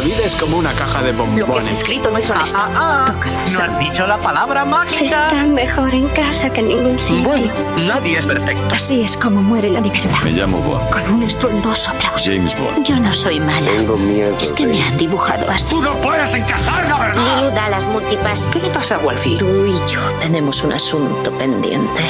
La vida es como una caja de bombones. Lo que has escrito no es honesto. Tócalas. No has dicho la palabra mágica. Está mejor en casa que en ningún sitio. Bueno, nadie es perfecto. Así es como muere la libertad. Me llamo Bond. Con un estruendoso aplauso. James Bond. Yo no soy mala. Tengo miedo. Es que me han dibujado así. ¡Tú no puedes encajar, la verdad! Lilu da las multipass. ¿Qué le pasa a Wolfie? Tú y yo tenemos un asunto pendiente.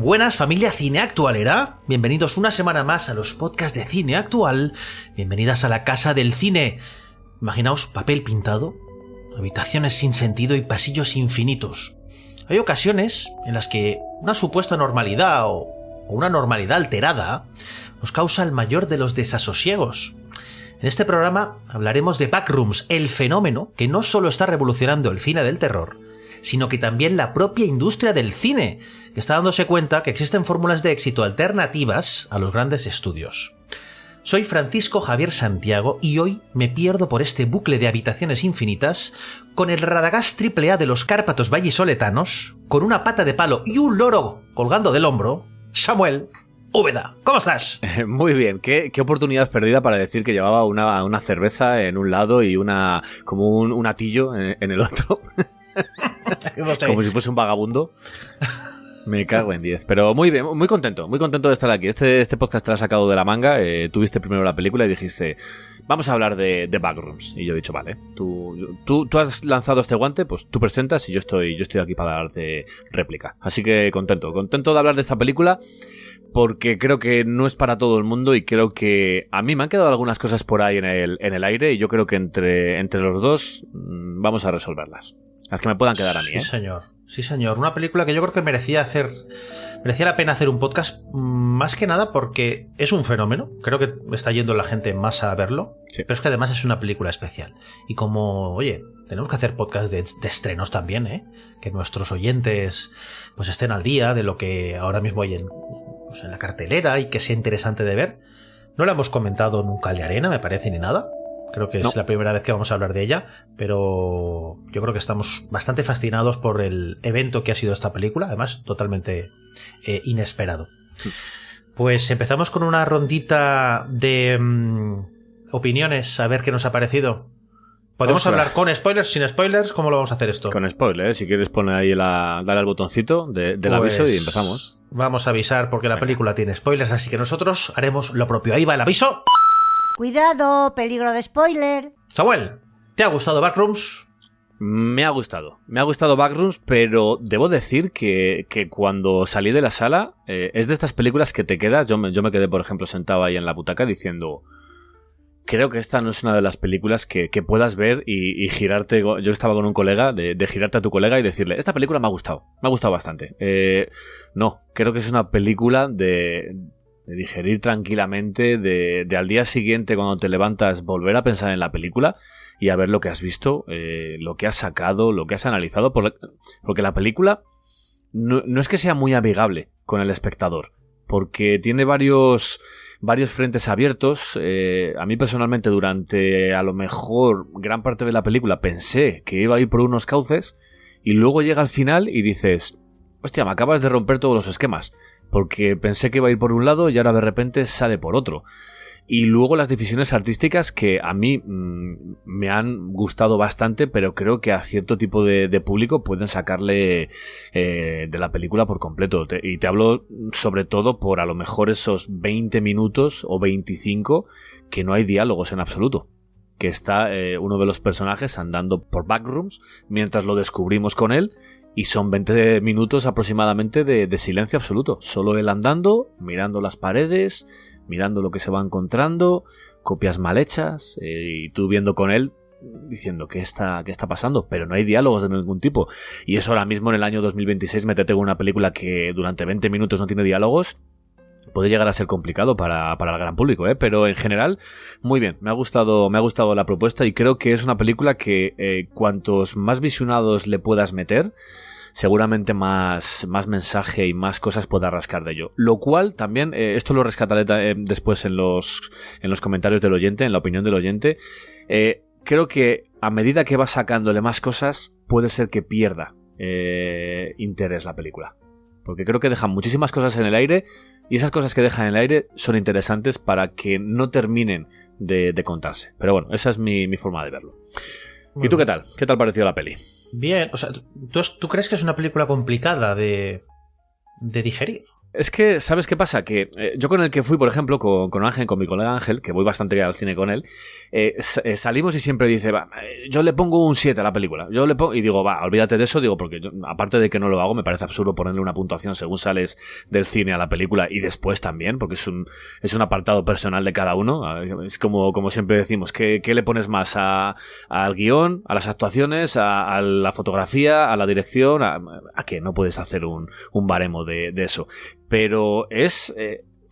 Buenas familia cineactualera, bienvenidos una semana más a los podcasts de Cine Actual, bienvenidas a la casa del cine. Imaginaos papel pintado, habitaciones sin sentido y pasillos infinitos. Hay ocasiones en las que una supuesta normalidad o una normalidad alterada nos causa el mayor de los desasosiegos. En este programa hablaremos de Backrooms, el fenómeno que no solo está revolucionando el cine del terror, sino que también la propia industria del cine, que está dándose cuenta que existen fórmulas de éxito alternativas a los grandes estudios. Soy Francisco Javier Santiago y hoy me pierdo por este bucle de habitaciones infinitas con el Radagast AAA de los Cárpatos vallisoletanos, con una pata de palo y un loro colgando del hombro, Samuel Úbeda. ¿Cómo estás? Muy bien, qué oportunidad perdida para decir que llevaba una cerveza en un lado y como un atillo en el otro. No sé. Como si fuese un vagabundo. Me cago en 10. Pero muy bien, muy contento de estar aquí. Este podcast te lo has sacado de la manga. Tuviste primero la película y dijiste, vamos a hablar de Backrooms. Y yo he dicho, vale, tú has lanzado este guante, pues tú presentas y yo estoy aquí para darte réplica. Así que contento de hablar de esta película, porque creo que no es para todo el mundo y creo que a mí me han quedado algunas cosas por ahí en el aire y yo creo que entre los dos vamos a resolverlas. Las que me puedan quedar a mí, ¿eh? Sí, señor. Una película que yo creo que merecía la pena hacer un podcast, más que nada porque es un fenómeno. Creo que está yendo la gente en masa a verlo. Sí. Pero es que además es una película especial. Y como, oye, tenemos que hacer podcast de estrenos también, ¿eh? Que nuestros oyentes pues estén al día de lo que ahora mismo hay en la cartelera y que sea interesante de ver. No la hemos comentado nunca de arena, me parece, ni nada. Creo que es la primera vez que vamos a hablar de ella, pero yo creo que estamos bastante fascinados por el evento que ha sido esta película, además totalmente inesperado. Sí. Pues empezamos con una rondita de opiniones, a ver qué nos ha parecido. ¿Podemos hablar con spoilers, sin spoilers? ¿Cómo lo vamos a hacer esto? Con spoilers, si quieres poner ahí dale al botoncito del aviso y empezamos. Vamos a avisar porque la película tiene spoilers, así que nosotros haremos lo propio. Ahí va el aviso. Cuidado, peligro de spoiler. Samuel, ¿te ha gustado Backrooms? Me ha gustado Backrooms, pero debo decir que cuando salí de la sala es de estas películas que te quedas. Yo me quedé, por ejemplo, sentado ahí en la butaca diciendo, creo que esta no es una de las películas que puedas ver y girarte. Yo estaba con un colega, de girarte a tu colega y decirle, esta película me ha gustado bastante. No, creo que es una película de digerir tranquilamente, de al día siguiente cuando te levantas volver a pensar en la película y a ver lo que has visto, lo que has sacado, lo que has analizado, porque la película no es que sea muy amigable con el espectador, porque tiene varios frentes abiertos. A mí personalmente durante a lo mejor gran parte de la película pensé que iba a ir por unos cauces y luego llega al final y dices, hostia, me acabas de romper todos los esquemas, porque pensé que iba a ir por un lado y ahora de repente sale por otro. Y luego las decisiones artísticas que a mí me han gustado bastante, pero creo que a cierto tipo de público pueden sacarle de la película por completo. Y te hablo sobre todo por a lo mejor esos 20 minutos o 25 que no hay diálogos en absoluto. Que está uno de los personajes andando por backrooms mientras lo descubrimos con él. Y son 20 minutos aproximadamente de silencio absoluto. Solo él andando, mirando las paredes, mirando lo que se va encontrando, copias mal hechas, y tú viendo con él diciendo ¿qué está pasando? Pero no hay diálogos de ningún tipo. Y eso ahora mismo en el año 2026, meterte en una película que durante 20 minutos no tiene diálogos, puede llegar a ser complicado para el gran público, pero en general, muy bien. Me ha gustado la propuesta y creo que es una película que cuantos más visionados le puedas meter, seguramente más mensaje y más cosas pueda rascar de ello. Lo cual también, esto lo rescataré después en los comentarios del oyente, en la opinión del oyente. Creo que a medida que va sacándole más cosas, puede ser que pierda interés la película. Porque creo que dejan muchísimas cosas en el aire y esas cosas que dejan en el aire son interesantes para que no terminen de contarse. Pero bueno, esa es mi forma de verlo. Bueno. ¿Y tú qué tal? ¿Qué tal pareció la peli? Bien, o sea, ¿tú crees que es una película complicada de digerir? Es que, ¿sabes qué pasa? Que yo con el que fui, por ejemplo, con Ángel, con mi colega Ángel, que voy bastante al cine con él, salimos y siempre dice, yo le pongo un 7 a la película. Y digo, olvídate de eso, porque yo, aparte de que no lo hago, me parece absurdo ponerle una puntuación según sales del cine a la película y después también, porque es un apartado personal de cada uno. Es como siempre decimos, ¿qué le pones más al guión, a las actuaciones, a la fotografía, a la dirección? ¿A qué? No puedes hacer un baremo de eso. Pero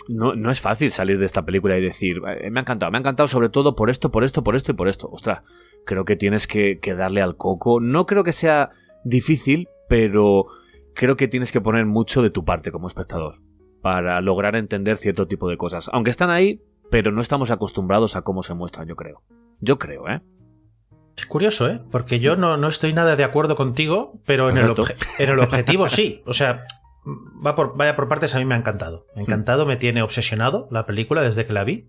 no es fácil salir de esta película y decir, me ha encantado sobre todo por esto y por esto. Ostras, creo que tienes que darle al coco. No creo que sea difícil, pero creo que tienes que poner mucho de tu parte como espectador para lograr entender cierto tipo de cosas. Aunque están ahí, pero no estamos acostumbrados a cómo se muestran, yo creo. Es curioso, porque yo no estoy nada de acuerdo contigo, pero en el objetivo sí. O sea, vaya por partes, a mí me ha encantado. Me ha encantado, me tiene obsesionado la película desde que la vi.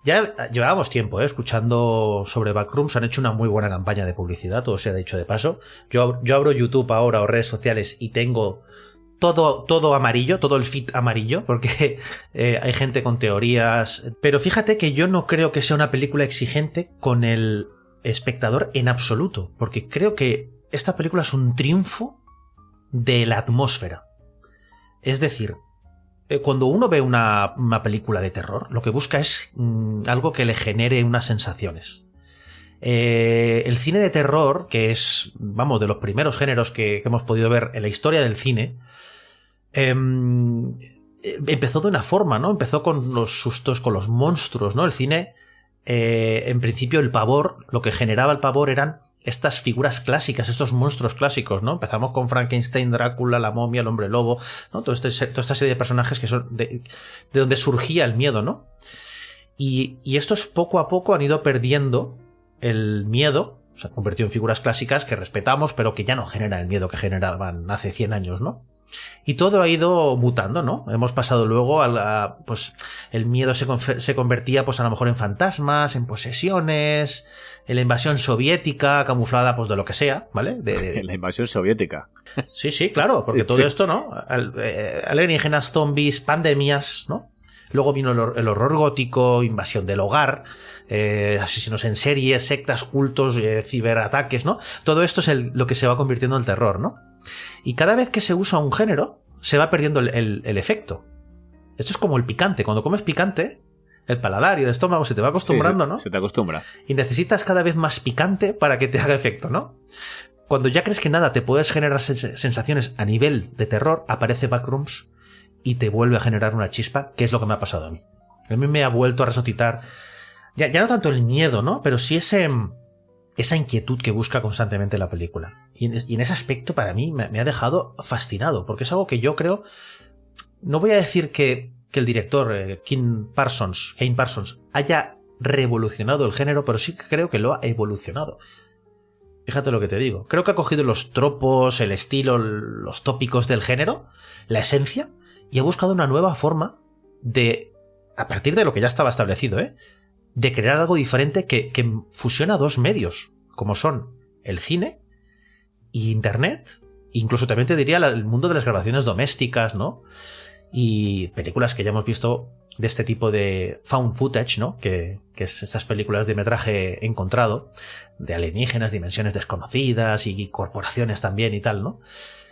Ya llevábamos tiempo escuchando sobre Backrooms, han hecho una muy buena campaña de publicidad, todo se ha dicho de paso. Yo abro YouTube ahora o redes sociales y tengo todo amarillo, todo el feed amarillo, porque hay gente con teorías. Pero fíjate que yo no creo que sea una película exigente con el espectador en absoluto, porque creo que esta película es un triunfo de la atmósfera. Es decir, cuando uno ve una película de terror, lo que busca es algo que le genere unas sensaciones. El cine de terror, que es, de los primeros géneros que hemos podido ver en la historia del cine, empezó de una forma, ¿no? Empezó con los sustos, con los monstruos, ¿no? El cine, en principio, el pavor, lo que generaba el pavor eran estas figuras clásicas, estos monstruos clásicos, ¿no? Empezamos con Frankenstein, Drácula, la momia, el hombre lobo, ¿no? Toda esta serie de personajes que son de donde surgía el miedo, ¿no? Y estos poco a poco han ido perdiendo el miedo, se han convertido en figuras clásicas que respetamos, pero que ya no generan el miedo que generaban hace 100 años, ¿no? Y todo ha ido mutando, ¿no? Hemos pasado luego pues el miedo se convertía pues a lo mejor en fantasmas, en posesiones, en la invasión soviética camuflada pues de lo que sea, ¿vale? La invasión soviética. Sí, claro, porque todo esto, ¿no? Alienígenas, zombies, pandemias, ¿no? Luego vino el horror gótico, invasión del hogar, asesinos en serie, sectas, cultos, ciberataques, ¿no? Todo esto es lo que se va convirtiendo en el terror, ¿no? Y cada vez que se usa un género, se va perdiendo el efecto. Esto es como el picante. Cuando comes picante, el paladar y el estómago se te va acostumbrando, ¿no? Se te acostumbra. Y necesitas cada vez más picante para que te haga efecto, ¿no? Cuando ya crees que nada te puedes generar sensaciones a nivel de terror, aparece Backrooms y te vuelve a generar una chispa, que es lo que me ha pasado a mí. A mí me ha vuelto a resucitar, ya no tanto el miedo, ¿no? Pero sí esa inquietud que busca constantemente la película. Y en ese aspecto para mí me ha dejado fascinado, porque es algo que yo creo, no voy a decir que el director Kane Parsons haya revolucionado el género, pero sí que creo que lo ha evolucionado. Fíjate lo que te digo. Creo que ha cogido los tropos, el estilo, los tópicos del género, la esencia, y ha buscado una nueva forma de a partir de lo que ya estaba establecido, de crear algo diferente que fusiona dos medios, como son el cine y internet, incluso también te diría el mundo de las grabaciones domésticas, ¿no? Y películas que ya hemos visto de este tipo de found footage, ¿no? Que es estas películas de metraje encontrado, de alienígenas, dimensiones desconocidas y corporaciones también y tal, ¿no?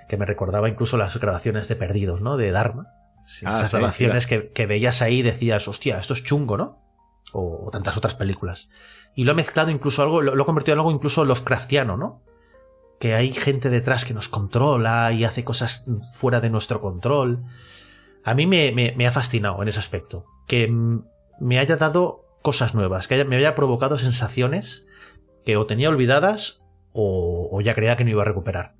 Que me recordaba incluso las grabaciones de Perdidos, ¿no? De Dharma. Esas grabaciones que veías ahí y decías, hostia, esto es chungo, ¿no? O tantas otras películas. Y lo ha mezclado incluso algo, lo ha convertido en algo incluso Lovecraftiano, ¿no? Que hay gente detrás que nos controla y hace cosas fuera de nuestro control. A mí me ha fascinado en ese aspecto. Que me haya dado cosas nuevas, que me haya provocado sensaciones que o tenía olvidadas o ya creía que no iba a recuperar.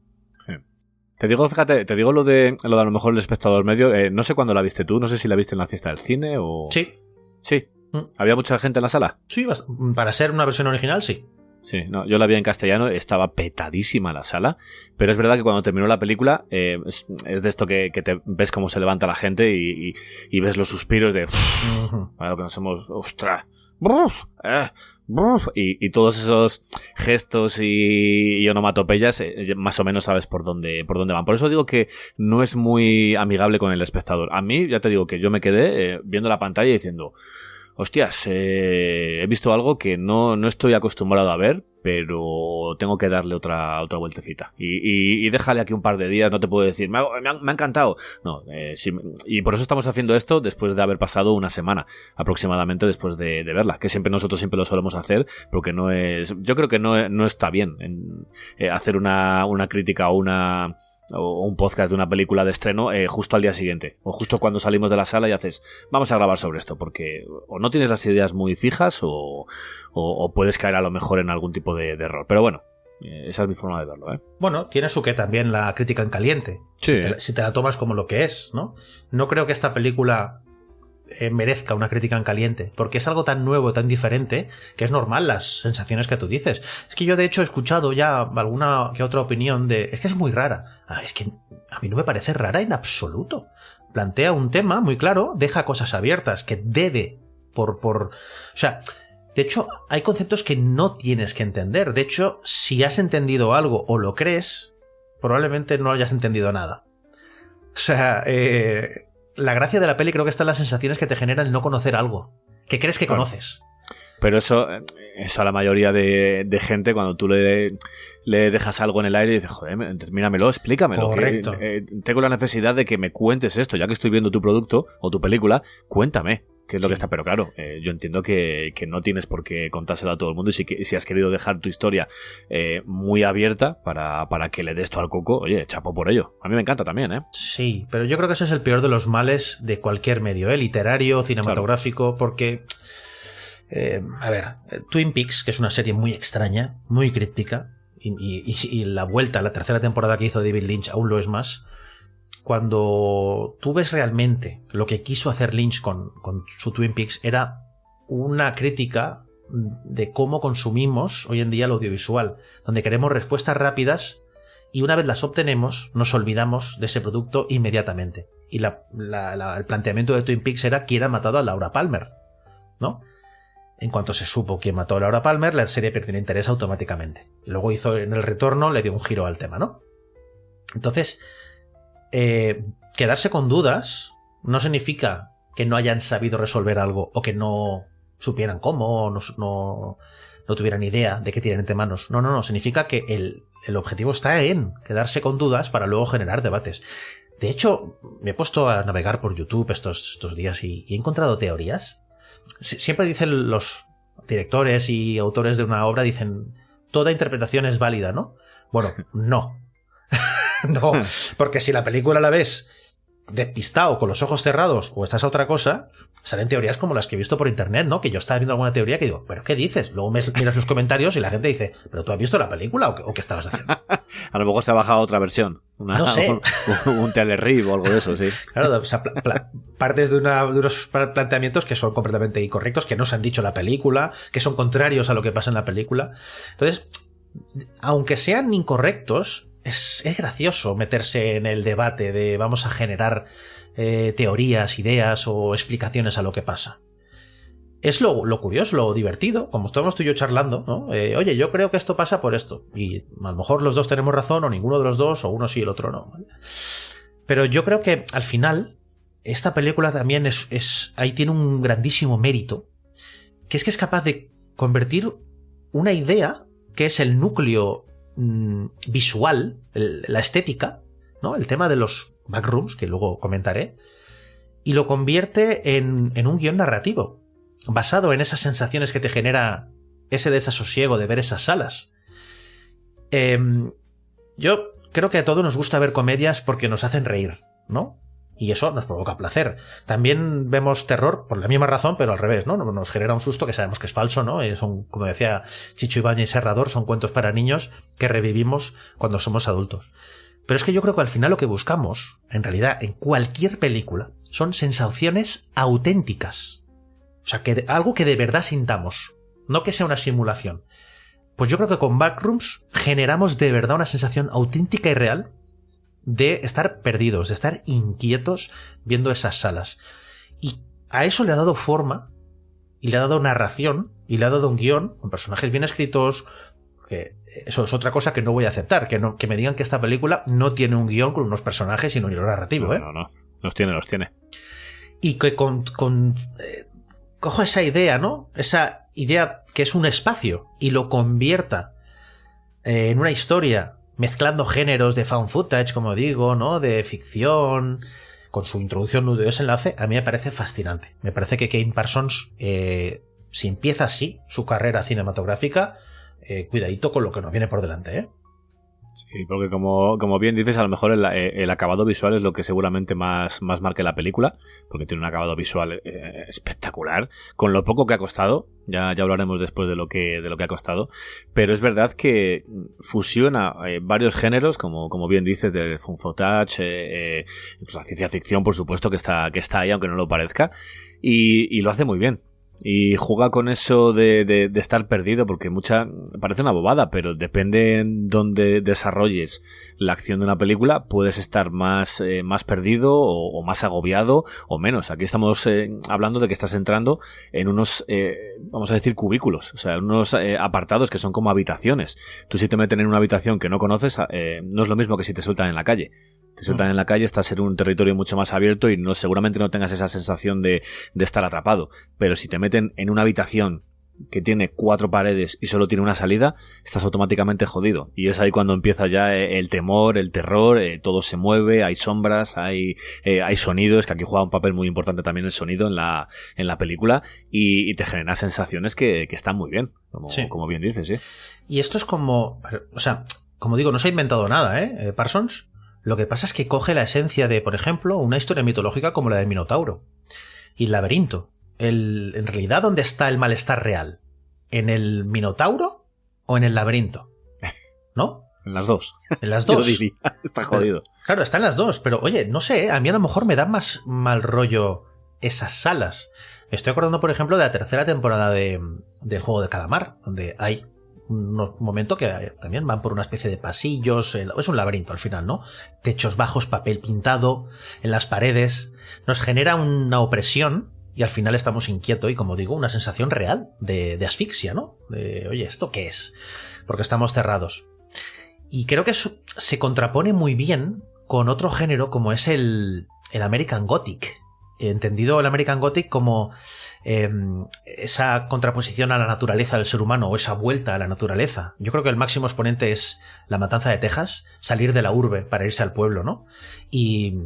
Te digo, fíjate, lo de a lo mejor el espectador medio. No sé cuándo la viste tú, no sé si la viste en la fiesta del cine o... Sí. Sí. ¿Había mucha gente en la sala? Sí, para ser una versión original, sí. Sí, no, yo la vi en castellano, estaba petadísima la sala, pero es verdad que cuando terminó la película es de esto que te ves cómo se levanta la gente y ves los suspiros de para lo que nos hemos... ¡Ostras! Y todos esos gestos y onomatopeyas más o menos sabes por dónde van. Por eso digo que no es muy amigable con el espectador. A mí, ya te digo que yo me quedé viendo la pantalla y diciendo... Hostias, he visto algo que no estoy acostumbrado a ver, pero tengo que darle otra vueltecita. Y déjale aquí un par de días, no te puedo decir, me ha encantado. No, sí, y por eso estamos haciendo esto después de haber pasado una semana aproximadamente después de verla, que nosotros siempre lo solemos hacer, porque yo creo que no está bien hacer una crítica o un podcast de una película de estreno justo al día siguiente o justo cuando salimos de la sala y haces vamos a grabar sobre esto, porque o no tienes las ideas muy fijas o puedes caer a lo mejor en algún tipo de error, pero bueno, esa es mi forma de verlo. Bueno, tiene su qué también la crítica en caliente, sí. si te la tomas como lo que es, ¿no? No creo que esta película merezca una crítica en caliente, porque es algo tan nuevo, tan diferente, que es normal las sensaciones que tú dices. Es que yo de hecho he escuchado ya alguna que otra opinión es que es muy rara. Es que a mí no me parece rara en absoluto. Plantea un tema muy claro, deja cosas abiertas que debe o sea, de hecho hay conceptos que no tienes que entender. De hecho, si has entendido algo o lo crees, probablemente no hayas entendido nada. O sea, la gracia de la peli creo que está en las sensaciones que te genera el no conocer algo que crees que conoces. Pero eso a la mayoría de gente, cuando tú le dejas algo en el aire y dices, joder, míramelo, explícamelo. Correcto. Tengo la necesidad de que me cuentes esto, ya que estoy viendo tu producto o tu película, cuéntame qué es lo que está. Pero claro, yo entiendo que no tienes por qué contárselo a todo el mundo, y si has querido dejar tu historia muy abierta para que le des tú al coco, oye, chapo por ello. A mí me encanta también, ¿eh? Sí, pero yo creo que ese es el peor de los males de cualquier medio, literario, cinematográfico, claro. Porque... a ver, Twin Peaks, que es una serie muy extraña, muy críptica, y la tercera temporada que hizo David Lynch aún lo es más. Cuando tú ves realmente lo que quiso hacer Lynch con su Twin Peaks, era una crítica de cómo consumimos hoy en día el audiovisual, donde queremos respuestas rápidas y una vez las obtenemos nos olvidamos de ese producto inmediatamente. Y el planteamiento de Twin Peaks era quién ha matado a Laura Palmer, ¿no? En cuanto se supo quién mató a Laura Palmer, la serie perdió interés automáticamente. Luego hizo en El Retorno, le dio un giro al tema, ¿no? Entonces, quedarse con dudas no significa que no hayan sabido resolver algo o que no supieran cómo o no tuvieran idea de qué tienen entre manos. No. Significa que el objetivo está en quedarse con dudas para luego generar debates. De hecho, me he puesto a navegar por YouTube estos días y he encontrado teorías. Siempre dicen los directores y autores de una obra, dicen, toda interpretación es válida, ¿no? Bueno, no. No, porque si la película la ves despistado, con los ojos cerrados, o estás a otra cosa, salen teorías como las que he visto por internet, ¿no? Que yo estaba viendo alguna teoría que digo, ¿pero qué dices? Luego miras los comentarios y la gente dice, ¿pero tú has visto la película o qué estabas haciendo? A lo mejor se ha bajado otra versión. No sé. Un telerribo o algo de eso, sí. Claro, o sea, partes de unos planteamientos que son completamente incorrectos, que no se han dicho en la película, que son contrarios a lo que pasa en la película. Entonces, aunque sean incorrectos, es gracioso meterse en el debate de vamos a generar teorías, ideas o explicaciones a lo que pasa. Es lo curioso, lo divertido, como estamos tú y yo charlando, ¿no? Oye, yo creo que esto pasa por esto. Y a lo mejor los dos tenemos razón, o ninguno de los dos, o uno sí y el otro no. ¿Vale? Pero yo creo que al final, esta película también ahí tiene un grandísimo mérito, que es capaz de convertir una idea, que es el núcleo visual, la estética, ¿no? El tema de los backrooms, que luego comentaré, y lo convierte en un guión narrativo, basado en esas sensaciones que te genera ese desasosiego de ver esas salas. Yo creo que a todos nos gusta ver comedias porque nos hacen reír, ¿no? Y eso nos provoca placer. También vemos terror por la misma razón, pero al revés, ¿no? Nos genera un susto que sabemos que es falso, ¿no? Son, como decía Chicho Ibáñez Serrador, son cuentos para niños que revivimos cuando somos adultos. Pero es que yo creo que al final lo que buscamos, en realidad, en cualquier película, son sensaciones auténticas. O sea, algo que de verdad sintamos, no que sea una simulación. Pues yo creo que con Backrooms generamos de verdad una sensación auténtica y real de estar perdidos, de estar inquietos viendo esas salas. Y a eso le ha dado forma, y le ha dado narración, y le ha dado un guión, con personajes bien escritos, que eso es otra cosa que no voy a aceptar, que me digan que esta película no tiene un guión con unos personajes y un hilo narrativo, No. Los tiene. Y que cojo esa idea, ¿no? Esa idea que es un espacio y lo convierta en una historia mezclando géneros de found footage, como digo, ¿no? De ficción, con su introducción, nudo y desenlace, a mí me parece fascinante. Me parece que Kane Parsons, si empieza así su carrera cinematográfica, cuidadito con lo que nos viene por delante, ¿eh? Sí, porque como bien dices, a lo mejor el acabado visual es lo que seguramente más marque la película, porque tiene un acabado visual espectacular, con lo poco que ha costado. Ya hablaremos después de lo que ha costado, pero es verdad que fusiona varios géneros, como bien dices, del found footage, pues la ciencia ficción, por supuesto, que está ahí, aunque no lo parezca, y lo hace muy bien. Y juega con eso de estar perdido, porque parece una bobada, pero depende en dónde desarrolles la acción de una película, puedes estar más perdido o más agobiado o menos. Aquí estamos hablando de que estás entrando en unos, vamos a decir, cubículos, o sea, unos apartados que son como habitaciones. Tú, si te meten en una habitación que no conoces, no es lo mismo que si te sueltan en la calle. Te sueltan en la calle, estás en un territorio mucho más abierto y seguramente no tengas esa sensación de estar atrapado. Pero si te meten en una habitación que tiene 4 paredes y solo tiene una salida, estás automáticamente jodido. Y es ahí cuando empieza ya el temor, el terror, todo se mueve, hay sombras, hay sonidos, que aquí juega un papel muy importante también el sonido en la película, y te genera sensaciones que están muy bien, como bien dices, ¿sí? Y esto es como, o sea, como digo, no se ha inventado nada, Parsons. Lo que pasa es que coge la esencia de, por ejemplo, una historia mitológica como la del Minotauro y el laberinto. En realidad, ¿dónde está el malestar real? ¿En el Minotauro o en el laberinto? ¿No? En las dos. En las dos. Yo diría, está jodido. Claro, está en las dos, pero oye, no sé, a mí a lo mejor me da más mal rollo esas salas. Me estoy acordando, por ejemplo, de la tercera temporada del Juego de Calamar, donde hay un momento que también van por una especie de pasillos, es un laberinto al final, ¿no? Techos bajos, papel pintado en las paredes, nos genera una opresión y al final estamos inquietos y, como digo, una sensación real de asfixia, ¿no? De, oye, ¿esto qué es? Porque estamos cerrados. Y creo que eso se contrapone muy bien con otro género como es el American Gothic. Entendido el American Gothic como esa contraposición a la naturaleza del ser humano, o esa vuelta a la naturaleza. Yo creo que el máximo exponente es La Matanza de Texas, salir de la urbe para irse al pueblo, ¿no? Y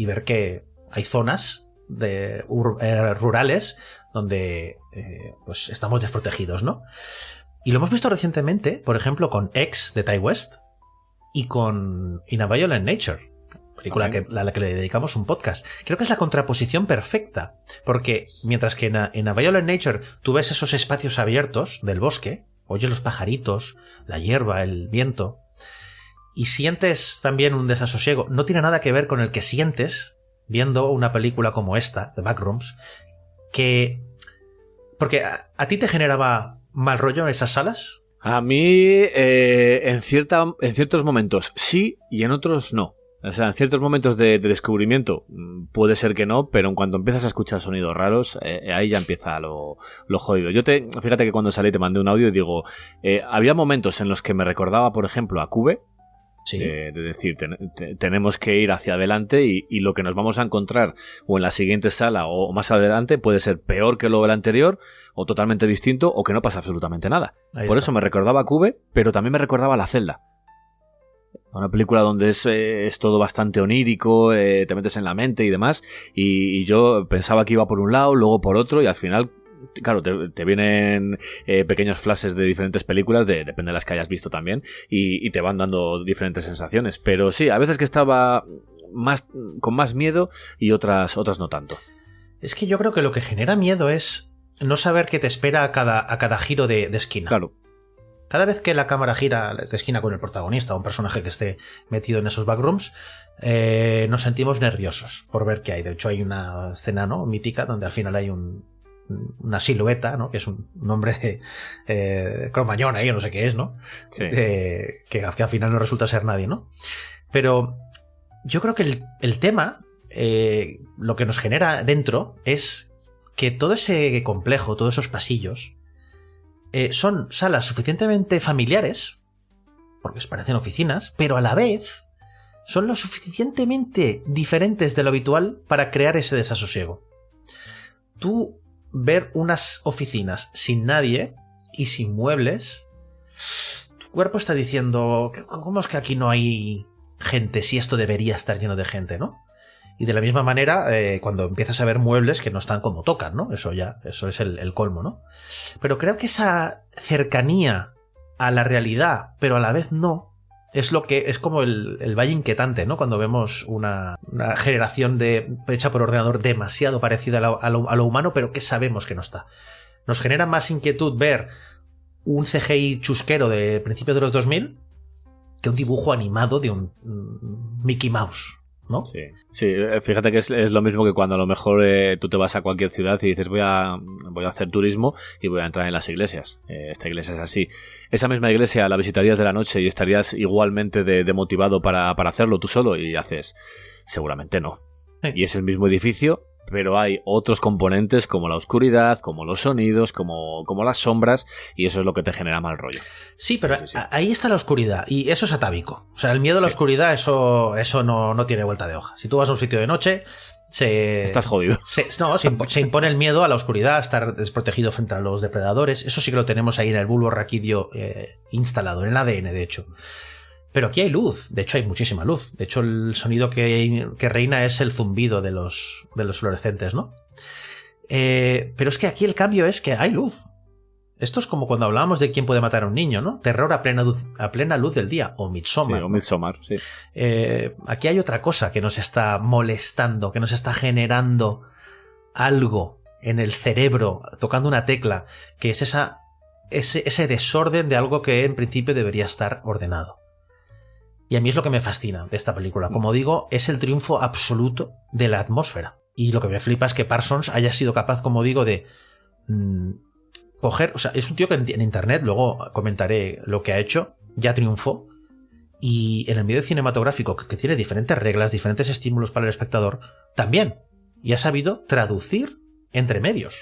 ver que hay zonas rurales donde pues estamos desprotegidos, ¿no? Y lo hemos visto recientemente, por ejemplo, con X de Ty West y con In a Violent Nature, película a la que le dedicamos un podcast. Creo que es la contraposición perfecta, porque mientras que en A Violent Nature tú ves esos espacios abiertos del bosque, oyes los pajaritos, la hierba, el viento, y sientes también un desasosiego, no tiene nada que ver con el que sientes viendo una película como esta, de Backrooms, porque a ti te generaba mal rollo en esas salas. A mí, en ciertos momentos sí, y en otros no. O sea, en ciertos momentos de descubrimiento puede ser que no, pero en cuanto empiezas a escuchar sonidos raros, ahí ya empieza lo jodido. Fíjate que cuando salí te mandé un audio y digo, había momentos en los que me recordaba, por ejemplo, a Cube. Sí. De decir, tenemos que ir hacia adelante y lo que nos vamos a encontrar o en la siguiente sala o más adelante puede ser peor que lo del anterior o totalmente distinto o que no pasa absolutamente nada. Por eso me recordaba a Cube, pero también me recordaba a La Celda. Una película donde es todo bastante onírico, te metes en la mente y demás, y yo pensaba que iba por un lado, luego por otro, y al final, claro, te vienen pequeños flashes de diferentes películas, depende de las que hayas visto también, y te van dando diferentes sensaciones. Pero sí, a veces que estaba con más miedo y otras no tanto. Es que yo creo que lo que genera miedo es no saber qué te espera a cada giro de esquina. Claro. Cada vez que la cámara gira de esquina con el protagonista o un personaje que esté metido en esos backrooms, nos sentimos nerviosos por ver qué hay. De hecho, hay una escena, ¿no?, mítica donde al final hay una silueta, ¿no?, que es un hombre de Cromañón ahí, o no sé qué es, ¿no? Sí. Que al final no resulta ser nadie, ¿no? Pero yo creo que el tema, lo que nos genera dentro es que todo ese complejo, todos esos pasillos, son salas suficientemente familiares, porque se parecen oficinas, pero a la vez son lo suficientemente diferentes de lo habitual para crear ese desasosiego. Tú ver unas oficinas sin nadie y sin muebles, tu cuerpo está diciendo, ¿cómo es que aquí no hay gente si esto debería estar lleno de gente, ¿no? Y de la misma manera, cuando empiezas a ver muebles que no están como tocan, ¿no? Eso es el colmo, ¿no? Pero creo que esa cercanía a la realidad, pero a la vez no, es como el valle inquietante, ¿no? Cuando vemos una generación hecha por ordenador demasiado parecida a lo humano, pero que sabemos que no está. Nos genera más inquietud ver un CGI chusquero de principios de los 2000 que un dibujo animado de un Mickey Mouse, ¿no? Sí, fíjate que es lo mismo que cuando a lo mejor tú te vas a cualquier ciudad y dices voy a hacer turismo y voy a entrar en las iglesias. Esta iglesia es así. Esa misma iglesia la visitarías de la noche y estarías igualmente de motivado para hacerlo tú solo, y haces, seguramente no. Sí. Y es el mismo edificio, pero hay otros componentes como la oscuridad, como los sonidos, como las sombras, y eso es lo que te genera mal rollo. Sí, pero sí. Ahí está la oscuridad, y eso es atávico. O sea, el miedo a la oscuridad, eso no tiene vuelta de hoja. Si tú vas a un sitio de noche, estás jodido. Se impone el miedo a la oscuridad, a estar desprotegido frente a los depredadores. Eso sí que lo tenemos ahí en el bulbo raquídeo instalado, en el ADN, de hecho. Pero aquí hay luz, de hecho hay muchísima luz. De hecho el sonido que reina es el zumbido de los fluorescentes, ¿no? Pero es que aquí el cambio es que hay luz. Esto es como cuando hablábamos de quién puede matar a un niño, ¿no? Terror a plena luz del día, o Midsommar. Sí, o Midsommar, sí. Aquí hay otra cosa que nos está molestando, que nos está generando algo en el cerebro, tocando una tecla, que es ese desorden de algo que en principio debería estar ordenado. Y a mí es lo que me fascina de esta película. Como digo, es el triunfo absoluto de la atmósfera. Y lo que me flipa es que Parsons haya sido capaz, como digo, de coger... O sea, es un tío que en internet, luego comentaré lo que ha hecho, ya triunfó. Y en el medio cinematográfico, que tiene diferentes reglas, diferentes estímulos para el espectador, también. Y ha sabido traducir entre medios.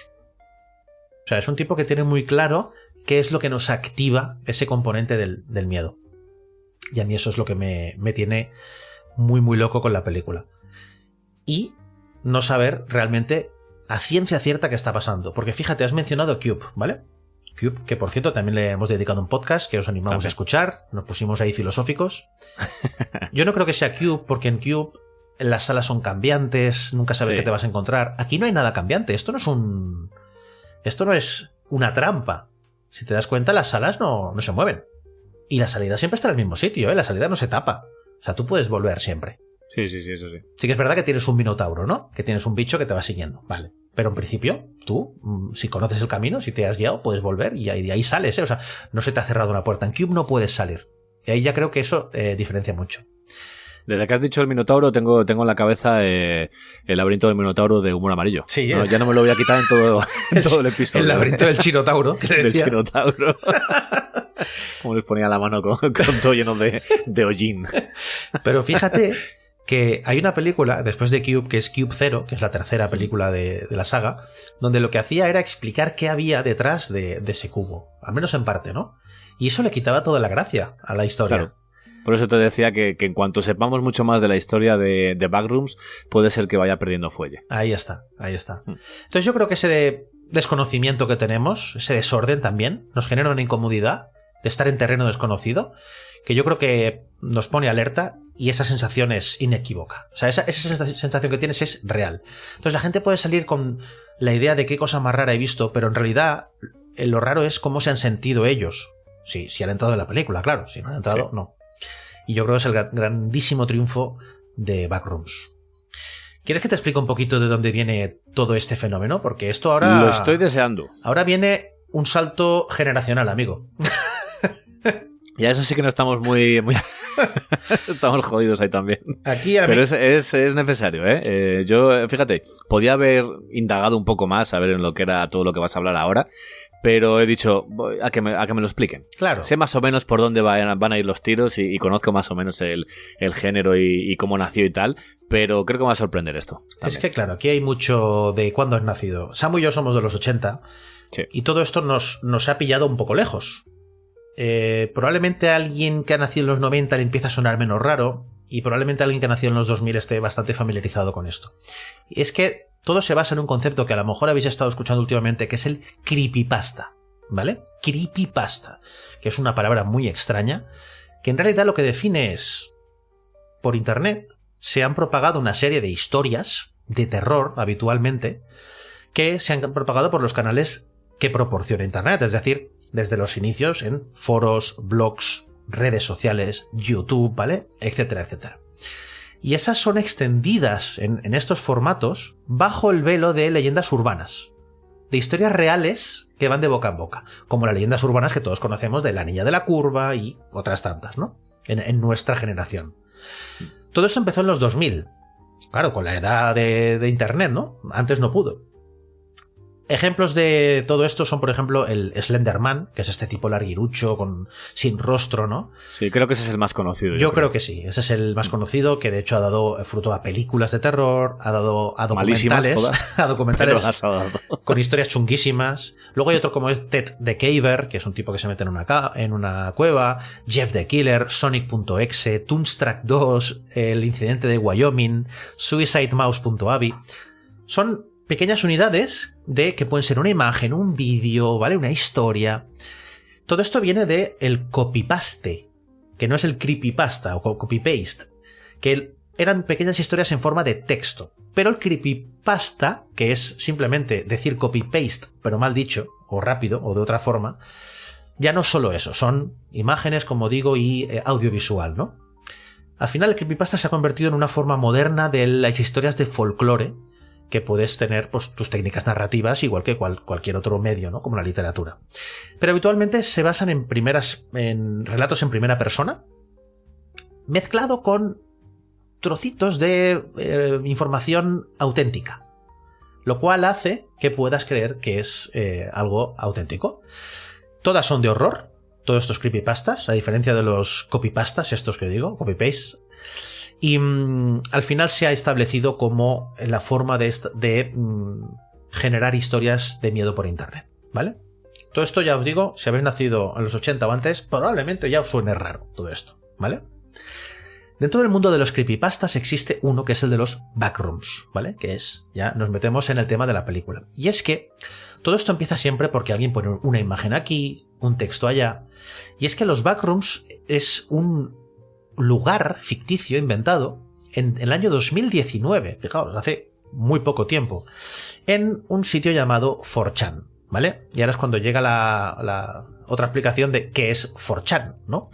O sea, es un tipo que tiene muy claro qué es lo que nos activa ese componente del miedo. Y a mí eso es lo que me tiene muy muy loco con la película. Y no saber realmente a ciencia cierta qué está pasando. Porque fíjate, has mencionado Cube, ¿vale? Cube, que por cierto también le hemos dedicado un podcast que os animamos a escuchar. Nos pusimos ahí filosóficos. Yo no creo que sea Cube, porque en Cube las salas son cambiantes, nunca sabes qué te vas a encontrar. Aquí no hay nada cambiante. Esto no es una trampa. Si te das cuenta, las salas no se mueven. Y la salida siempre está en el mismo sitio, ¿eh? La salida no se tapa. O sea, tú puedes volver siempre. Sí, eso sí. Sí que es verdad que tienes un minotauro, ¿no? Que tienes un bicho que te va siguiendo. Vale. Pero en principio, tú, si conoces el camino, si te has guiado, puedes volver y de ahí sales, ¿eh? O sea, no se te ha cerrado una puerta. En Cube no puedes salir. Y ahí ya creo que eso diferencia mucho. Desde que has dicho el Minotauro, tengo en la cabeza el laberinto del Minotauro de Humor Amarillo. Sí, no, ya no me lo voy a quitar en todo el episodio. El laberinto del Chinotauro. Del Chinotauro. Como les ponía la mano con todo lleno de hollín. Pero fíjate que hay una película después de Cube, que es Cube 0, que es la tercera película de la saga, donde lo que hacía era explicar qué había detrás de ese cubo, al menos en parte, ¿no? Y eso le quitaba toda la gracia a la historia. Claro. Por eso te decía que en cuanto sepamos mucho más de la historia de Backrooms, puede ser que vaya perdiendo fuelle. Ahí está. Entonces yo creo que ese desconocimiento que tenemos, ese desorden también, nos genera una incomodidad de estar en terreno desconocido, que yo creo que nos pone alerta y esa sensación es inequívoca. O sea, esa sensación que tienes es real. Entonces la gente puede salir con la idea de qué cosa más rara he visto, pero en realidad lo raro es cómo se han sentido ellos. Sí, si han entrado en la película, claro. Si no han entrado, no. Y yo creo que es el grandísimo triunfo de Backrooms. ¿Quieres que te explique un poquito de dónde viene todo este fenómeno? Porque esto ahora... Lo estoy deseando. Ahora viene un salto generacional, amigo. Ya eso sí que no estamos muy... Estamos jodidos ahí también. Pero es necesario, ¿eh? Yo, fíjate, podía haber indagado un poco más a ver en lo que era todo lo que vas a hablar ahora, pero he dicho a que me lo expliquen. Claro. Sé más o menos por dónde van a ir los tiros y conozco más o menos el género y cómo nació y tal, pero creo que me va a sorprender esto. También. Es que claro, aquí hay mucho de cuándo has nacido. Samu y yo somos de los 80, sí, y todo esto nos ha pillado un poco lejos. Probablemente a alguien que ha nacido en los 90 le empieza a sonar menos raro, y probablemente alguien que ha nacido en los 2000 esté bastante familiarizado con esto. Y es que todo se basa en un concepto que a lo mejor habéis estado escuchando últimamente, que es el creepypasta, ¿vale? Creepypasta, que es una palabra muy extraña, que en realidad lo que define es, por internet se han propagado una serie de historias de terror, habitualmente, que se han propagado por los canales que proporciona internet, es decir, desde los inicios en foros, blogs, redes sociales, YouTube, ¿vale? Etcétera, etcétera. Y esas son extendidas en estos formatos bajo el velo de leyendas urbanas, de historias reales que van de boca en boca, como las leyendas urbanas que todos conocemos de la Niña de la Curva y otras tantas, ¿no? En nuestra generación. Todo esto empezó en los 2000, claro, con la edad de internet, ¿no? Antes no pudo. Ejemplos de todo esto son, por ejemplo, el Slenderman, que es este tipo larguirucho, sin rostro, ¿no? Sí, creo que ese es el más conocido. Yo creo que sí, ese es el más conocido, que de hecho ha dado fruto a películas de terror, ha dado a documentales, a documentales con historias chunguísimas. Luego hay otro como es Ted the Caver, que es un tipo que se mete en una cueva, Jeff the Killer, Sonic.exe, Toonstruck 2, el incidente de Wyoming, SuicideMouse.avi. Son pequeñas unidades que pueden ser una imagen, un vídeo, ¿vale? Una historia. Todo esto viene de el copypaste, que no es el creepypasta o copy-paste, que eran pequeñas historias en forma de texto. Pero el creepypasta, que es simplemente decir copy-paste, pero mal dicho, o rápido, o de otra forma, ya no solo eso, son imágenes, como digo, y audiovisual, ¿no? Al final el creepypasta se ha convertido en una forma moderna de las historias de folclore, que puedes tener pues, tus técnicas narrativas igual que cualquier otro medio, ¿no? Como la literatura. Pero habitualmente se basan en relatos en primera persona, mezclado con trocitos de información auténtica, lo cual hace que puedas creer que es algo auténtico. Todas son de horror, todos estos creepypastas, a diferencia de los copypastas, estos que digo, copy-paste. Y al final se ha establecido como la forma de generar historias de miedo por internet, ¿vale? Todo esto ya os digo, si habéis nacido en los 80 o antes, probablemente ya os suene raro todo esto, ¿vale? Dentro del mundo de los creepypastas existe uno que es el de los backrooms, ¿vale? Que es, ya nos metemos en el tema de la película. Y es que todo esto empieza siempre porque alguien pone una imagen aquí, un texto allá. Y es que los backrooms es un lugar ficticio inventado en el año 2019, fijaos, hace muy poco tiempo, en un sitio llamado 4chan, ¿vale? Y ahora es cuando llega la otra explicación de qué es 4chan, ¿no?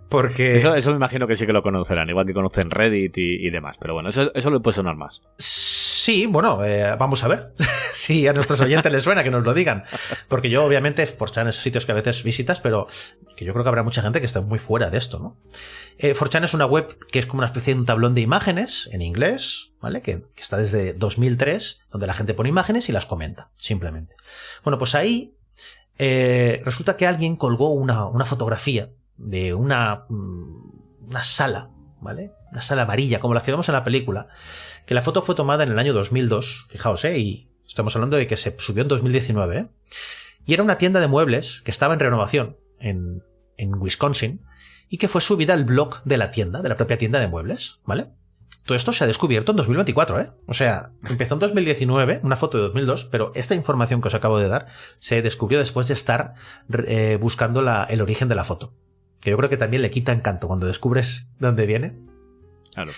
Porque eso me imagino que sí que lo conocerán, igual que conocen Reddit y demás, pero bueno, eso le puede sonar más. Sí, bueno, vamos a ver si a nuestros oyentes les suena que nos lo digan, porque yo obviamente 4chan es sitios que a veces visitas, pero que yo creo que habrá mucha gente que está muy fuera de esto, ¿no? 4chan es una web que es como una especie de un tablón de imágenes en inglés, ¿vale? Que está desde 2003, donde la gente pone imágenes y las comenta, simplemente. Bueno, pues ahí resulta que alguien colgó una fotografía de una sala ¿vale? Una sala amarilla, como las que vemos en la película, que la foto fue tomada en el año 2002, fijaos, y estamos hablando de que se subió en 2019, y era una tienda de muebles que estaba en renovación en Wisconsin, y que fue subida al blog de la tienda, de la propia tienda de muebles, ¿vale? Todo esto se ha descubierto en 2024, ¿eh? O sea, empezó en 2019, una foto de 2002, pero esta información que os acabo de dar se descubrió después de estar buscando el origen de la foto. Que yo creo que también le quita encanto cuando descubres de dónde viene. Claro.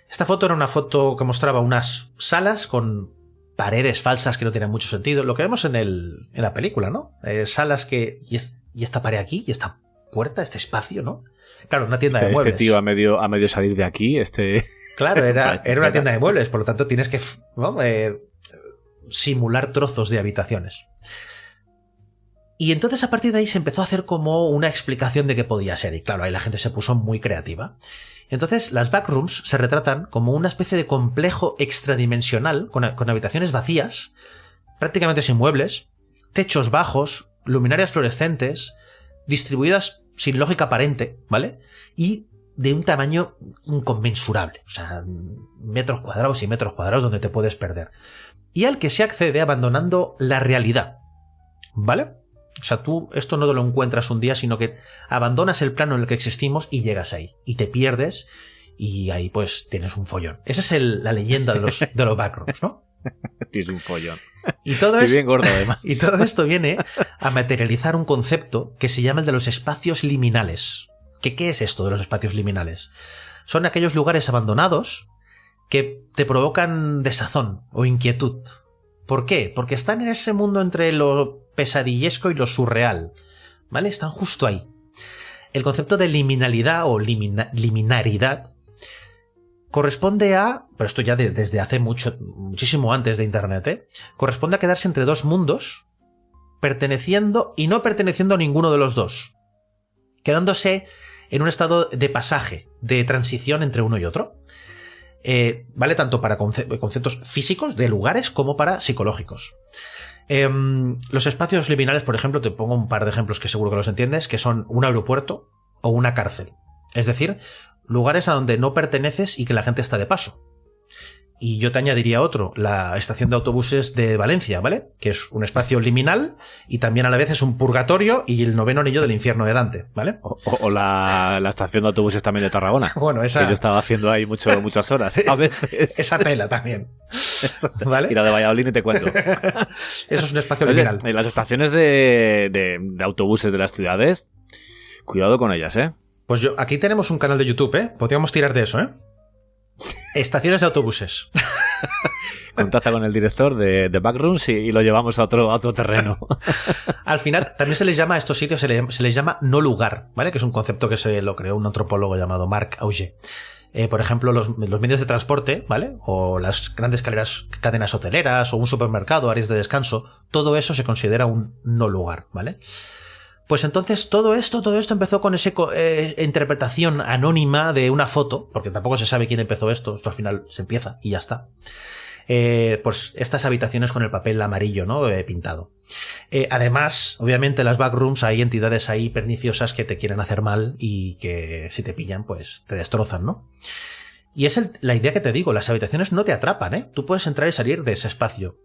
Esta foto era una foto que mostraba unas salas con paredes falsas que no tenían mucho sentido. Lo que vemos en la película, ¿no? Salas que... Y esta pared aquí, y esta puerta, este espacio, ¿no? Claro, una tienda de muebles. Este tío a medio salir de aquí, Claro, era una tienda de muebles, por lo tanto tienes que simular trozos de habitaciones. Y entonces a partir de ahí se empezó a hacer como una explicación de qué podía ser. Y claro, ahí la gente se puso muy creativa. Entonces las backrooms se retratan como una especie de complejo extradimensional con habitaciones vacías, prácticamente sin muebles, techos bajos, luminarias fluorescentes, distribuidas sin lógica aparente, ¿vale? Y de un tamaño inconmensurable. O sea, metros cuadrados y metros cuadrados donde te puedes perder. Y al que se accede abandonando la realidad, ¿vale? O sea, tú esto no te lo encuentras un día, sino que abandonas el plano en el que existimos y llegas ahí. Y te pierdes y ahí pues tienes un follón. Esa es la leyenda de los backrooms, ¿no? Tienes un follón. Y todo, bien gordo, además. Y todo esto viene a materializar un concepto que se llama el de los espacios liminales. ¿Qué es esto de los espacios liminales? Son aquellos lugares abandonados que te provocan desazón o inquietud. ¿Por qué? Porque están en ese mundo entre lo pesadillesco y lo surreal, ¿vale? Están justo ahí. El concepto de liminalidad o liminaridad corresponde a, pero esto ya desde hace muchísimo antes de Internet, corresponde a quedarse entre dos mundos, perteneciendo y no perteneciendo a ninguno de los dos, quedándose en un estado de pasaje, de transición entre uno y otro. Vale tanto para conceptos físicos de lugares como para psicológicos. Los espacios liminales, por ejemplo, te pongo un par de ejemplos que seguro que los entiendes, que son un aeropuerto o una cárcel. Es decir, lugares a donde no perteneces y que la gente está de paso. Y yo te añadiría otro, la estación de autobuses de Valencia, ¿vale? Que es un espacio liminal y también a la vez es un purgatorio y el noveno anillo del infierno de Dante, ¿vale? O la estación de autobuses también de Tarragona. Bueno, esa... Que yo estaba haciendo ahí muchas horas, a veces. Esa tela también, ¿vale? Y la de Valladolid ni te cuento. Eso es un espacio liminal. En las estaciones de autobuses de las ciudades, cuidado con ellas, ¿eh? Pues aquí tenemos un canal de YouTube, ¿eh? Podríamos tirar de eso, ¿eh? Estaciones de autobuses. Contacta con el director de Backrooms y lo llevamos a otro terreno. Al final, también se les llama a estos sitios, se les llama no lugar, ¿vale? Que es un concepto que se lo creó un antropólogo llamado Marc Auger. Por ejemplo, los medios de transporte, ¿vale? O las grandes cadenas hoteleras, o un supermercado, áreas de descanso, todo eso se considera un no lugar, ¿vale? Pues entonces todo esto empezó con esa interpretación anónima de una foto, porque tampoco se sabe quién empezó esto al final se empieza y ya está. Pues estas habitaciones con el papel amarillo, ¿no? Pintado. Además, obviamente en las backrooms hay entidades ahí perniciosas que te quieren hacer mal y que si te pillan, pues te destrozan, ¿no? Y es la idea que te digo, las habitaciones no te atrapan, ¿eh? Tú puedes entrar y salir de ese espacio,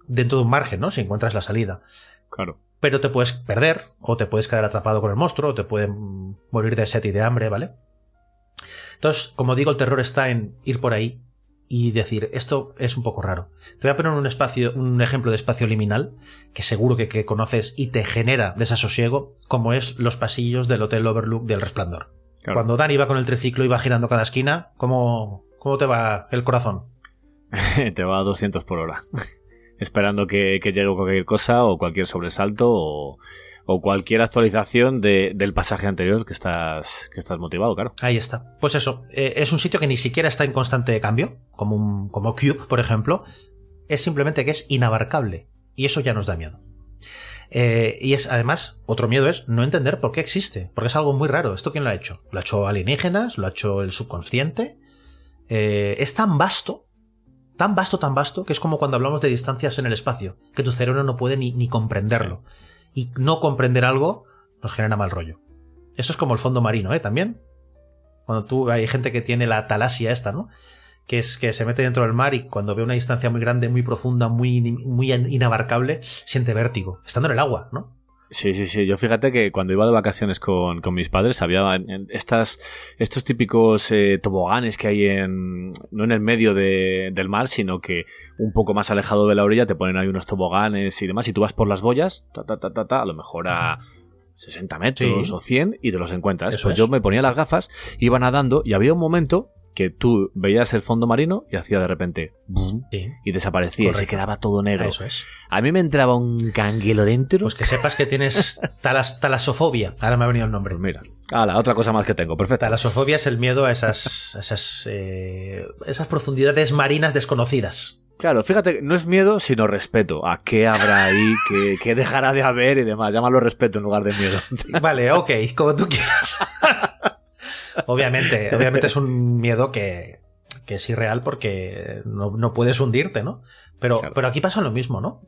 dentro de un margen, ¿no? Si encuentras la salida. Claro. Pero te puedes perder, o te puedes quedar atrapado con el monstruo, o te pueden morir de sed y de hambre, ¿vale? Entonces, como digo, el terror está en ir por ahí y decir, esto es un poco raro. Te voy a poner un ejemplo de espacio liminal, que seguro que conoces y te genera desasosiego, como es los pasillos del Hotel Overlook del Resplandor. Claro. Cuando Dan iba con el triciclo y iba girando cada esquina, ¿cómo te va el corazón? Te va a 200 por hora. Esperando que llegue cualquier cosa o cualquier sobresalto o cualquier actualización del pasaje anterior que estás motivado, claro. Ahí está. Pues eso, es un sitio que ni siquiera está en constante cambio, como Cube, por ejemplo. Es simplemente que es inabarcable y eso ya nos da miedo. Y es además, otro miedo es no entender por qué existe, porque es algo muy raro. ¿Esto quién lo ha hecho? ¿Lo ha hecho alienígenas? ¿Lo ha hecho el subconsciente? Es tan vasto, que es como cuando hablamos de distancias en el espacio, que tu cerebro no puede ni comprenderlo. Sí. Y no comprender algo nos genera mal rollo. Eso es como el fondo marino, ¿eh? También. Cuando hay gente que tiene la talasia esta, ¿no? Que es que se mete dentro del mar y cuando ve una distancia muy grande, muy profunda, muy inabarcable, siente vértigo, estando en el agua, ¿no? Sí. Yo fíjate que cuando iba de vacaciones con mis padres había estos típicos toboganes que hay no en el medio del mar, sino que un poco más alejado de la orilla te ponen ahí unos toboganes y demás, y tú vas por las boyas, a lo mejor a 60 metros o 100 y te los encuentras. Eso pues yo me ponía las gafas, iba nadando y había un momento que tú veías el fondo marino y hacía de repente ¡bum! Y desaparecía. Correcto. Y se quedaba todo negro. Eso es. A mí me entraba un canguelo dentro. Pues que sepas que tienes talasofobia. Ahora me ha venido el nombre. Pues mira, otra cosa más que tengo. Perfecto. Talasofobia es el miedo a esas profundidades marinas desconocidas. Claro, fíjate, no es miedo, sino respeto. ¿A qué habrá ahí? ¿Qué dejará de haber? Y demás. Llámalo respeto en lugar de miedo. Vale, ok, como tú quieras. Obviamente es un miedo que es irreal porque no puedes hundirte, ¿no? Pero aquí pasa lo mismo, ¿no?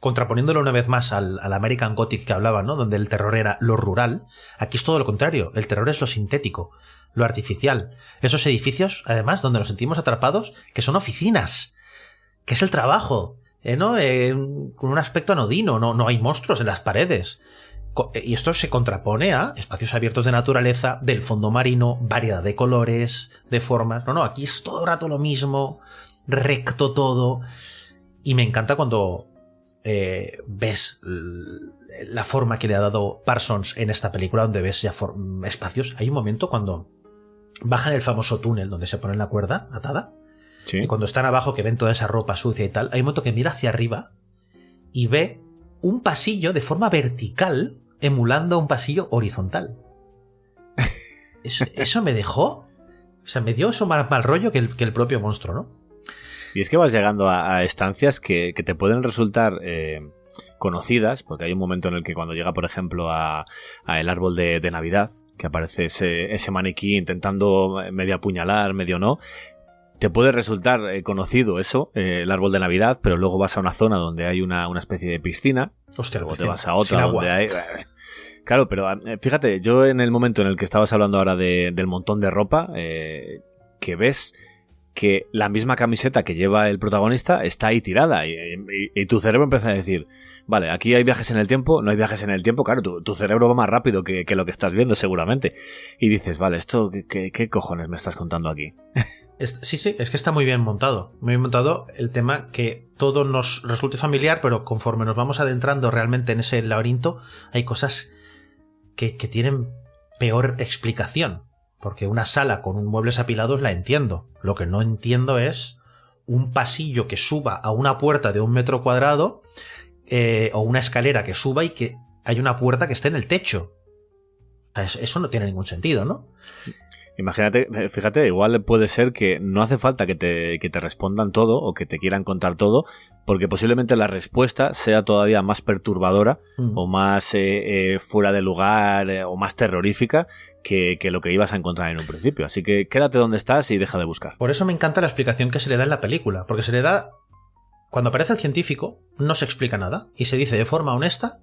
Contraponiéndolo una vez más al American Gothic que hablaba, ¿no? Donde el terror era lo rural. Aquí es todo lo contrario. El terror es lo sintético, lo artificial. Esos edificios, además, donde nos sentimos atrapados, que son oficinas, que es el trabajo, ¿no? Con un aspecto anodino. No hay monstruos en las paredes. Y esto se contrapone a espacios abiertos de naturaleza, del fondo marino, variedad de colores, de formas. No, aquí es todo el rato lo mismo, recto todo. Y me encanta cuando ves la forma que le ha dado Parsons en esta película, donde ves ya espacios. Hay un momento cuando bajan el famoso túnel donde se pone la cuerda atada. Sí. Y cuando están abajo, que ven toda esa ropa sucia y tal, hay un momento que mira hacia arriba y ve un pasillo de forma vertical emulando un pasillo horizontal. Eso me dejó... O sea, me dio eso mal rollo que el propio monstruo, ¿no? Y es que vas llegando a estancias que te pueden resultar conocidas, porque hay un momento en el que cuando llega, por ejemplo, a el árbol de Navidad, que aparece ese maniquí intentando medio apuñalar, medio no, te puede resultar conocido eso, el árbol de Navidad, pero luego vas a una zona donde hay una especie de piscina. Hostia, luego te vas a otra donde hay... Claro, pero fíjate, yo en el momento en el que estabas hablando ahora del montón de ropa, que ves que la misma camiseta que lleva el protagonista está ahí tirada y tu cerebro empieza a decir, vale, aquí hay viajes en el tiempo, no hay viajes en el tiempo, claro, tu cerebro va más rápido que lo que estás viendo seguramente. Y dices, vale, ¿esto qué cojones me estás contando aquí? Sí, es que está muy bien montado. Muy bien montado el tema que todo nos resulte familiar, pero conforme nos vamos adentrando realmente en ese laberinto, hay cosas que tienen peor explicación. Porque una sala con muebles apilados la entiendo. Lo que no entiendo es un pasillo que suba a una puerta de 1 metro cuadrado o una escalera que suba y que hay una puerta que esté en el techo. Eso no tiene ningún sentido, ¿no? Imagínate, fíjate, igual puede ser que no hace falta que te respondan todo o que te quieran contar todo, porque posiblemente la respuesta sea todavía más perturbadora o más fuera de lugar o más terrorífica que lo que ibas a encontrar en un principio. Así que quédate donde estás y deja de buscar. Por eso me encanta la explicación que se le da en la película, porque se le da... Cuando aparece el científico, no se explica nada y se dice de forma honesta,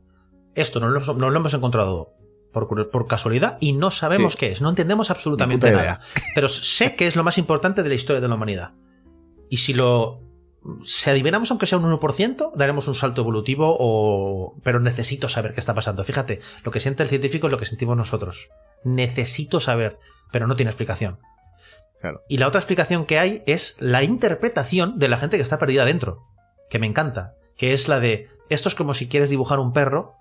esto no lo hemos encontrado por casualidad y no sabemos qué es, no entendemos absolutamente nada, pero sé que es lo más importante de la historia de la humanidad. Y si adivinamos aunque sea un 1%, daremos un salto evolutivo, pero necesito saber qué está pasando. Fíjate, lo que siente el científico es lo que sentimos nosotros. Necesito saber, pero no tiene explicación. Claro. Y la otra explicación que hay es la interpretación de la gente que está perdida dentro, que me encanta, que es la de, esto es como si quieres dibujar un perro,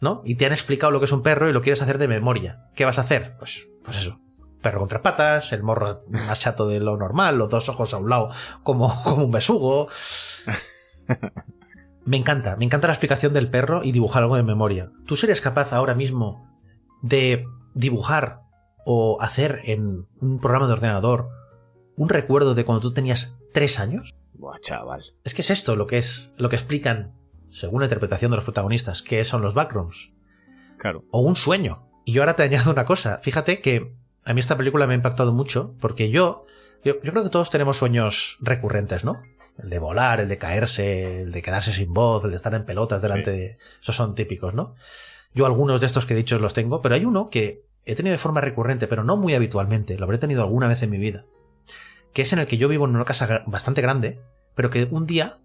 ¿no? Y te han explicado lo que es un perro y lo quieres hacer de memoria. ¿Qué vas a hacer? Pues eso. Perro con 3 patas, el morro más chato de lo normal, los 2 ojos a un lado como un besugo. Me encanta la explicación del perro y dibujar algo de memoria. ¿Tú serías capaz ahora mismo de dibujar o hacer en un programa de ordenador un recuerdo de cuando tú tenías 3 años? Buah, chaval. Es que es esto lo que explican, según la interpretación de los protagonistas, que son los backrooms. Claro. O un sueño. Y yo ahora te añado una cosa. Fíjate que a mí esta película me ha impactado mucho porque yo creo que todos tenemos sueños recurrentes, ¿no? El de volar, el de caerse, el de quedarse sin voz, el de estar en pelotas delante de... Esos son típicos, ¿no? Yo algunos de estos que he dicho los tengo, pero hay uno que he tenido de forma recurrente, pero no muy habitualmente, lo habré tenido alguna vez en mi vida, que es en el que yo vivo en una casa bastante grande, pero que un día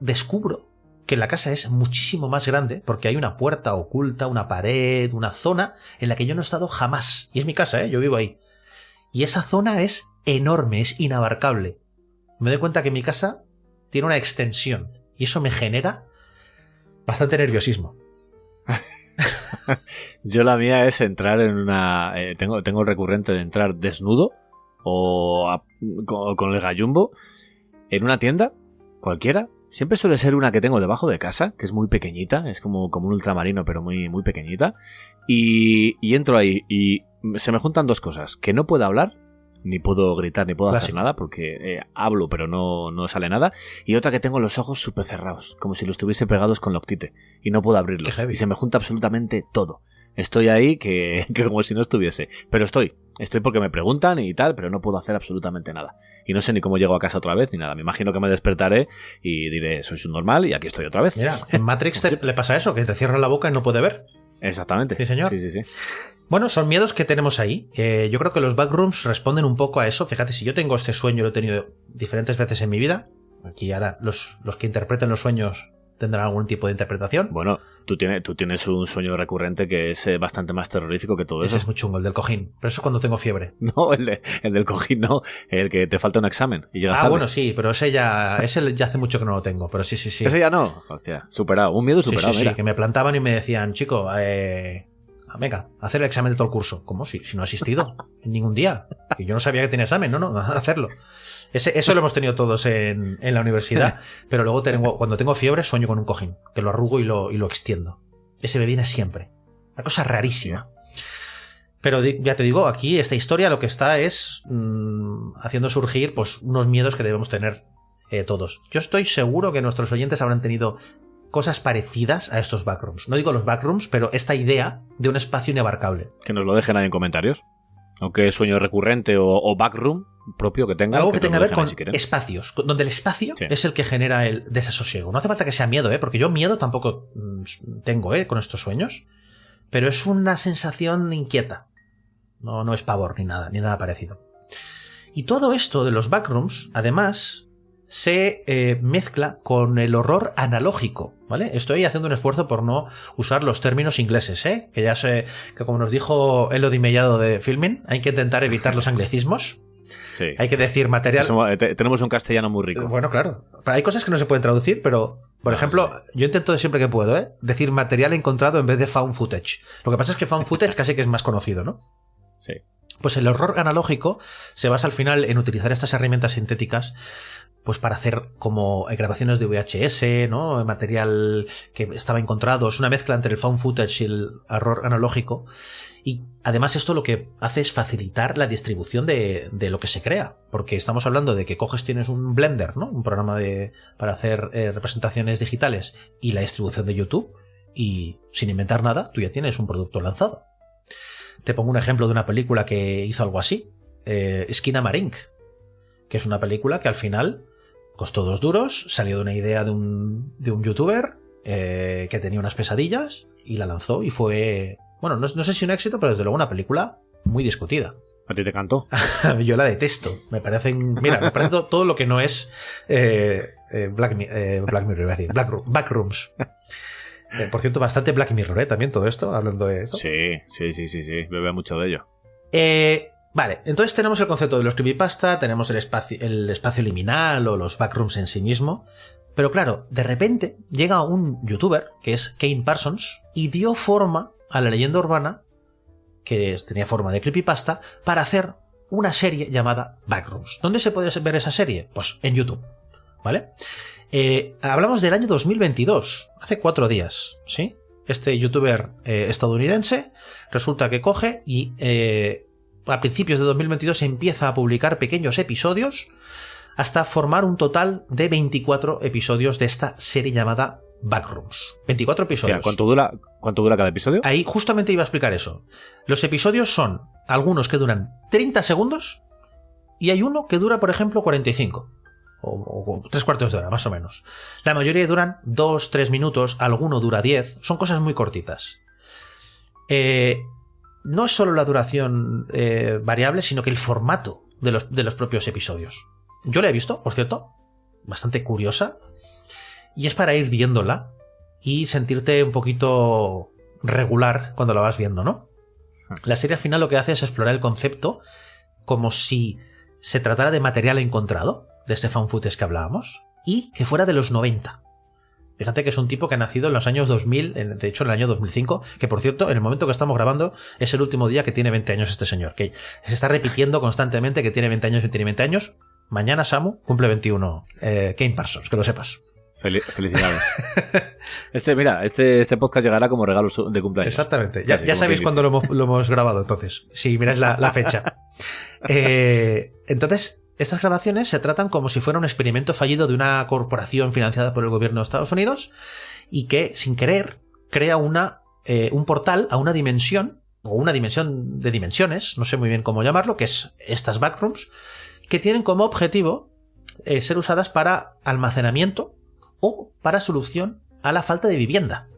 descubro que la casa es muchísimo más grande porque hay una puerta oculta, una pared, una zona en la que yo no he estado jamás. Y es mi casa, yo vivo ahí. Y esa zona es enorme, es inabarcable. Me doy cuenta que mi casa tiene una extensión y eso me genera bastante nerviosismo. Yo la mía es entrar en una... tengo el recurrente de entrar desnudo o con el gallumbo en una tienda cualquiera. Siempre suele ser una que tengo debajo de casa, que es muy pequeñita, es como un ultramarino, pero muy, muy pequeñita. Y entro ahí y se me juntan dos cosas, que no puedo hablar, ni puedo gritar, ni puedo hacer nada, porque hablo, pero no sale nada. Y otra que tengo los ojos súper cerrados, como si los tuviese pegados con loctite, y no puedo abrirlos. Y se me junta absolutamente todo. Estoy ahí que como si no estuviese. Pero estoy porque me preguntan y tal, pero no puedo hacer absolutamente nada. Y no sé ni cómo llego a casa otra vez ni nada. Me imagino que me despertaré y diré, soy un normal y aquí estoy otra vez. Mira, en Matrix le pasa eso, que te cierran la boca y no puede ver. Exactamente. Sí, señor. Sí. Bueno, son miedos que tenemos ahí. Yo creo que los backrooms responden un poco a eso. Fíjate, si yo tengo este sueño, lo he tenido diferentes veces en mi vida. Aquí ahora los que interpreten los sueños tendrán algún tipo de interpretación. Bueno, tú tienes un sueño recurrente que es bastante más terrorífico que todo eso. Ese es muy chungo, el del cojín. Pero eso cuando tengo fiebre. No, el del cojín no. El que te falta un examen y llegas tarde. Bueno, sí, pero ese ya hace mucho que no lo tengo. Pero sí. Ese ya no. Hostia, superado. Un miedo superado, sí, mira. Que me plantaban y me decían, chico, venga, hacer el examen de todo el curso. ¿Cómo? Si no he asistido en ningún día. Y yo no sabía que tenía examen. No, hacerlo. Eso lo hemos tenido todos en la universidad, pero luego cuando tengo fiebre sueño con un cojín, que lo arrugo y lo extiendo. Ese me viene siempre. Una cosa rarísima. Pero ya te digo, aquí esta historia lo que está es haciendo surgir pues unos miedos que debemos tener todos. Yo estoy seguro que nuestros oyentes habrán tenido cosas parecidas a estos backrooms. No digo los backrooms, pero esta idea de un espacio inabarcable. Que nos lo dejen ahí en comentarios. Aunque sueño recurrente o backroom propio que tenga. Algo que tenga que ver con espacios, donde el espacio es el que genera el desasosiego. No hace falta que sea miedo, porque yo miedo tampoco tengo con estos sueños, pero es una sensación inquieta. No es pavor ni nada parecido. Y todo esto de los backrooms, además, se mezcla con el horror analógico, ¿vale? Estoy haciendo un esfuerzo por no usar los términos ingleses, que ya sé que, como nos dijo Elodie Mellado de Filmin, hay que intentar evitar los anglicismos. Sí. Hay que decir material... Tenemos un castellano muy rico. Bueno, claro. Hay cosas que no se pueden traducir, pero, por ejemplo, yo intento siempre que puedo, decir material encontrado en vez de found footage. Lo que pasa es que found footage casi que es más conocido, ¿no? Sí. Pues el horror analógico se basa al final en utilizar estas herramientas sintéticas pues para hacer como grabaciones de VHS, ¿no? Material que estaba encontrado. Es una mezcla entre el found footage y el horror analógico. Y además esto lo que hace es facilitar la distribución de lo que se crea. Porque estamos hablando de que tienes un Blender, ¿no? Un programa para hacer representaciones digitales y la distribución de YouTube. Y sin inventar nada, tú ya tienes un producto lanzado. Te pongo un ejemplo de una película que hizo algo así. Skinamarink, que es una película que al final costó 2 duros, salió de una idea de un youtuber que tenía unas pesadillas y la lanzó y fue, bueno, no sé si un éxito, pero desde luego una película muy discutida. ¿A ti te cantó? Yo la detesto. Me parece todo lo que no es Black Mirror, iba a decir, Backrooms. Por cierto, bastante Black Mirror, también todo esto, hablando de esto. Sí, bebe mucho de ello. Vale, entonces tenemos el concepto de los creepypasta, tenemos el espacio liminal o los backrooms en sí mismo, pero claro, de repente llega un youtuber, que es Kane Parsons, y dio forma a la leyenda urbana, que tenía forma de creepypasta, para hacer una serie llamada Backrooms. ¿Dónde se puede ver esa serie? Pues en YouTube, ¿vale? Hablamos del año 2022, hace 4 días, ¿sí? Este youtuber estadounidense resulta que coge y a principios de 2022 empieza a publicar pequeños episodios hasta formar un total de 24 episodios de esta serie llamada Backrooms. 24 episodios. ¿Cuánto dura cada episodio? Ahí justamente iba a explicar eso. Los episodios son algunos que duran 30 segundos y hay uno que dura, por ejemplo, 45. O 3/4 de hora, más o menos. La mayoría duran 2-3 minutos, alguno dura 10. Son cosas muy cortitas. no es solo la duración variable, sino que el formato de los propios episodios. Yo la he visto, por cierto, bastante curiosa, y es para ir viéndola y sentirte un poquito regular cuando la vas viendo, ¿no? La serie al final lo que hace es explorar el concepto como si se tratara de material encontrado, de este found footage que hablábamos, y que fuera de los 90. Fíjate que es un tipo que ha nacido en los años 2000, de hecho en el año 2005, que por cierto, en el momento que estamos grabando, es el último día que tiene 20 años este señor, que se está repitiendo constantemente que tiene 20 años y tiene 20 años. Mañana Samu cumple 21. Kane Parsons, que lo sepas. Felicidades. Este podcast llegará como regalo de cumpleaños. Exactamente. Ya sabéis cuándo lo hemos grabado, entonces. Si miráis la fecha. Entonces, estas grabaciones se tratan como si fuera un experimento fallido de una corporación financiada por el gobierno de Estados Unidos y que, sin querer, crea un portal a una dimensión, o una dimensión de dimensiones, no sé muy bien cómo llamarlo, que es estas backrooms, que tienen como objetivo ser usadas para almacenamiento o para solución a la falta de vivienda.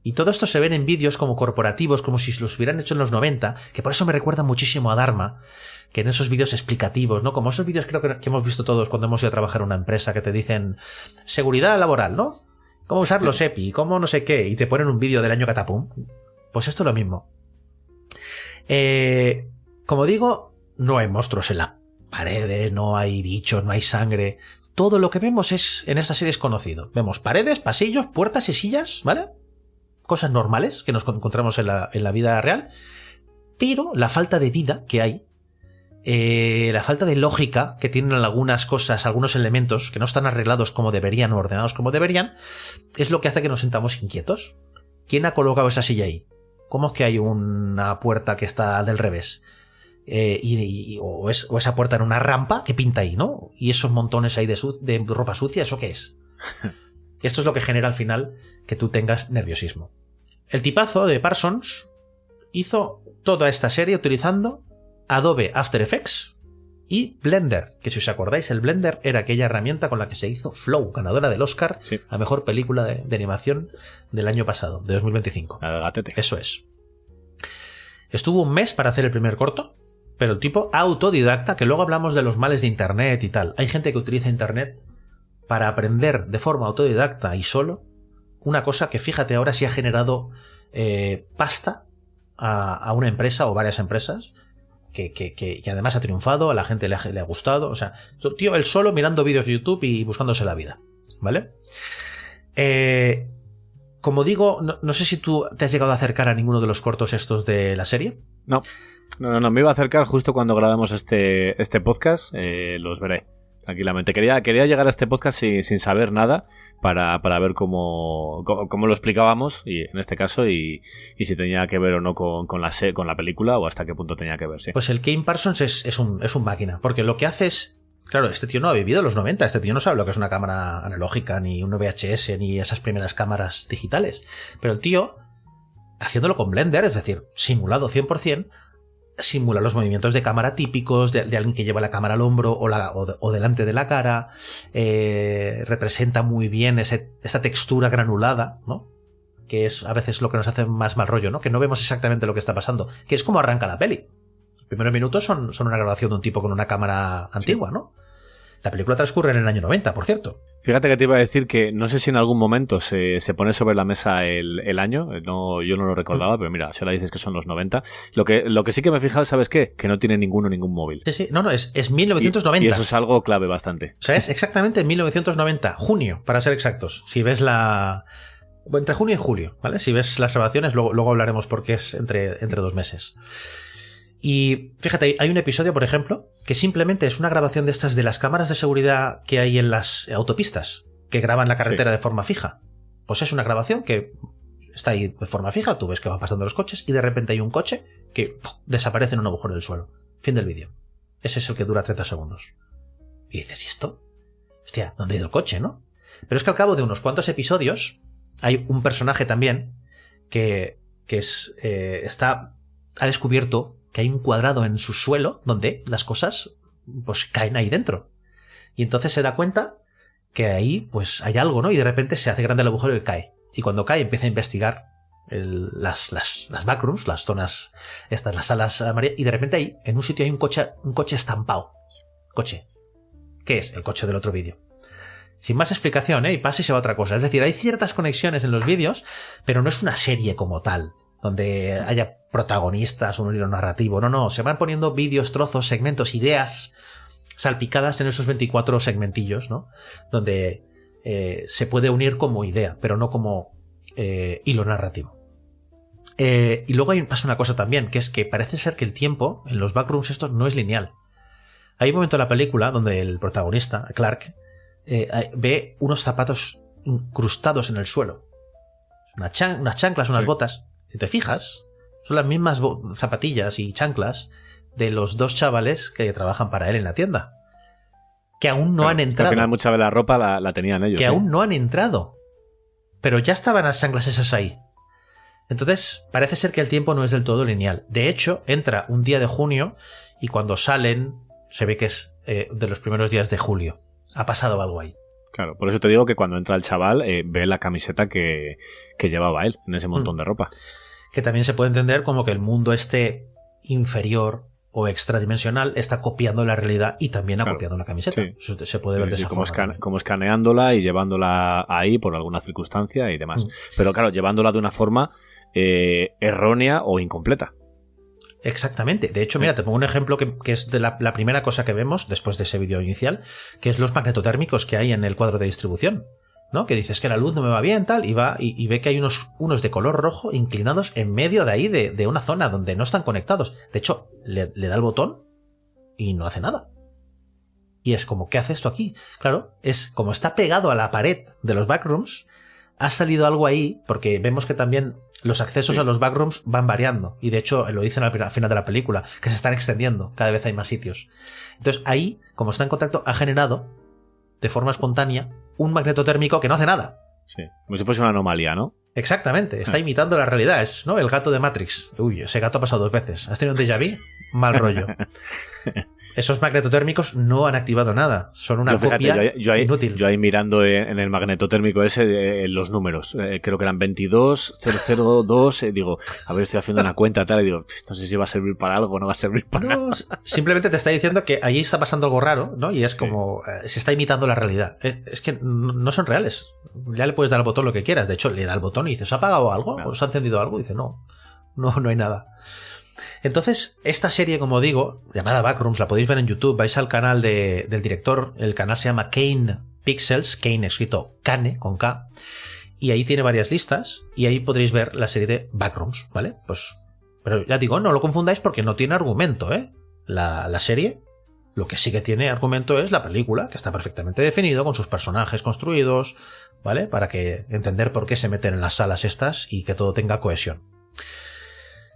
Y todo esto se ven en vídeos como corporativos, como si los hubieran hecho en los 90, que por eso me recuerda muchísimo a Dharma, que en esos vídeos explicativos, ¿no? Como esos vídeos creo que hemos visto todos cuando hemos ido a trabajar en una empresa, que te dicen seguridad laboral, ¿no? Cómo usar los EPI, cómo no sé qué, y te ponen un vídeo del año catapum. Pues esto es lo mismo. Como digo, no hay monstruos en la paredes, no hay bichos, no hay sangre. Todo lo que vemos en esta serie es conocido. Vemos paredes, pasillos, puertas y sillas, ¿vale? Cosas normales que nos encontramos en la vida real, pero la falta de vida que hay, la falta de lógica que tienen algunas cosas, algunos elementos que no están arreglados como deberían o ordenados como deberían, es lo que hace que nos sintamos inquietos. ¿Quién ha colocado esa silla ahí? ¿Cómo es que hay una puerta que está del revés? O esa puerta en una rampa que pinta ahí, ¿no? Y esos montones ahí de ropa sucia, ¿eso qué es? Esto es lo que genera al final que tú tengas nerviosismo. El tipazo de Parsons hizo toda esta serie utilizando Adobe After Effects y Blender, que si os acordáis, el Blender era aquella herramienta con la que se hizo Flow, ganadora del Oscar a mejor película de animación del año pasado, de 2025. Eso es. Estuvo un mes para hacer el primer corto, pero el tipo autodidacta, que luego hablamos de los males de Internet y tal. Hay gente que utiliza Internet para aprender de forma autodidacta y solo una cosa que, fíjate, ahora sí ha generado pasta a una empresa o varias empresas que además ha triunfado, a la gente le ha gustado. O sea, tío, él solo mirando vídeos de YouTube y buscándose la vida, ¿vale? Como digo, no sé si tú te has llegado a acercar a ninguno de los cortos estos de la serie. No, me iba a acercar justo cuando grabemos este podcast, los veré. Tranquilamente. Quería llegar a este podcast sin saber nada para ver cómo lo explicábamos, y en este caso, y si tenía que ver o no con la película, o hasta qué punto tenía que ver, sí. Pues el Kane Parsons es un máquina, porque lo que hace es... Claro, este tío no ha vivido los 90, este tío no sabe lo que es una cámara analógica, ni un VHS, ni esas primeras cámaras digitales. Pero el tío, haciéndolo con Blender, es decir, simulado 100%, simula los movimientos de cámara típicos de alguien que lleva la cámara al hombro o delante de la cara, representa muy bien esa textura granulada, ¿no? Que es a veces lo que nos hace más mal rollo, ¿no? Que no vemos exactamente lo que está pasando, que es como arranca la peli. Los primeros minutos son una grabación de un tipo con una cámara antigua, sí, ¿no? La película transcurre en el año 90, por cierto. Fíjate que te iba a decir que no sé si en algún momento se pone sobre la mesa el año. No, yo no lo recordaba, pero mira, si ahora dices que son los 90. Lo que sí que me he fijado, ¿sabes qué? Que no tiene ningún móvil. Sí, no, es 1990. Y eso es algo clave bastante. O sea, es exactamente 1990, junio, para ser exactos. Si ves entre junio y julio, ¿vale? Si ves las grabaciones, luego hablaremos porque es entre 2 meses. Y fíjate, hay un episodio, por ejemplo, que simplemente es una grabación de estas de las cámaras de seguridad que hay en las autopistas, que graban la carretera de forma fija. Pues es una grabación que está ahí de forma fija, tú ves que van pasando los coches y de repente hay un coche que desaparece en un agujero del suelo. Fin del vídeo. Ese es el que dura 30 segundos. Y dices, ¿y esto? Hostia, ¿dónde ha ido el coche, no? Pero es que al cabo de unos cuantos episodios hay un personaje también que ha descubierto que hay un cuadrado en su suelo donde las cosas pues caen ahí dentro. Y entonces se da cuenta que ahí pues hay algo, ¿no? Y de repente se hace grande el agujero y cae. Y cuando cae empieza a investigar las backrooms, las zonas, estas, las salas amarillas, y de repente ahí, en un sitio hay un coche estampado. Coche. ¿Qué es? El coche del otro vídeo. Sin más explicación, y pasa y se va a otra cosa. Es decir, hay ciertas conexiones en los vídeos, pero no es una serie como tal, donde haya protagonistas, un hilo narrativo. No, se van poniendo vídeos, trozos, segmentos, ideas salpicadas en esos 24 segmentillos, ¿no? Donde se puede unir como idea, pero no como hilo narrativo. Y luego pasa una cosa también, que es que parece ser que el tiempo en los backrooms estos no es lineal. Hay un momento en la película donde el protagonista, Clark, ve unos zapatos incrustados en el suelo. Unas chanclas, unas botas. Si te fijas, son las mismas zapatillas y chanclas de los dos chavales que trabajan para él en la tienda. Que aún no han entrado. Al final mucha de la ropa la tenían ellos. Que aún no han entrado. Pero ya estaban las chanclas esas ahí. Entonces, parece ser que el tiempo no es del todo lineal. De hecho, entra un día de junio y cuando salen se ve que es de los primeros días de julio. Ha pasado algo ahí. Claro, por eso te digo que cuando entra el chaval ve la camiseta que llevaba él en ese montón de ropa. Que también se puede entender como que el mundo inferior o extradimensional está copiando la realidad y también ha copiado la camiseta. Sí. Eso se puede ver de esa forma. Como escaneándola y llevándola ahí por alguna circunstancia y demás. Pero claro, llevándola de una forma errónea o incompleta. Exactamente. De hecho, mira, te pongo un ejemplo que es de la primera cosa que vemos después de ese vídeo inicial, que es los magnetotérmicos que hay en el cuadro de distribución, ¿no? Que dices que la luz no me va bien, tal, y va y ve que hay unos de color rojo inclinados en medio de ahí, de una zona donde no están conectados. De hecho, le da el botón y no hace nada. Y es como, ¿qué hace esto aquí? Claro, es como está pegado a la pared de los backrooms, ha salido algo ahí, porque vemos que también los accesos a los backrooms van variando. Y de hecho, lo dicen al final de la película, que se están extendiendo, cada vez hay más sitios. Entonces ahí, como está en contacto, ha generado, de forma espontánea, un magnetotérmico que no hace nada. Sí, como si fuese una anomalía, ¿no? Exactamente, está imitando la realidad, es, ¿no? El gato de Matrix. Uy, ese gato ha pasado 2 veces. ¿Has tenido un déjà vu? Mal rollo. Esos magnetotérmicos no han activado nada, son una copia inútil. Yo ahí mirando en el magnetotérmico ese los números, creo que eran 22.002, digo, a ver, estoy haciendo una cuenta tal, y digo, no sé si va a servir para algo o no va a servir para nada. Simplemente te está diciendo que allí está pasando algo raro, ¿no? Y es como, se está imitando la realidad. Es que no son reales. Ya le puedes dar al botón lo que quieras, de hecho le da al botón y dice, ¿se ha apagado algo? ¿O se ha encendido algo? Y dice, no hay nada. Entonces, esta serie, como digo, llamada Backrooms, la podéis ver en YouTube. Vais al canal del director. El canal se llama Kane Pixels. Kane escrito Kane, con K. Y ahí tiene varias listas. Y ahí podréis ver la serie de Backrooms, ¿vale? Pues, pero ya digo, no lo confundáis porque no tiene argumento, ¿eh? La serie, lo que sí que tiene argumento es la película, que está perfectamente definido, con sus personajes construidos, ¿vale? Para que entender por qué se meten en las salas estas y que todo tenga cohesión.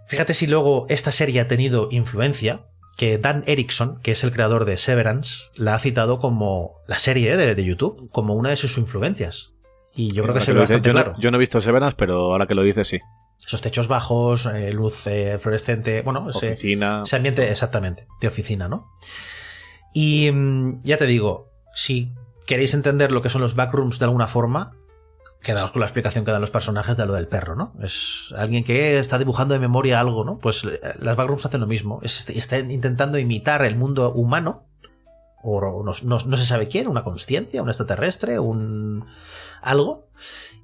Fíjate si luego esta serie ha tenido influencia, que Dan Erickson, que es el creador de Severance, la ha citado como la serie de YouTube, como una de sus influencias. Y yo creo que se ve bastante claro. Yo no he visto Severance, pero ahora que lo dices, sí. Esos techos bajos, luz fluorescente, bueno, oficina. Ese ambiente, exactamente, de oficina, ¿no? Y ya te digo, si queréis entender lo que son los backrooms de alguna forma, quedaos con la explicación que dan los personajes de lo del perro, ¿no? Es alguien que está dibujando de memoria algo, ¿no? Pues las backrooms hacen lo mismo. Está intentando imitar el mundo humano, o no se sabe quién, una consciencia, un extraterrestre, algo,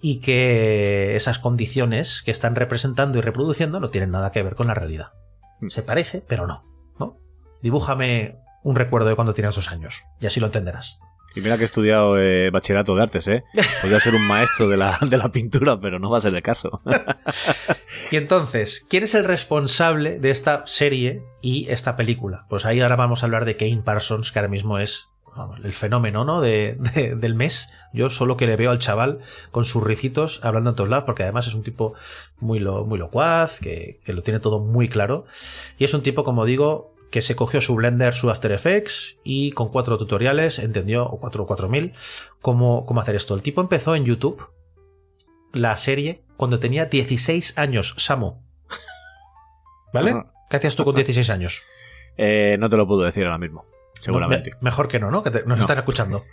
y que esas condiciones que están representando y reproduciendo no tienen nada que ver con la realidad. Se parece, pero no. Dibújame un recuerdo de cuando tienes 2 años, y así lo entenderás. Y mira que he estudiado bachillerato de artes, ¿eh? Podría ser un maestro de la pintura, pero no va a ser el caso. Y entonces, ¿quién es el responsable de esta serie y esta película? Pues ahí ahora vamos a hablar de Kane Parsons, que ahora mismo es el fenómeno, ¿no? del mes. Yo solo que le veo al chaval con sus ricitos hablando en todos lados, porque además es un tipo muy locuaz, que lo tiene todo muy claro. Y es un tipo, como digo, que se cogió su Blender, su After Effects y con 4 tutoriales entendió, o 4000, cómo hacer esto. El tipo empezó en YouTube la serie cuando tenía 16 años, Samu. ¿Vale? ¿Qué hacías tú con 16 años? No te lo puedo decir ahora mismo, seguramente. Mejor que no, que nos están escuchando.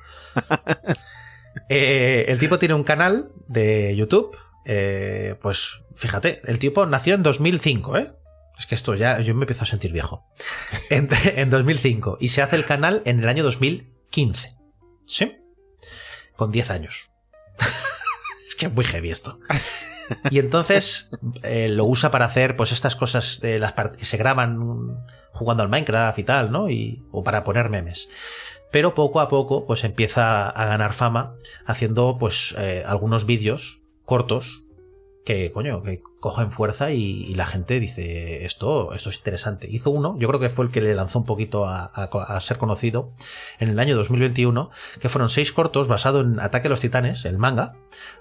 El tipo tiene un canal de YouTube pues fíjate, el tipo nació en 2005, ¿eh? Es que esto ya, yo me empiezo a sentir viejo. En 2005. Y se hace el canal en el año 2015. ¿Sí? Con 10 años. Es que es muy heavy esto. Y entonces lo usa para hacer pues estas cosas de las que se graban jugando al Minecraft y tal, ¿no? O para poner memes. Pero poco a poco pues empieza a ganar fama haciendo pues algunos vídeos cortos que, coño, que cogen fuerza y la gente dice esto es interesante. Hizo uno, yo creo que fue el que le lanzó un poquito a ser conocido en el año 2021, que fueron 6 cortos basados en Ataque a los Titanes, el manga,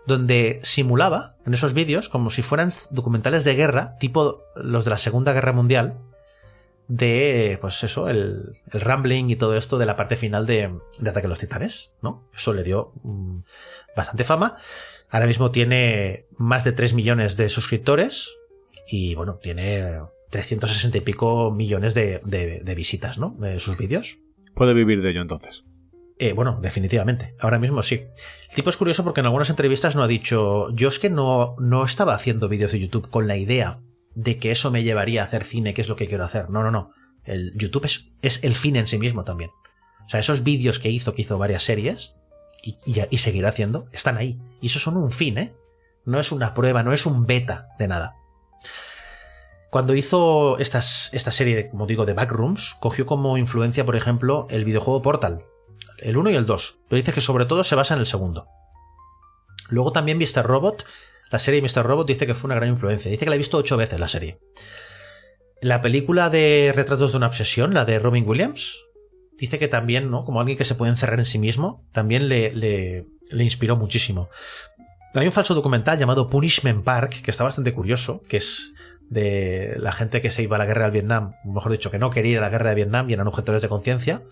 donde simulaba en esos vídeos como si fueran documentales de guerra, tipo los de la Segunda Guerra Mundial, de, pues eso, el rambling y todo esto de la parte final de Ataque a los Titanes, ¿no? Eso le dio bastante fama. Ahora mismo tiene más de 3 millones de suscriptores y, bueno, tiene 360 y pico millones de visitas, ¿no? De sus vídeos. Puede vivir de ello, entonces. Bueno, definitivamente. Ahora mismo sí. El tipo es curioso porque en algunas entrevistas no ha dicho yo es que no estaba haciendo vídeos de YouTube con la idea de que eso me llevaría a hacer cine, que es lo que quiero hacer. No. El YouTube es el fin en sí mismo también. O sea, esos vídeos que hizo varias series y seguirá haciendo, están ahí. Y eso son un fin, ¿eh? No es una prueba, no es un beta de nada. Cuando hizo esta serie, como digo, de Backrooms, cogió como influencia, por ejemplo, el videojuego Portal. El 1 y el 2. Pero dice que sobre todo se basa en el segundo. Luego también Mr. Robot. La serie Mr. Robot dice que fue una gran influencia. Dice que la ha visto 8 veces la serie. La película de Retratos de una obsesión, la de Robin Williams, dice que también, ¿no? Como alguien que se puede encerrar en sí mismo, también le inspiró muchísimo. Hay un falso documental llamado Punishment Park, que está bastante curioso, que es de la gente que se iba a la guerra de Vietnam, mejor dicho, que no quería ir a la guerra de Vietnam y eran objetores de conciencia,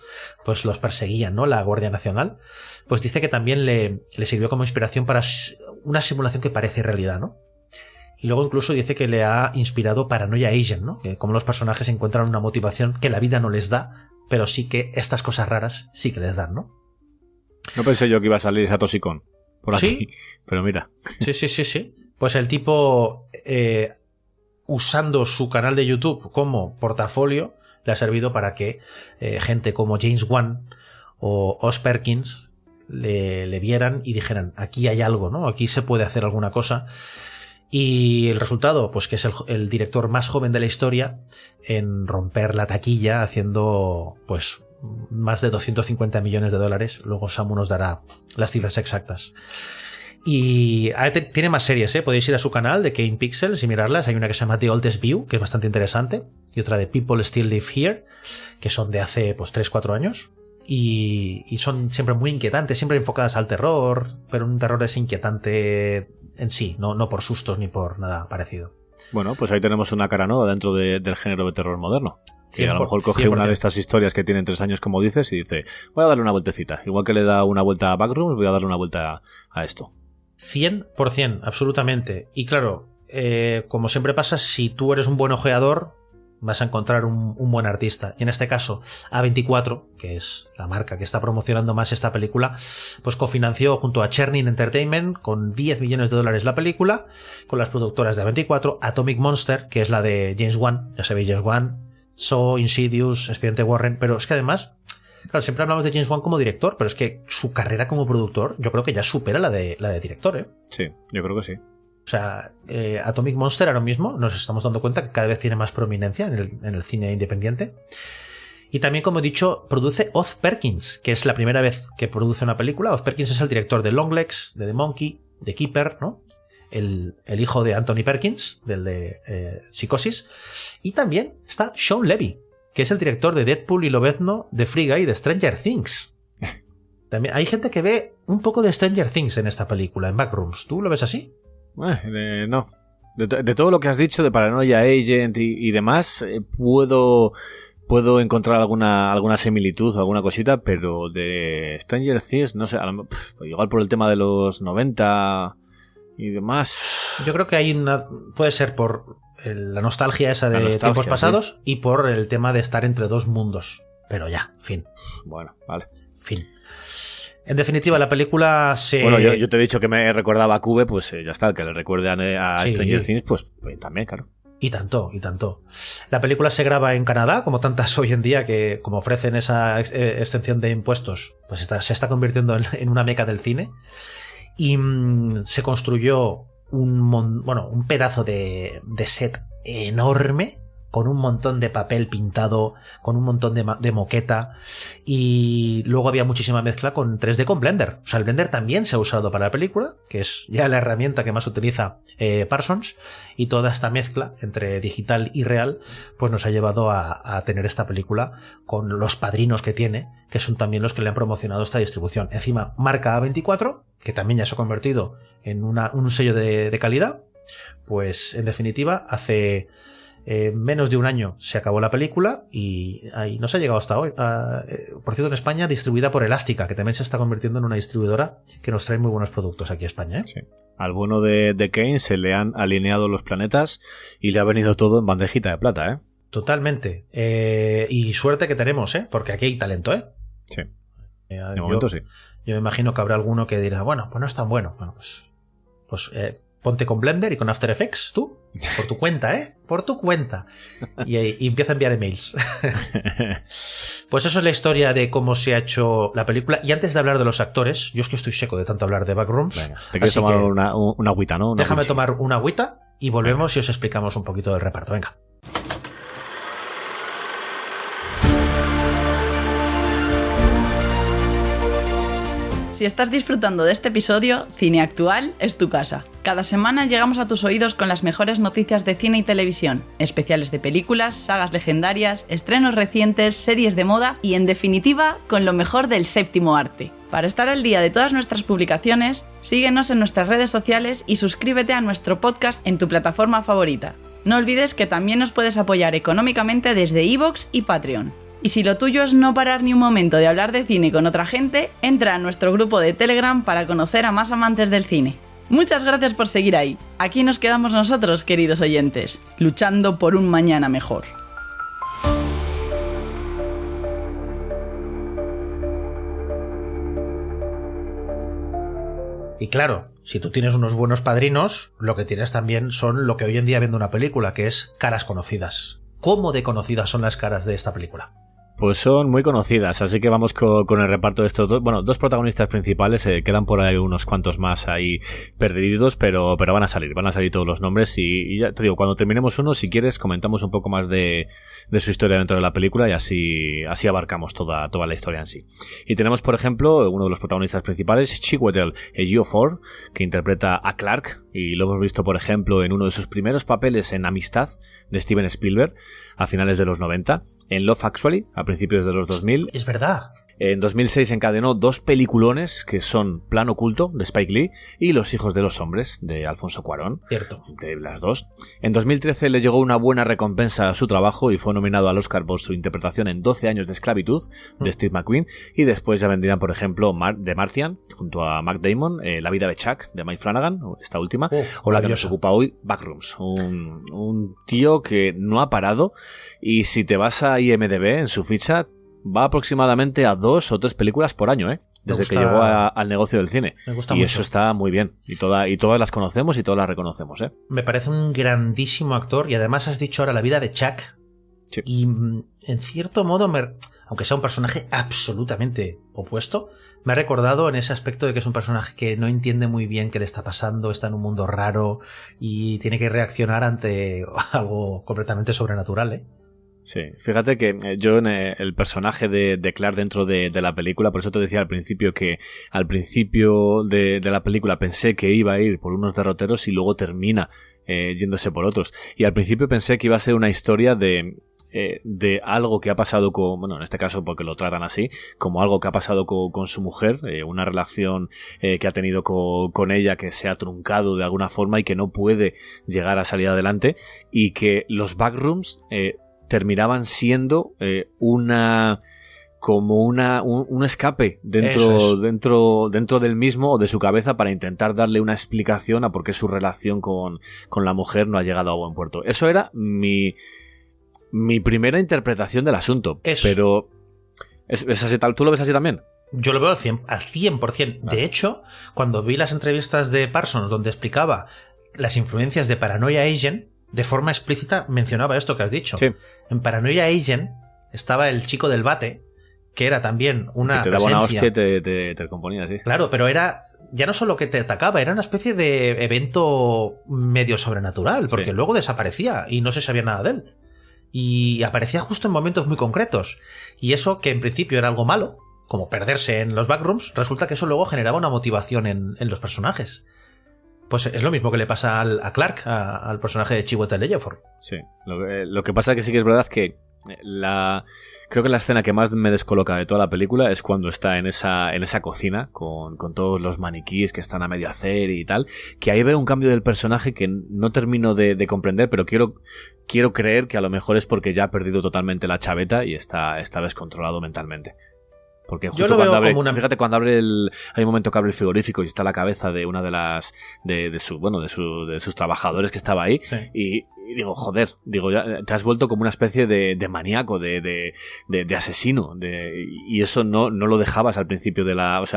pues los perseguían, ¿no? La Guardia Nacional. Pues dice que también le sirvió como inspiración para una simulación que parece realidad, ¿no? Y luego incluso dice que le ha inspirado Paranoia Agent, ¿no? Que como los personajes encuentran una motivación que la vida no les da, pero sí que estas cosas raras sí que les dan, ¿no? No pensé yo que iba a salir Satoshi Kon por aquí, ¿sí? Pero mira. Sí. Pues el tipo, usando su canal de YouTube como portafolio, le ha servido para que gente como James Wan o Oz Perkins le vieran y dijeran, aquí hay algo, ¿no? Aquí se puede hacer alguna cosa. Y el resultado, pues que es el director más joven de la historia en romper la taquilla haciendo, pues, más de 250 millones de dólares. Luego Samu nos dará las cifras exactas. Y tiene más series, ¿eh? Podéis ir a su canal de Kane Pixels y mirarlas. Hay una que se llama The Oldest View, que es bastante interesante, y otra de People Still Live Here, que son de hace pues 3-4 años. Y son siempre muy inquietantes, siempre enfocadas al terror, pero un terror es inquietante en sí, no por sustos ni por nada parecido. Bueno, pues ahí tenemos una cara nueva dentro del género de terror moderno. Que a lo mejor coge 100%. Una de estas historias que tienen 3 años, como dices, y dice, voy a darle una vueltecita. Igual que le da una vuelta a Backrooms, voy a darle una vuelta a esto. 100%, absolutamente. Y claro, como siempre pasa, si tú eres un buen ojeador, vas a encontrar un buen artista. Y en este caso, A24, que es la marca que está promocionando más esta película, pues cofinanció junto a Chernin Entertainment con $10 millones la película, con las productoras de A24, Atomic Monster, que es la de James Wan, ya sabéis, James Wan, Saw, Insidious, Expediente Warren, pero es que además, claro, siempre hablamos de James Wan como director, pero es que su carrera como productor yo creo que ya supera la de director, ¿eh? Sí, yo creo que sí. O sea, Atomic Monster ahora mismo nos estamos dando cuenta que cada vez tiene más prominencia en el cine independiente. Y también, como he dicho, produce Oz Perkins, que es la primera vez que produce una película. Oz Perkins es el director de Longlegs, de The Monkey, de Keeper, ¿no? El hijo de Anthony Perkins, del de Psicosis. Y también está Sean Levy, que es el director de Deadpool y Lobezno, de Free Guy y de Stranger Things. También hay gente que ve un poco de Stranger Things en esta película, en Backrooms. ¿Tú lo ves así? No. De todo lo que has dicho de Paranoia Agent y demás, puedo encontrar alguna similitud, alguna cosita, pero de Stranger Things, no sé, igual por el tema de los 90 y demás. Yo creo que puede ser por la nostalgia esa de tiempos pasados, sí, y por el tema de estar entre dos mundos. Pero ya, fin. Bueno, vale. Fin. En definitiva, la película se... Bueno, yo te he dicho que me recordaba a Cube, pues ya está, que le recuerde a Sí. Stranger Things, pues también, claro. Y tanto, y tanto. La película se graba en Canadá, como tantas hoy en día, que como ofrecen esa exención de impuestos, pues se está convirtiendo en una meca del cine. Y se construyó un pedazo de set enorme, con un montón de papel pintado, con un montón de moqueta, y luego había muchísima mezcla con 3D con Blender. O sea, el Blender también se ha usado para la película, que es ya la herramienta que más utiliza Parsons, y toda esta mezcla entre digital y real pues nos ha llevado a tener esta película con los padrinos que tiene, que son también los que le han promocionado esta distribución. Encima, marca A24, que también ya se ha convertido en un sello de calidad. Pues en definitiva, hace menos de un año se acabó la película y ahí no se ha llegado hasta hoy. Por cierto, en España distribuida por Elástica, que también se está convirtiendo en una distribuidora que nos trae muy buenos productos aquí a España, ¿eh? Sí. Al bueno de Kane se le han alineado los planetas y le ha venido todo en bandejita de plata, ¿eh? Totalmente. Y suerte que tenemos, ¿eh? Porque aquí hay talento, ¿eh? Sí. De momento sí. Yo me imagino que habrá alguno que dirá, bueno, pues no es tan bueno. Bueno, pues ponte con Blender y con After Effects, tú. Por tu cuenta, ¿eh? Por tu cuenta. Y empieza a enviar emails. Pues eso es la historia de cómo se ha hecho la película. Y antes de hablar de los actores, yo es que estoy seco de tanto hablar de Backrooms. Venga, te quieres tomar una agüita, ¿no? Déjame tomar una agüita y volvemos y os explicamos un poquito del reparto. Venga. Si estás disfrutando de este episodio, Cine Actual es tu casa. Cada semana llegamos a tus oídos con las mejores noticias de cine y televisión, especiales de películas, sagas legendarias, estrenos recientes, series de moda y, en definitiva, con lo mejor del séptimo arte. Para estar al día de todas nuestras publicaciones, síguenos en nuestras redes sociales y suscríbete a nuestro podcast en tu plataforma favorita. No olvides que también nos puedes apoyar económicamente desde iVoox y Patreon. Y si lo tuyo es no parar ni un momento de hablar de cine con otra gente, entra a nuestro grupo de Telegram para conocer a más amantes del cine. Muchas gracias por seguir ahí. Aquí nos quedamos nosotros, queridos oyentes, luchando por un mañana mejor. Y claro, si tú tienes unos buenos padrinos, lo que tienes también son lo que hoy en día viendo una película, que es caras conocidas. ¿Cómo de conocidas son las caras de esta película? Pues son muy conocidas, así que vamos con el reparto de estos dos protagonistas principales. Quedan por ahí unos cuantos más ahí perdidos, pero van a salir todos los nombres y ya te digo, cuando terminemos uno, si quieres, comentamos un poco más de su historia dentro de la película y así abarcamos toda la historia en sí. Y tenemos, por ejemplo, uno de los protagonistas principales, Chiwetel Ejiofor, que interpreta a Clark, y lo hemos visto, por ejemplo, en uno de sus primeros papeles en Amistad, de Steven Spielberg, a finales de los 90, en Love Actually, a principios de los 2000. Es verdad. En 2006 encadenó 2 peliculones que son Plan Oculto, de Spike Lee, y Los Hijos de los Hombres, de Alfonso Cuarón. Cierto. Increíble las dos. En 2013 le llegó una buena recompensa a su trabajo y fue nominado al Oscar por su interpretación en 12 años de esclavitud, de Steve McQueen, y después ya vendrían, por ejemplo, The Martian, junto a Matt Damon, La vida de Chuck, de Mike Flanagan, esta última, o la que nos ocupa hoy, Backrooms. Un tío que no ha parado, y si te vas a IMDb, en su ficha, va aproximadamente a 2 o 3 películas por año, desde que llegó al negocio del cine. Me gusta y mucho. Eso está muy bien. Y todas las conocemos y todas las reconocemos, Me parece un grandísimo actor y además has dicho ahora la vida de Chuck. Sí. Y en cierto modo, aunque sea un personaje absolutamente opuesto, me ha recordado en ese aspecto de que es un personaje que no entiende muy bien qué le está pasando, está en un mundo raro y tiene que reaccionar ante algo completamente sobrenatural, Sí, fíjate que yo en el personaje de Clark dentro de la película, por eso te decía al principio que al principio de la película pensé que iba a ir por unos derroteros y luego termina yéndose por otros. Y al principio pensé que iba a ser una historia de algo que ha pasado en este caso porque lo tratan así, como algo que ha pasado con su mujer, una relación que ha tenido con ella que se ha truncado de alguna forma y que no puede llegar a salir adelante, y que los Backrooms terminaban siendo un escape dentro del mismo o de su cabeza para intentar darle una explicación a por qué su relación con la mujer no ha llegado a buen puerto. Eso era mi primera interpretación del asunto. Pero ¿es así tal? ¿Tú lo ves así también? Yo lo veo al 100%. Vale. De hecho, cuando vi las entrevistas de Parsons donde explicaba las influencias de Paranoia Agent, de forma explícita mencionaba esto que has dicho. Sí. En Paranoia Agent estaba el chico del bate, que era también una Que te daba una presencia. hostia y te componía, sí. Claro, pero era ya no solo que te atacaba, era una especie de evento medio sobrenatural, porque Sí. luego desaparecía y no se sabía nada de él. Y aparecía justo en momentos muy concretos. Y eso, que en principio era algo malo, como perderse en los backrooms, resulta que eso luego generaba una motivación en los personajes. Pues es lo mismo que le pasa a Clark, al personaje de Chiwetel Ejiofor. Sí. Lo que pasa es que sí que es verdad que creo que la escena que más me descoloca de toda la película es cuando está en esa cocina con todos los maniquíes que están a medio hacer y tal, que ahí veo un cambio del personaje que no termino de comprender, pero quiero creer que a lo mejor es porque ya ha perdido totalmente la chaveta y está descontrolado mentalmente. Porque justo Yo lo veo cuando abre, como una... fíjate, cuando abre hay un momento que abre el frigorífico y está la cabeza de una de sus trabajadores que estaba ahí. Sí. Y digo, joder, ya te has vuelto como una especie de maníaco, de asesino, y eso no lo dejabas al principio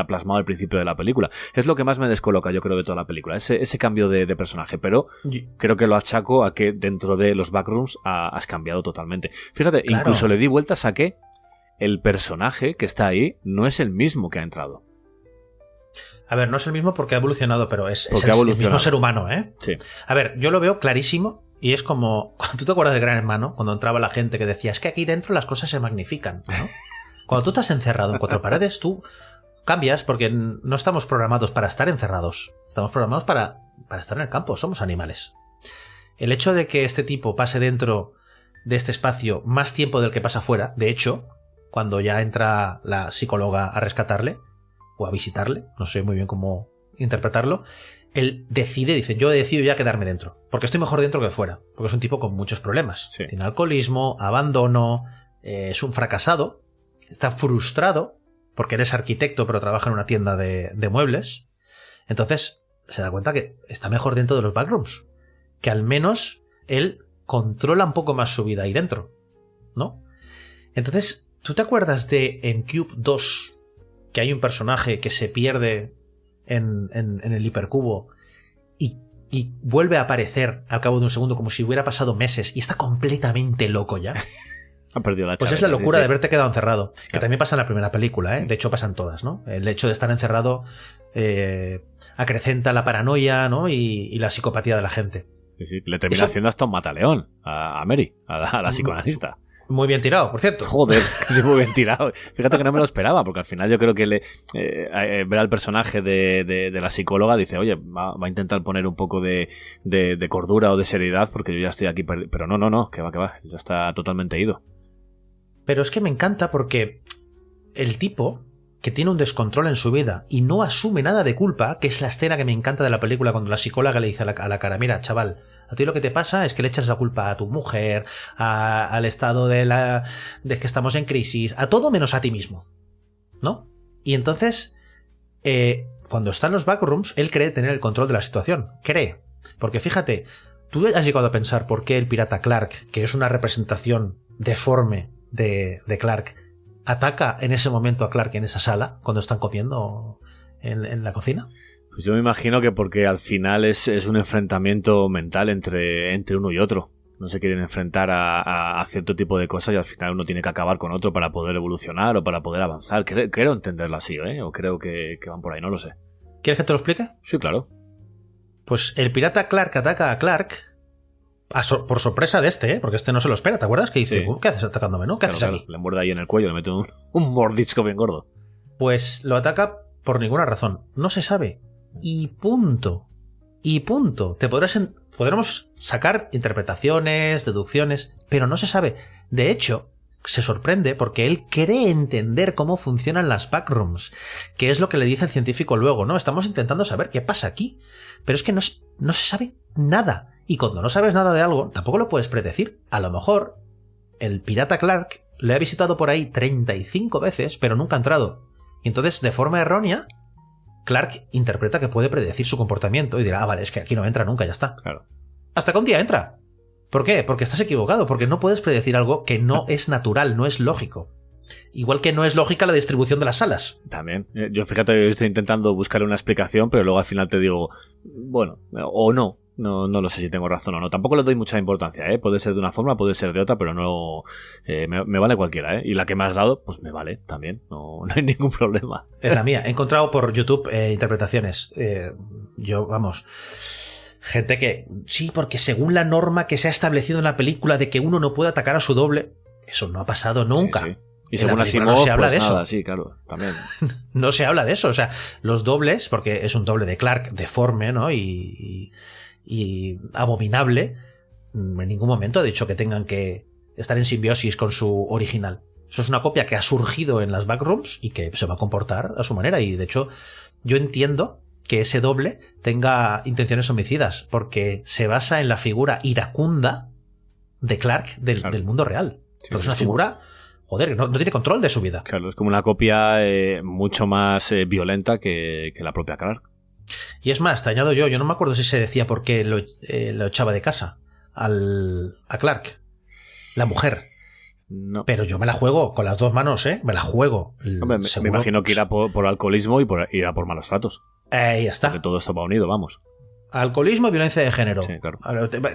plasmado al principio de la película. Es lo que más me descoloca, yo creo, de toda la película, ese cambio de personaje, pero creo que lo achaco a que dentro de los backrooms has cambiado totalmente. Fíjate, Claro. Incluso le di vueltas a que el personaje que está ahí no es el mismo que ha entrado. A ver, no es el mismo porque ha evolucionado, pero es Porque el ha evolucionado. mismo ser humano, ¿eh? Sí. A ver, yo lo veo clarísimo y es como... ¿Tú te acuerdas de Gran Hermano? Cuando entraba la gente que decía, es que aquí dentro las cosas se magnifican, ¿no? Cuando tú estás encerrado en cuatro paredes, tú cambias porque no estamos programados para estar encerrados. Estamos programados para estar en el campo. Somos animales. El hecho de que este tipo pase dentro de este espacio más tiempo del que pasa fuera, de hecho, cuando ya entra la psicóloga a rescatarle o a visitarle, no sé muy bien cómo interpretarlo, él dice, yo decido ya quedarme dentro, porque estoy mejor dentro que fuera, porque es un tipo con muchos problemas. Sí. Tiene alcoholismo, abandono, es un fracasado, está frustrado, porque él es arquitecto pero trabaja en una tienda de muebles, entonces se da cuenta que está mejor dentro de los backrooms, que al menos él controla un poco más su vida ahí dentro, ¿no? Entonces, ¿tú te acuerdas de en Cube 2 que hay un personaje que se pierde en el hipercubo y vuelve a aparecer al cabo de un segundo como si hubiera pasado meses y está completamente loco ya? Ha perdido la Pues chaveta, es la locura sí. de haberte quedado encerrado, que Claro. también pasa en la primera película, ¿eh? De hecho pasan todas, ¿no? El hecho de estar encerrado acrecenta la paranoia, ¿no? Y la psicopatía de la gente. Sí, sí. Le termina Eso- haciendo hasta un mataleón a Mary, a la psicoanalista. Muy bien tirado, por cierto. Joder, sí, muy bien tirado. Fíjate que no me lo esperaba, porque al final yo creo que ver al personaje de la psicóloga dice, oye, va a intentar poner un poco de cordura o de seriedad, porque yo ya estoy aquí, pero no, que va, ya está totalmente ido. Pero es que me encanta porque el tipo que tiene un descontrol en su vida y no asume nada de culpa, que es la escena que me encanta de la película cuando la psicóloga le dice a la cara, mira, chaval, a ti lo que te pasa es que le echas la culpa a tu mujer, al estado de que estamos en crisis, a todo menos a ti mismo, ¿no? Y entonces, cuando está en los backrooms, él cree tener el control de la situación. Cree. Porque fíjate, tú has llegado a pensar por qué el pirata Clark, que es una representación deforme de Clark, ataca en ese momento a Clark en esa sala, cuando están comiendo en la cocina. Pues yo me imagino que porque al final es un enfrentamiento mental entre uno y otro. No se quieren enfrentar a cierto tipo de cosas y al final uno tiene que acabar con otro para poder evolucionar o para poder avanzar. Creo entenderlo así, ¿eh? O creo que van por ahí, no lo sé. ¿Quieres que te lo explique? Sí, claro. Pues el pirata Clark ataca a Clark por sorpresa de este, ¿eh? Porque este no se lo espera, ¿te acuerdas? Que dice, Sí. ¿qué haces atacándome, no? ¿Qué haces Claro, aquí? le muerde ahí en el cuello, le mete un mordisco bien gordo. Pues lo ataca por ninguna razón. No se sabe. Y punto. Y punto. Podremos sacar interpretaciones, deducciones, pero no se sabe. De hecho, se sorprende porque él cree entender cómo funcionan las backrooms, que es lo que le dice el científico luego, ¿no? Estamos intentando saber qué pasa aquí, pero es que no se sabe nada. Y cuando no sabes nada de algo, tampoco lo puedes predecir. A lo mejor el pirata Clark le ha visitado por ahí 35 veces, pero nunca ha entrado. Y entonces, de forma errónea, Clark interpreta que puede predecir su comportamiento y dirá, vale, es que aquí no entra nunca, ya está. Claro. Hasta que un día entra. ¿Por qué? Porque estás equivocado, porque no puedes predecir algo que no es natural, no es lógico. Igual que no es lógica la distribución de las salas. También. Yo fíjate, estoy intentando buscar una explicación, pero luego al final te digo, bueno, o no. No lo sé si tengo razón o no. Tampoco le doy mucha importancia, ¿eh? Puede ser de una forma, puede ser de otra, pero no... me vale cualquiera, ¿eh? Y la que me has dado, pues me vale también. No hay ningún problema. Es la mía. He encontrado por YouTube interpretaciones. Gente que... Sí, porque según la norma que se ha establecido en la película de que uno no puede atacar a su doble, eso no ha pasado nunca. Sí. Y según Asimov, no se habla pues de nada, eso. Sí, claro, también. No se habla de eso. O sea, los dobles, porque es un doble de Clark deforme, ¿no? Y abominable, en ningún momento ha dicho que tengan que estar en simbiosis con su original. Eso es una copia que ha surgido en las backrooms y que se va a comportar a su manera. Y de hecho, yo entiendo que ese doble tenga intenciones homicidas, porque se basa en la figura iracunda de Clark del mundo real. Sí, porque es una figura, joder, no tiene control de su vida. Claro, es como una copia mucho más violenta que la propia Clark. Y es más, te añado yo no me acuerdo si se decía por qué lo echaba de casa a Clark, la mujer. No. Pero yo me la juego con las dos manos, me la juego. Hombre, me imagino que irá por alcoholismo y irá por malos tratos. Ya está. Porque todo esto va unido, vamos. Alcoholismo y violencia de género. Sí, claro.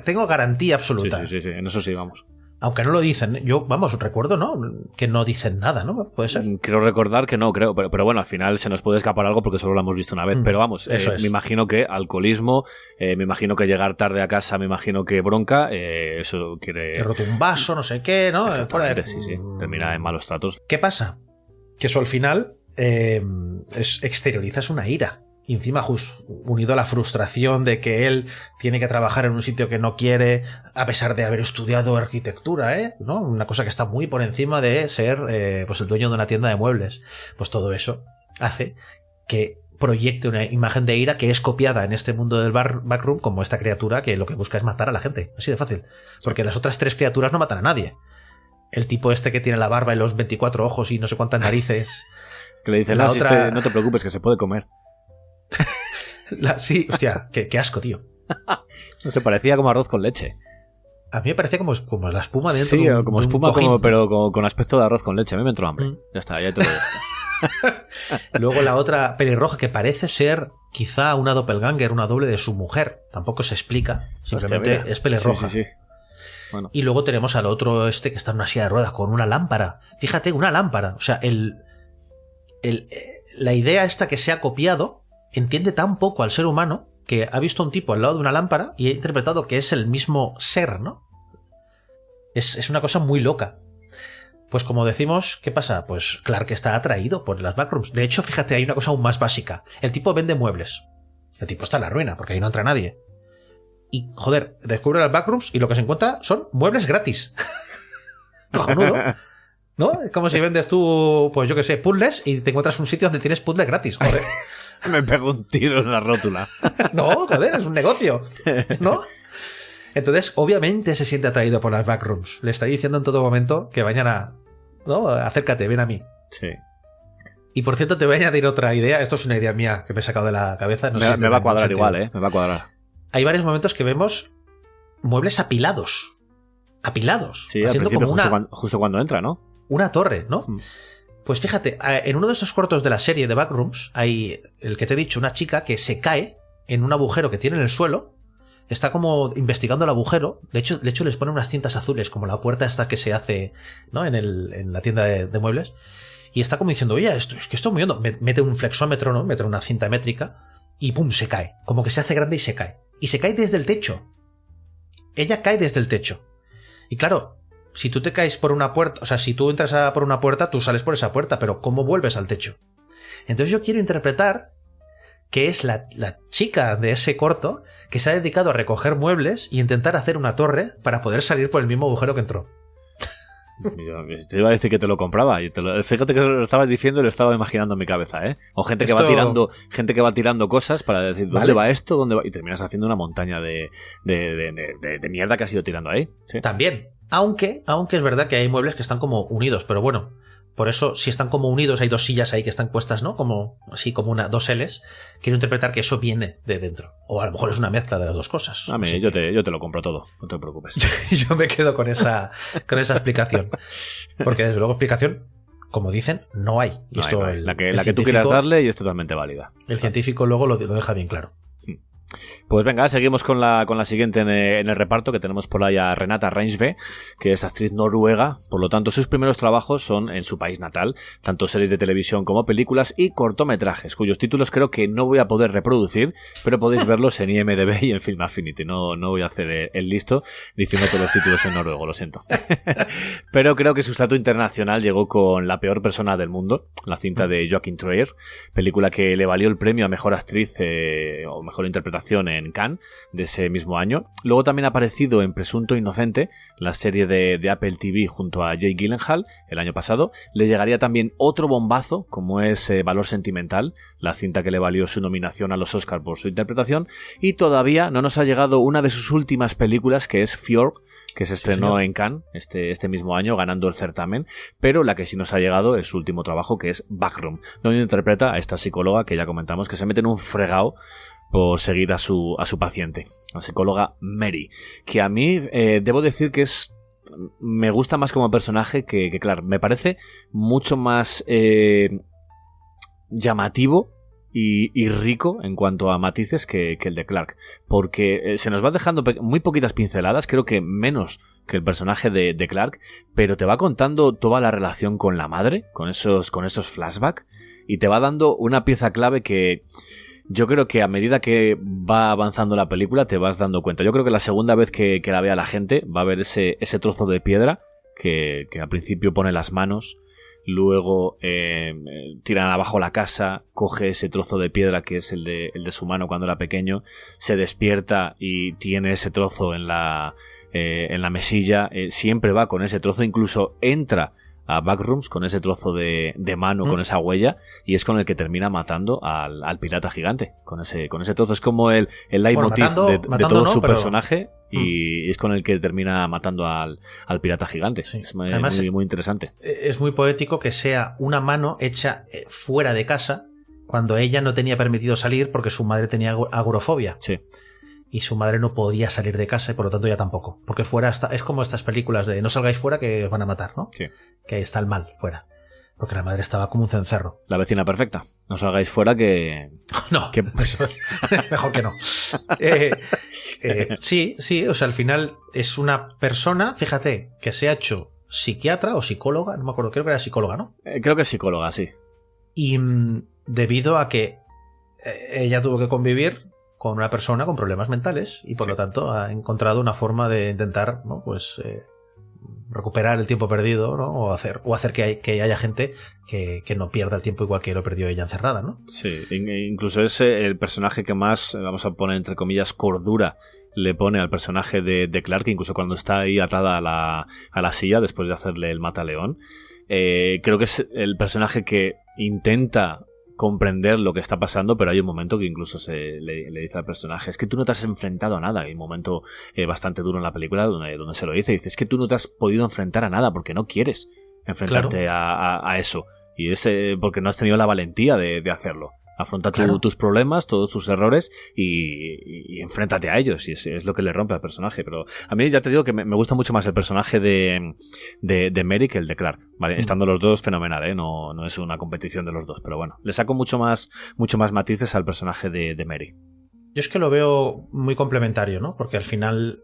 Tengo garantía absoluta. Sí, en eso sí, vamos. Aunque no lo dicen. Yo, recuerdo, ¿no? Que no dicen nada, ¿no? Puede ser. Quiero recordar que no, creo. Pero bueno, al final se nos puede escapar algo porque solo lo hemos visto una vez. Pero vamos, me imagino que alcoholismo, me imagino que llegar tarde a casa, me imagino que bronca, eso quiere... Que he roto un vaso, no sé qué, ¿no? Exactamente, sí. Termina en malos tratos. ¿Qué pasa? Que eso al final exteriorizas una ira. Y encima unido a la frustración de que él tiene que trabajar en un sitio que no quiere, a pesar de haber estudiado arquitectura, ¿no? Una cosa que está muy por encima de ser pues el dueño de una tienda de muebles. Pues todo eso hace que proyecte una imagen de ira que es copiada en este mundo del backroom como esta criatura que lo que busca es matar a la gente. Así de fácil. Porque las otras tres criaturas no matan a nadie. El tipo este que tiene la barba y los 24 ojos y no sé cuántas narices. Que le dice, no te preocupes, que se puede comer. Sí, hostia, qué asco, tío. No se parecía como arroz con leche. A mí me parecía como la espuma dentro. Sí, como espuma, pero con aspecto de arroz con leche. A mí me entró hambre. Ya está, ya te lo digo. Luego la otra pelirroja que parece ser quizá una doppelganger, una doble de su mujer. Tampoco se explica. Simplemente es pelirroja. Sí. Bueno. Y luego tenemos al otro que está en una silla de ruedas con una lámpara. Fíjate, una lámpara. O sea, la idea esta que se ha copiado entiende tan poco al ser humano que ha visto a un tipo al lado de una lámpara y ha interpretado que es el mismo ser, ¿no? Es una cosa muy loca. Pues como decimos, ¿qué pasa? Pues Clark está atraído por las backrooms. De hecho, fíjate, hay una cosa aún más básica. El tipo vende muebles. El tipo está en la ruina porque ahí no entra nadie. Y, joder, descubre las backrooms y lo que se encuentra son muebles gratis. Cojonudo. ¿No? Es como si vendes tú, pues yo qué sé, puzzles y te encuentras un sitio donde tienes puzzles gratis. Joder. Me pego un tiro en la rótula. No, joder, es un negocio, ¿no? Entonces, obviamente se siente atraído por las backrooms. Le está diciendo en todo momento que mañana, ¿no? Acércate, ven a mí. Sí. Y por cierto, te voy a añadir otra idea. Esto es una idea mía que me he sacado de la cabeza. No sé si me va a cuadrar igual, me va a cuadrar. Hay varios momentos que vemos muebles apilados. Apilados. Sí, al principio, como justo cuando entra, ¿no? Una torre, ¿no? Pues fíjate, en uno de esos cortos de la serie de Backrooms hay el que te he dicho, una chica que se cae en un agujero que tiene en el suelo, está como investigando el agujero, de hecho les ponen unas cintas azules, como la puerta esta que se hace, ¿no? en la tienda de muebles, y está como diciendo, oye, es que estoy moviendo, mete un flexómetro, ¿no? Mete una cinta métrica, y pum, se cae, como que se hace grande y se cae desde el techo. Ella cae desde el techo. Y claro, si tú te caes por una puerta, o sea, si tú entras por una puerta, tú sales por esa puerta, pero ¿cómo vuelves al techo? Entonces yo quiero interpretar que es la chica de ese corto que se ha dedicado a recoger muebles y intentar hacer una torre para poder salir por el mismo agujero que entró. Yo te iba a decir que te lo compraba y fíjate que lo estabas diciendo y lo estaba imaginando en mi cabeza, ¿eh? O gente que va tirando cosas para decir ¿dónde va esto? ¿Dónde va? Y terminas haciendo una montaña de mierda que has ido tirando ahí. ¿Sí? También. Aunque es verdad que hay muebles que están como unidos, pero bueno, por eso si están como unidos hay dos sillas ahí que están puestas, ¿no? Como así como dos L's. Quiero interpretar que eso viene de dentro. O a lo mejor es una mezcla de las dos cosas. A mí, yo te lo compro todo, no te preocupes. Yo me quedo con esa explicación. Porque desde luego explicación como dicen, no hay. Y No, esto, hay. el La que tú científico- quieras darle y es totalmente válida. El científico luego lo deja bien claro. Pues venga, seguimos con la siguiente en el reparto, que tenemos por ahí a Renata Reinsve, que es actriz noruega. Por lo tanto, sus primeros trabajos son en su país natal, tanto series de televisión como películas y cortometrajes, cuyos títulos creo que no voy a poder reproducir, pero podéis verlos en IMDb y en Film Affinity. No voy a hacer el listo diciendo todos los títulos en noruego, lo siento. Pero creo que su estatus internacional llegó con La peor persona del mundo, la cinta de Joachim Trier, película que le valió el premio a mejor actriz o mejor interpretación en Cannes de ese mismo año. Luego también ha aparecido en Presunto Inocente, la serie de Apple TV junto a Jake Gyllenhaal el año pasado. Le llegaría también otro bombazo, como es Valor Sentimental, la cinta que le valió su nominación a los Oscars por su interpretación. Y todavía no nos ha llegado una de sus últimas películas, que es Fjord, que se estrenó en Cannes este mismo año, ganando el certamen. Pero la que sí nos ha llegado es su último trabajo, que es Backroom, donde interpreta a esta psicóloga que ya comentamos que se mete en un fregado por seguir a su paciente, la psicóloga Mary, que a mí debo decir que me gusta más como personaje que claro, me parece mucho más llamativo y rico en cuanto a matices que el de Clark, porque se nos va dejando muy poquitas pinceladas, creo que menos que el personaje de Clark, pero te va contando toda la relación con la madre, con esos flashbacks, y te va dando una pieza clave que yo creo que a medida que va avanzando la película te vas dando cuenta. Yo creo que la segunda vez que la vea la gente va a ver ese trozo de piedra que al principio pone las manos, luego tiran abajo la casa, coge ese trozo de piedra que es el de su mano cuando era pequeño, se despierta y tiene ese trozo en la mesilla, siempre va con ese trozo, incluso entra a Backrooms con ese trozo de mano, con esa huella, y es con el que termina matando al pirata gigante, con ese trozo. Es como el leitmotiv de todo su personaje, y es con el que termina matando al pirata gigante. Sí. Es además, muy interesante. Es muy poético que sea una mano hecha fuera de casa, cuando ella no tenía permitido salir porque su madre tenía agorafobia. Sí. Y su madre no podía salir de casa y por lo tanto ella tampoco. Porque fuera es como estas películas de no salgáis fuera que os van a matar, ¿no? Sí. Que ahí está el mal fuera. Porque la madre estaba como un cencerro. La vecina perfecta. No salgáis fuera que... No, que... mejor que no. Sí, o sea, al final es una persona, fíjate, que se ha hecho psiquiatra o psicóloga, no me acuerdo, creo que era psicóloga, ¿no? Creo que es psicóloga, sí. Y debido a que ella tuvo que convivir con una persona con problemas mentales y por lo tanto ha encontrado una forma de intentar, ¿no? Pues recuperar el tiempo perdido, ¿no? o hacer que haya gente que no pierda el tiempo igual que lo perdió ella encerrada, ¿no? Sí, incluso es el personaje que más, vamos a poner entre comillas, cordura le pone al personaje de Clark, incluso cuando está ahí atada a la silla después de hacerle el mataleón. Creo que es el personaje que intenta comprender lo que está pasando, pero hay un momento que incluso le dice al personaje, es que tú no te has enfrentado a nada. Hay un momento bastante duro en la película donde se lo dice, es que tú no te has podido enfrentar a nada porque no quieres enfrentarte a eso, y es porque no has tenido la valentía de hacerlo. Afronta tus problemas, todos tus errores y enfréntate a ellos, y es lo que le rompe al personaje. Pero a mí ya te digo que me gusta mucho más el personaje de Mary que el de Clark, ¿vale? Estando los dos fenomenal, no es una competición de los dos, pero bueno, le saco mucho más matices al personaje de Mary. Yo es que lo veo muy complementario, ¿no? Porque al final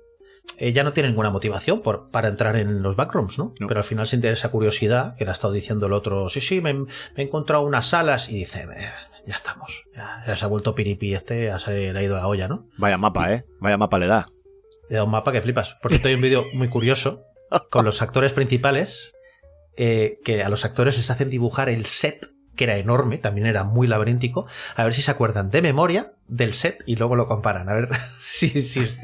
ella no tiene ninguna motivación para entrar en los backrooms, ¿no? Pero al final siente esa curiosidad que le ha estado diciendo el otro, sí, me he encontrado unas salas, y dice, ya estamos, ya se ha vuelto piripi le ha ido la olla, ¿no? Vaya mapa, vaya mapa le da. Le da un mapa que flipas. Por cierto, hay un vídeo muy curioso con los actores principales, que a los actores les hacen dibujar el set, que era enorme, también era muy laberíntico, a ver si se acuerdan de memoria del set y luego lo comparan, a ver si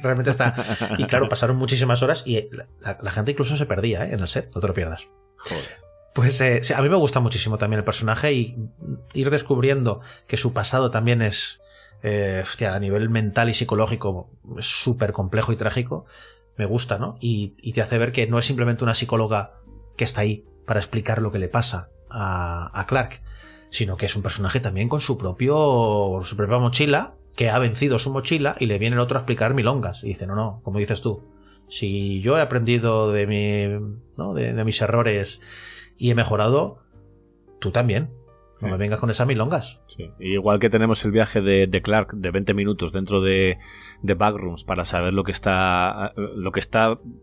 realmente está. Y claro, pasaron muchísimas horas y la gente incluso se perdía en el set, no te lo pierdas. Joder. Pues a mí me gusta muchísimo también el personaje, y ir descubriendo que su pasado también es, a nivel mental y psicológico, es súper complejo y trágico, me gusta, ¿no? Y te hace ver que no es simplemente una psicóloga que está ahí para explicar lo que le pasa a Clark, sino que es un personaje también con su propia mochila, que ha vencido su mochila y le viene el otro a explicar milongas. Y dice, no, como dices tú, si yo he aprendido de mis errores y he mejorado, Tú también. No me vengas con esas milongas. Sí. Igual que tenemos el viaje de Clark de 20 minutos dentro de Backrooms para saber lo que está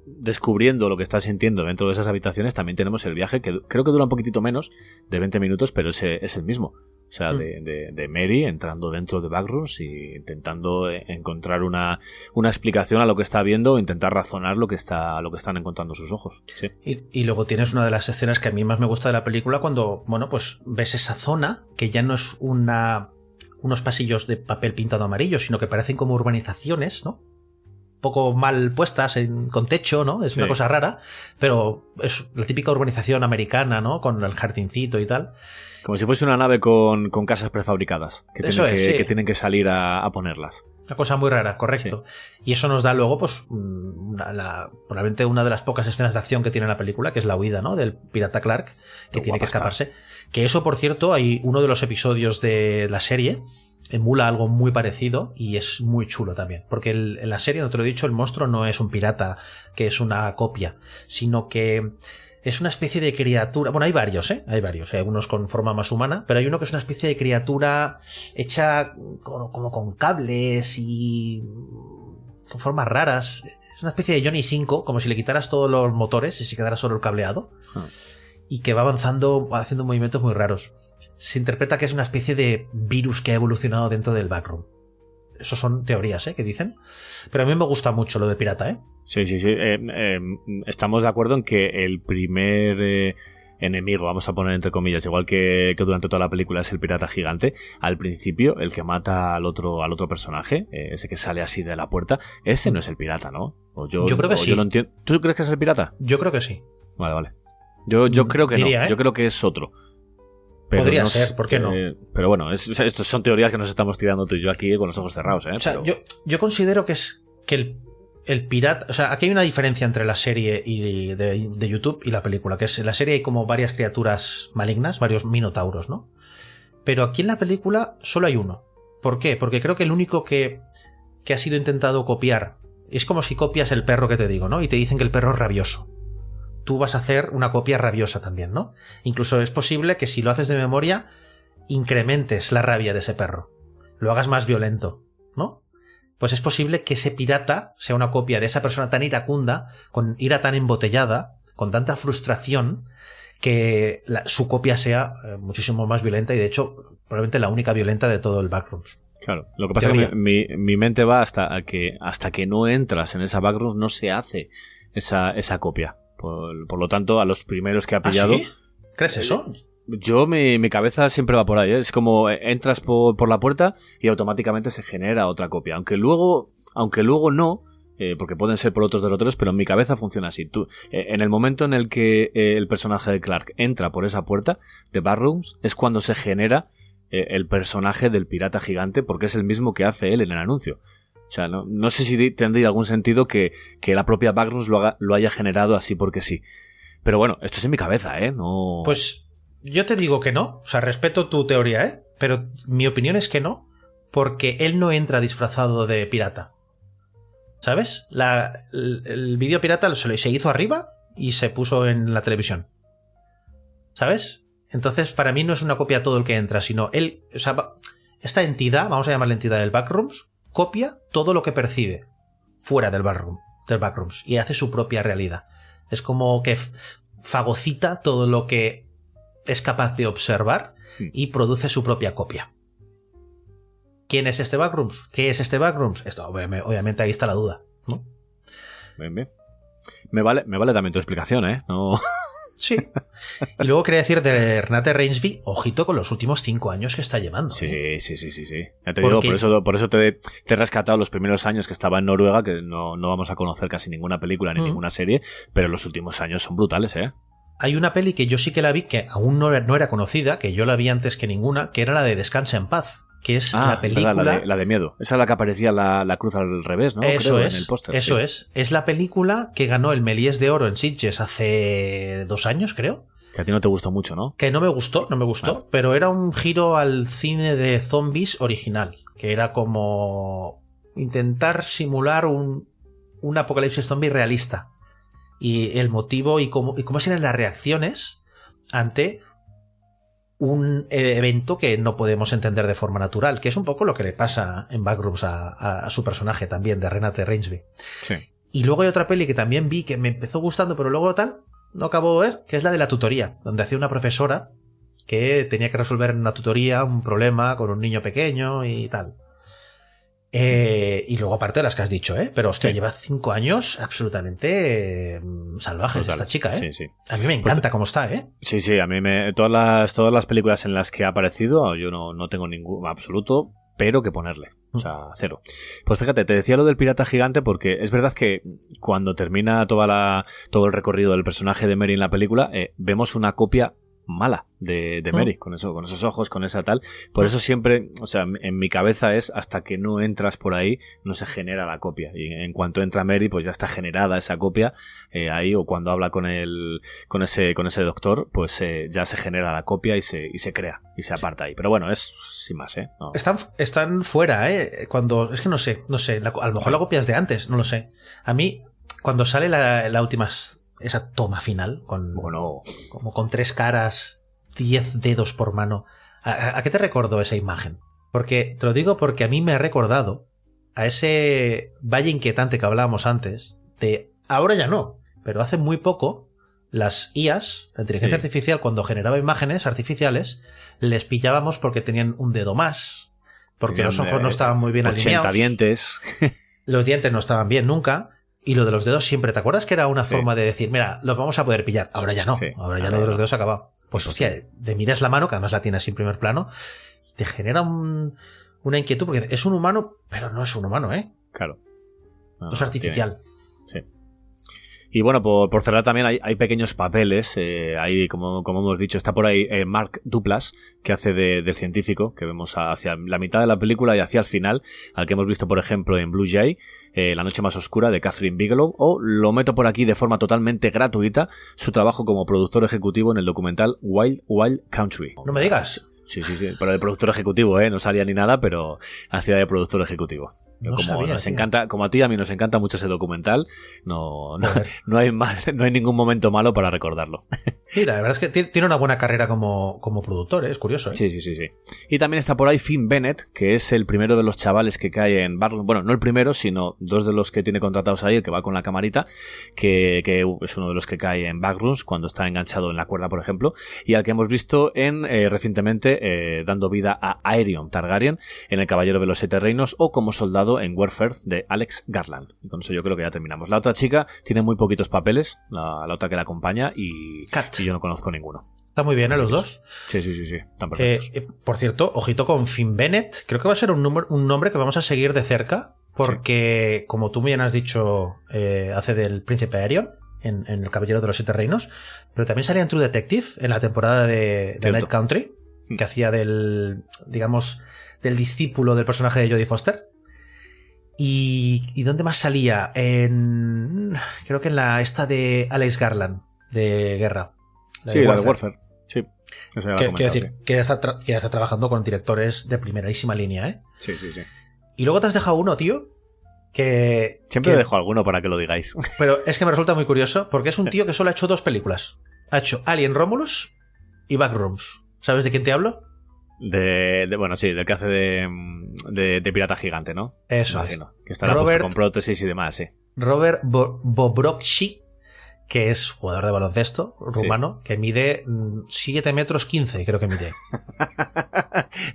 descubriendo, lo que está sintiendo dentro de esas habitaciones, también tenemos el viaje que creo que dura un poquitito menos de 20 minutos, pero es el mismo. O sea, de Mary entrando dentro de Backrooms y intentando encontrar una explicación a lo que está viendo o intentar razonar lo que están encontrando sus ojos. Sí. Y luego tienes una de las escenas que a mí más me gusta de la película cuando, bueno, pues ves esa zona que ya no es unos pasillos de papel pintado amarillo, sino que parecen como urbanizaciones, ¿no? Un poco mal puestas con techo, ¿no? Es una cosa rara, pero es la típica urbanización americana, ¿no? Con el jardincito y tal. Como si fuese una nave con casas prefabricadas que tienen que salir a ponerlas. Una cosa muy rara, correcto. Sí. Y eso nos da luego, pues, probablemente una de las pocas escenas de acción que tiene la película, que es la huida, ¿no? Del pirata Clark, que tiene que escaparse. Que eso, por cierto, hay uno de los episodios de la serie emula algo muy parecido y es muy chulo también. Porque en la serie, no te lo he dicho, el monstruo no es un pirata que es una copia, sino que es una especie de criatura. Bueno, hay varios, hay varios. Hay algunos con forma más humana, pero hay uno que es una especie de criatura hecha como con cables y con formas raras. Es una especie de Johnny 5, como si le quitaras todos los motores y se quedara solo el cableado. Y que va avanzando, haciendo movimientos muy raros. Se interpreta que es una especie de virus que ha evolucionado dentro del backroom. Eso son teorías, que dicen. Pero a mí me gusta mucho lo de pirata, Sí. Estamos de acuerdo en que el primer enemigo, vamos a poner entre comillas, igual que durante toda la película es el pirata gigante, al principio el que mata al otro personaje, ese que sale así de la puerta, ese no es el pirata, ¿no? Yo creo que sí. Yo lo entiendo. ¿Tú crees que es el pirata? Yo creo que sí. Vale. Yo creo que no. Yo creo que es otro. Pero podría ser, ¿por qué no? Pero bueno, estos son teorías que nos estamos tirando tú y yo aquí con los ojos cerrados, O sea, yo considero que el pirata... O sea, aquí hay una diferencia entre la serie de YouTube y la película, que es en la serie hay como varias criaturas malignas, varios minotauros, ¿no? Pero aquí en la película solo hay uno. ¿Por qué? Porque creo que el único que ha sido intentado copiar es como si copias el perro que te digo, ¿no? Y te dicen que el perro es rabioso. Tú vas a hacer una copia rabiosa también, ¿no? Incluso es posible que si lo haces de memoria, incrementes la rabia de ese perro. Lo hagas más violento, ¿no? Pues es posible que ese pirata sea una copia de esa persona tan iracunda, con ira tan embotellada, con tanta frustración, que su copia sea muchísimo más violenta y de hecho probablemente la única violenta de todo el Backrooms. Claro, lo que pasa es que mi mente va hasta que no entras en esa Backrooms no se hace esa copia. Por lo tanto, a los primeros que ha pillado... ¿Ah, sí? ¿Crees eso? Yo, mi cabeza siempre va por ahí, Es como entras por la puerta y automáticamente se genera otra copia. Aunque luego no, porque pueden ser por otros derroteros, pero en mi cabeza funciona así. En el momento en el que el personaje de Clark entra por esa puerta de Backrooms, es cuando se genera el personaje del pirata gigante, porque es el mismo que hace él en el anuncio. O sea, no sé si tendría algún sentido que la propia Backrooms lo haya generado así porque sí. Pero bueno, esto es en mi cabeza, No... Pues yo te digo que no. O sea, respeto tu teoría, pero mi opinión es que no, porque él no entra disfrazado de pirata. ¿Sabes? El vídeo pirata se hizo arriba y se puso en la televisión. ¿Sabes? Entonces, para mí no es una copia todo el que entra, sino él... O sea, esta entidad, vamos a llamarla entidad del Backrooms, copia todo lo que percibe fuera del Backrooms y hace su propia realidad. Es como que fagocita todo lo que es capaz de observar y produce su propia copia. ¿Quién es este Backrooms? ¿Qué es este Backrooms? Esto, obviamente ahí está la duda, ¿no? Bien. Me vale también tu explicación, No... Sí. Y luego quería decir de Renate Reinsve, ojito con los últimos 5 años que está llevando. Sí. Ya te digo, por eso te he rescatado los primeros años que estaba en Noruega, que no vamos a conocer casi ninguna película ni ninguna serie, pero los últimos años son brutales, Hay una peli que yo sí que la vi, que aún no era conocida, que yo la vi antes que ninguna, que era la de Descansa en paz, que es la película... Verdad, la de miedo. Esa es la que aparecía la cruz al revés, ¿no? Eso Creo, es, en el póster. eso sí. es. Es la película que ganó el Méliès de Oro en Sitges hace 2 años, creo. Que a ti no te gustó mucho, ¿no? Que no me gustó, vale. Pero era un giro al cine de zombies original, que era como intentar simular un apocalipsis zombie realista. Y el motivo y cómo serían las reacciones ante un evento que no podemos entender de forma natural, que es un poco lo que le pasa en Backrooms a su personaje también, de Renate Reinsve. Sí. Y luego hay otra peli que también vi que me empezó gustando, pero luego no acabó de ver, que es la de La tutoría, donde hacía una profesora que tenía que resolver en una tutoría un problema con un niño pequeño y tal. Y luego aparte de las que has dicho, pero hostia, lleva 5 años absolutamente salvajes esta chica, Sí, sí. A mí me encanta cómo está, Sí, a mí todas las películas en las que ha aparecido, yo no tengo ningún absoluto pero que ponerle. O sea, cero. Pues fíjate, te decía lo del pirata gigante porque es verdad que cuando termina todo el recorrido del personaje de Mary en la película, vemos una copia mala de Mary, con esos ojos, con esa tal. Por eso siempre, o sea, en mi cabeza es hasta que no entras por ahí, no se genera la copia. Y en cuanto entra Mary, pues ya está generada esa copia ahí, o cuando habla con ese doctor, pues ya se genera la copia y se crea, y se aparta ahí. Pero bueno, es sin más, No. Están fuera, cuando, es que no sé, a lo mejor la copia es de antes, no lo sé. A mí, cuando sale la última, esa toma final, como con 3 caras, 10 dedos por mano. ¿A qué te recordó esa imagen? Porque te lo digo porque a mí me ha recordado a ese valle inquietante que hablábamos antes, de ahora ya no, pero hace muy poco las IAs, la inteligencia artificial, cuando generaba imágenes artificiales, les pillábamos porque tenían un dedo más, porque los ojos no estaban muy bien 80 alineados. dientes. Los dientes no estaban bien nunca. Y lo de los dedos siempre, ¿te acuerdas que era una forma de decir, mira, los vamos a poder pillar? Ahora ya no, ahora ya lo de los dedos ha acabado. Pues hostia, te miras la mano, que además la tienes en primer plano, y te genera una inquietud, porque es un humano, pero no es un humano, Claro. No, es artificial. Sí. Y bueno, por cerrar también hay pequeños papeles, hay como hemos dicho, está por ahí Mark Duplass, que hace del científico, que vemos hacia la mitad de la película y hacia el final, al que hemos visto por ejemplo en Blue Jay, La noche más oscura de Catherine Bigelow, o lo meto por aquí de forma totalmente gratuita, su trabajo como productor ejecutivo en el documental Wild Wild Country. No me digas. Sí, pero de productor ejecutivo, no salía ni nada, pero hacía de productor ejecutivo. No sabía, nos encanta, como a mí nos encanta mucho ese documental, no hay ningún momento malo para recordarlo. Mira, la verdad es que tiene una buena carrera como productor, es curioso. Sí. Y también está por ahí Finn Bennett, que es el primero de los chavales que cae en Backrooms. Bueno, no el primero, sino 2 de los que tiene contratados ahí, el que va con la camarita, que es uno de los que cae en Backrooms cuando está enganchado en la cuerda, por ejemplo, y al que hemos visto recientemente dando vida a Aerion Targaryen en El Caballero de los 7 Reinos, o como soldado en Warfare de Alex Garland. Y con eso yo creo que ya terminamos. La otra chica tiene muy poquitos papeles, la otra que la acompaña, y yo no conozco ninguno. Está muy bien, los dos. Sí, están perfectos. Por cierto, ojito con Finn Bennett. Creo que va a ser un nombre que vamos a seguir de cerca, porque, como tú bien has dicho, hace del príncipe Aerion en El Caballero de los 7 Reinos, pero también salía en True Detective en la temporada de Night Country, que hacía del discípulo del personaje de Jodie Foster. ¿Y dónde más salía? Creo que en esta de Alex Garland, de Guerra. La de Warfare. Sí. Quiero decir, que ya está trabajando con directores de primerísima línea, Sí. Y luego te has dejado uno, tío, que... Siempre dejo alguno para que lo digáis. Pero es que me resulta muy curioso, porque es un tío que solo ha hecho 2 películas. Ha hecho Alien Romulus y Backrooms. ¿Sabes de quién te hablo? Bueno, sí, del que hace de pirata gigante, ¿no? Eso imagino. Que estará puesto con prótesis y demás, sí. Robert Bobrowski, que es jugador de baloncesto rumano, que mide 7 metros 15, creo que mide.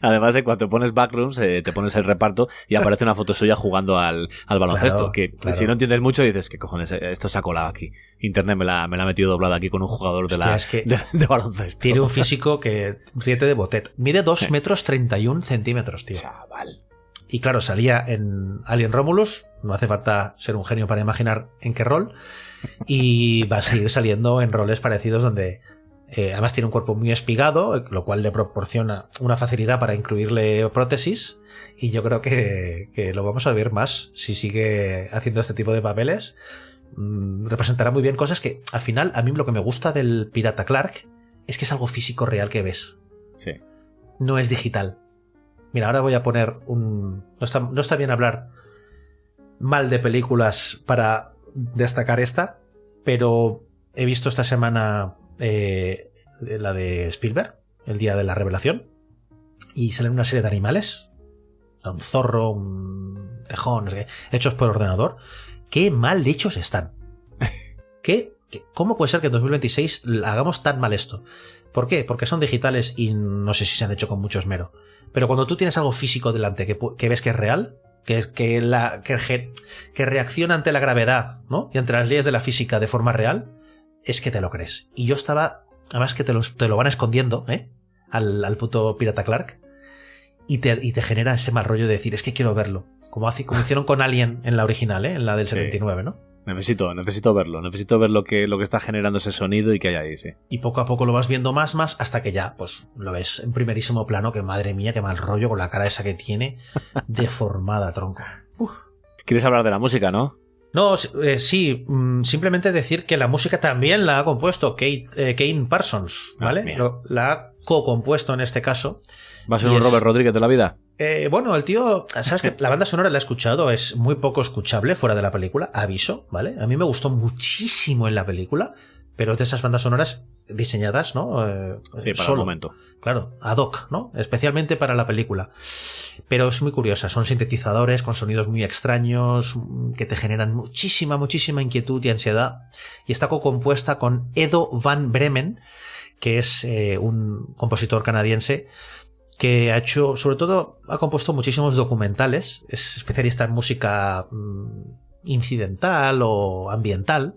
Además, cuando pones Backrooms, te pones el reparto y aparece una foto suya jugando al baloncesto. Claro. Si no entiendes mucho, dices, ¿qué cojones? Esto se ha colado aquí. Internet me la ha metido doblada aquí con un jugador de baloncesto. Tiene un físico que riete de botet. Mide 2 metros 31 centímetros, tío. Chaval. Y claro, salía en Alien Romulus. No hace falta ser un genio para imaginar en qué rol. Y va a seguir saliendo en roles parecidos donde además tiene un cuerpo muy espigado, lo cual le proporciona una facilidad para incluirle prótesis, y yo creo que lo vamos a ver más si sigue haciendo este tipo de papeles. Representará muy bien cosas que al final a mí lo que me gusta del pirata Clark es que es algo físico real que ves. Sí. No es digital. Mira, ahora voy a poner no está bien hablar mal de películas para destacar esta, pero he visto esta semana la de Spielberg, el día de la revelación, y salen una serie de animales, un zorro, un tejón, no sé qué, hechos por ordenador. ¡Qué mal hechos están! ¿Cómo puede ser que en 2026 hagamos tan mal esto? ¿Por qué? Porque son digitales y no sé si se han hecho con mucho esmero. Pero cuando tú tienes algo físico delante que ves que es real, que reacciona ante la gravedad, ¿no? Y ante las leyes de la física de forma real, es que te lo crees. Y yo estaba... Además que te lo van escondiendo, ¿eh? Al puto Pirata Clark. Y te genera ese mal rollo de decir, es que quiero verlo. Como hicieron con Alien en la original, ¿eh? En la del 79, ¿no? Necesito verlo. Necesito ver lo que está generando ese sonido y que hay ahí, sí. Y poco a poco lo vas viendo más, hasta que ya, pues, lo ves en primerísimo plano, que madre mía, qué mal rollo con la cara esa que tiene, deformada, tronco. ¿Quieres hablar de la música, no? No, sí, simplemente decir que la música también la ha compuesto Kane Parsons, ¿vale? La ha co-compuesto en este caso. ¿Va a ser un Robert Rodríguez de la vida? Bueno, el tío, sabes que la banda sonora la he escuchado, es muy poco escuchable fuera de la película, aviso, ¿vale? A mí me gustó muchísimo en la película, pero es de esas bandas sonoras diseñadas, ¿no? Sí, para el momento. Claro, ad hoc, ¿no? Especialmente para la película. Pero es muy curiosa, son sintetizadores con sonidos muy extraños que te generan muchísima inquietud y ansiedad. Y está compuesta con Edo Van Bremen, que es un compositor canadiense que ha hecho, sobre todo, ha compuesto muchísimos documentales, es especialista en música incidental o ambiental,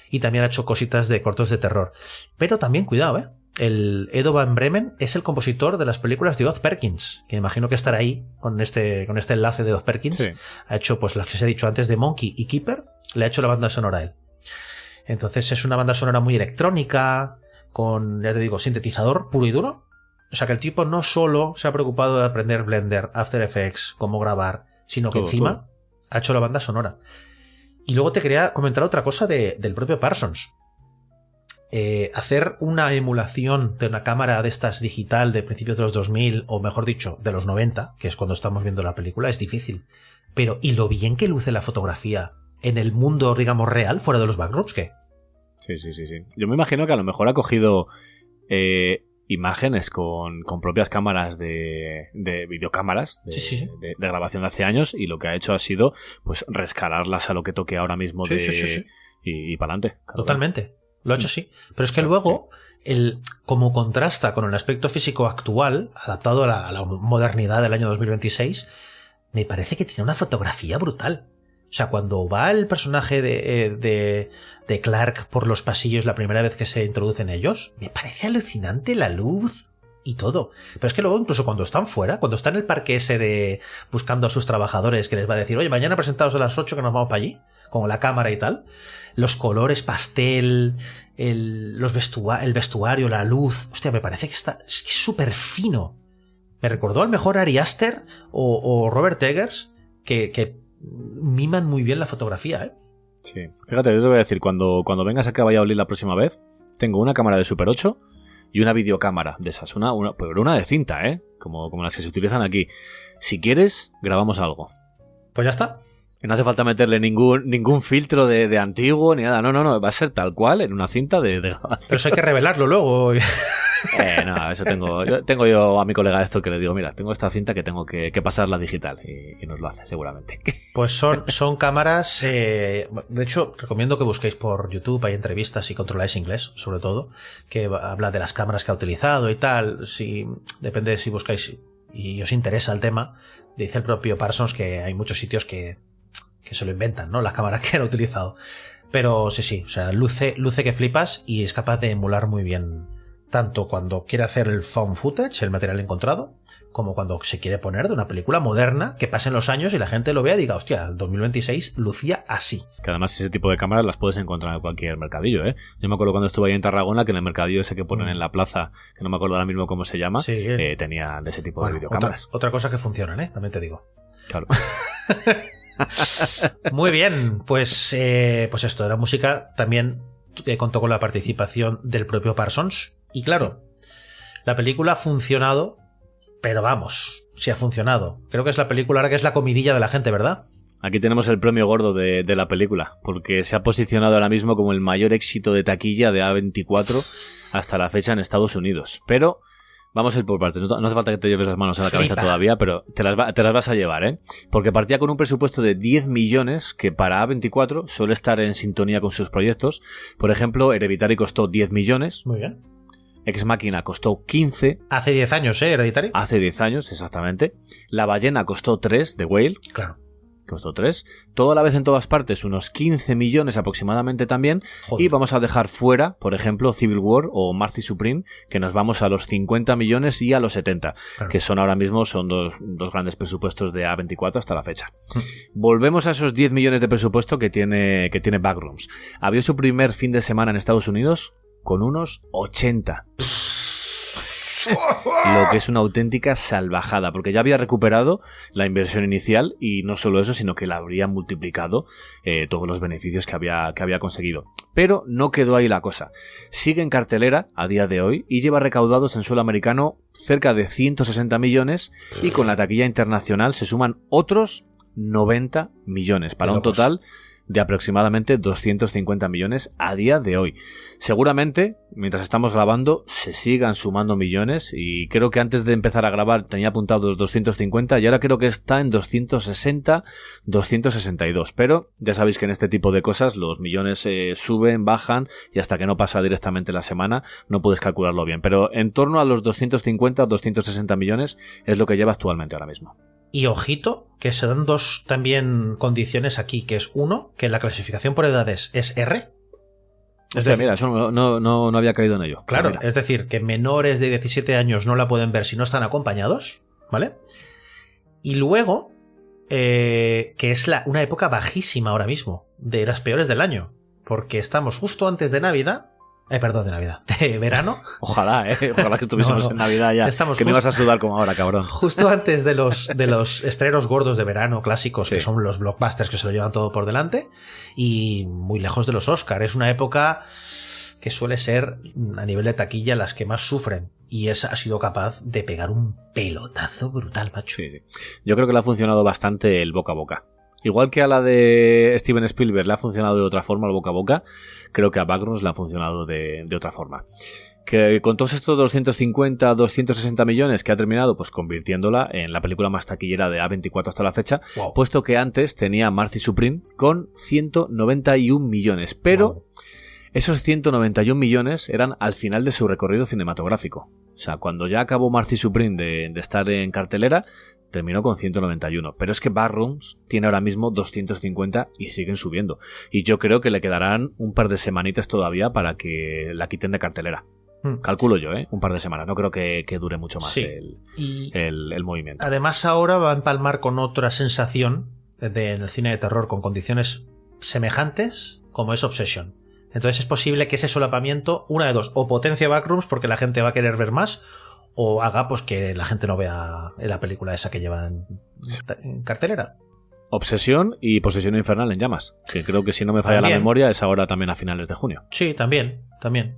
y también ha hecho cositas de cortos de terror. Pero también, cuidado, el Edo Van Bremen es el compositor de las películas de Oz Perkins, que imagino que estará ahí con este enlace de Oz Perkins. Sí. Ha hecho, pues, las que os he dicho antes de Monkey y Keeper, le ha hecho la banda sonora a él. Entonces es una banda sonora muy electrónica, con, ya te digo, sintetizador puro y duro. O sea que el tipo no solo se ha preocupado de aprender Blender, After Effects, cómo grabar, sino que encima ha hecho la banda sonora. Y luego te quería comentar otra cosa del propio Parsons. Hacer una emulación de una cámara de estas digital de principios de los 2000, o mejor dicho, de los 90, que es cuando estamos viendo la película, es difícil. Pero, ¿y lo bien que luce la fotografía en el mundo, digamos, real, fuera de los backrooms? ¿Qué? Sí. Yo me imagino que a lo mejor ha cogido imágenes con propias cámaras de videocámaras de grabación de hace años, y lo que ha hecho ha sido pues rescalarlas a lo que toque ahora mismo y para adelante. Totalmente. Lo ha hecho, sí. Pero es que luego, como contrasta con el aspecto físico actual, adaptado a la modernidad del año 2026, me parece que tiene una fotografía brutal. O sea, cuando va el personaje de Clark por los pasillos la primera vez que se introducen ellos, me parece alucinante la luz y todo. Pero es que luego, incluso cuando están fuera, cuando está en el parque ese buscando a sus trabajadores, que les va a decir, oye, mañana presentaos a las 8 que nos vamos para allí, con la cámara y tal, los colores pastel, el vestuario, la luz, hostia, me parece que es súper fino. Me recordó al mejor Ari Aster o Robert Eggers, que miman muy bien la fotografía, ¿eh? Sí. Fíjate, yo te voy a decir, cuando vengas acá a Valladolid la próxima vez, tengo una cámara de Super 8 y una videocámara de esas, pero una de cinta, ¿eh? Como las que se utilizan aquí. Si quieres, grabamos algo. Pues ya está. Y no hace falta meterle ningún filtro de antiguo ni nada. No, va a ser tal cual en una cinta de grabación. Pero eso hay que revelarlo luego. No, eso tengo yo a mi colega esto que le digo, mira, tengo esta cinta que tengo que pasarla digital, y nos lo hace seguramente. Pues son cámaras, de hecho recomiendo que busquéis por YouTube, hay entrevistas si controláis inglés, sobre todo, que habla de las cámaras que ha utilizado y tal. Depende de si buscáis y os interesa el tema. Dice el propio Parsons que hay muchos sitios que se lo inventan, ¿no? Las cámaras que han utilizado. Pero sí, o sea, luce que flipas y es capaz de emular muy bien, tanto cuando quiere hacer el found footage, el material encontrado, como cuando se quiere poner de una película moderna, que pasen los años y la gente lo vea y diga, hostia, el 2026 lucía así. Que además ese tipo de cámaras las puedes encontrar en cualquier mercadillo, ¿eh? Yo me acuerdo cuando estuve ahí en Tarragona, que en el mercadillo ese que ponen en la plaza, que no me acuerdo ahora mismo cómo se llama, tenía de ese tipo de videocámaras. Otra cosa que funcionan, ¿eh? También te digo. Claro. Muy bien, pues esto de la música también contó con la participación del propio Parsons. Y claro, la película ha funcionado, pero vamos, sí ha funcionado. Creo que es la película ahora que es la comidilla de la gente, ¿verdad? Aquí tenemos el premio gordo de la película, porque se ha posicionado ahora mismo como el mayor éxito de taquilla de A24 hasta la fecha en Estados Unidos. Pero Vamos a ir por partes. No hace falta que te lleves las manos a la cabeza Flipa. todavía, pero te las vas a llevar, ¿eh? Porque partía con un presupuesto de 10 millones, que para A24 suele estar en sintonía con sus proyectos. Por ejemplo, Hereditary costó 10 millones. Muy bien. Ex Machina costó 15. Hace 10 años, Hereditary. Hace 10 años, exactamente. La Ballena costó 3, The Whale. Claro. Costó 3. Todo a la vez en todas partes, unos 15 millones aproximadamente también. Joder. Y vamos a dejar fuera, por ejemplo, Civil War o Marty Supreme, que nos vamos a los 50 millones y a los 70, Claro. que son ahora mismo son dos grandes presupuestos de A24 hasta la fecha. Volvemos a esos 10 millones de presupuesto que tiene Backrooms. Abrió su primer fin de semana en Estados Unidos con unos 80. Lo que es una auténtica salvajada, porque ya había recuperado la inversión inicial y no solo eso, sino que la habría multiplicado todos los beneficios que había conseguido. Pero no quedó ahí la cosa. Sigue en cartelera a día de hoy y lleva recaudados en suelo americano cerca de 160 millones y con la taquilla internacional se suman otros 90 millones para un total de aproximadamente 250 millones a día de hoy. Seguramente, mientras estamos grabando, se sigan sumando millones y creo que antes de empezar a grabar tenía apuntados 250 y ahora creo que está en 260, 262. Pero ya sabéis que en este tipo de cosas los millones suben, bajan y hasta que no pasa directamente la semana no puedes calcularlo bien. Pero en torno a los 250, 260 millones es lo que lleva actualmente ahora mismo. Y ojito, que se dan dos también condiciones aquí, que es uno, que la clasificación por edades es R. Hostia, mira, eso no había caído en ello. Claro, Mira. es decir, que menores de 17 años no la pueden ver si no están acompañados, ¿vale? Y luego, que es una época bajísima ahora mismo, de las peores del año, porque estamos justo antes de Navidad. Perdón, de Navidad. De verano. Ojalá que estuviésemos No. en Navidad ya. Estamos que me justo- ibas a sudar como ahora, cabrón. Justo antes de los estrenos gordos de verano clásicos, Sí. que son los blockbusters que se lo llevan todo por delante, y muy lejos de los Oscar. Es una época que suele ser, a nivel de taquilla, las que más sufren. Y esa ha sido capaz de pegar un pelotazo brutal, macho. Sí. Yo creo que le ha funcionado bastante el boca a boca. Igual que a la de Steven Spielberg le ha funcionado de otra forma el boca a boca, creo que a Backrooms le ha funcionado de otra forma. Que con todos estos 250, 260 millones que ha terminado, pues convirtiéndola en la película más taquillera de A24 hasta la fecha, Wow. puesto que antes tenía Marty Supreme con 191 millones, pero Wow. esos 191 millones eran al final de su recorrido cinematográfico. O sea, cuando ya acabó Marty Supreme de estar en cartelera, terminó con 191. Pero es que Backrooms tiene ahora mismo 250 y siguen subiendo. Y yo creo que le quedarán un par de semanitas todavía para que la quiten de cartelera. Calculo yo, un par de semanas. No creo que dure mucho más Sí. el movimiento. Además, ahora va a empalmar con otra sensación en el cine de terror con condiciones semejantes, como es Obsession. Entonces es posible que ese solapamiento, una de dos, o potencie Backrooms porque la gente va a querer ver más, o haga pues que la gente no vea la película esa que lleva en cartelera. Obsesión y Posesión Infernal en Llamas, que creo que si no me falla También. la memoria es ahora también a finales de junio. Sí, también.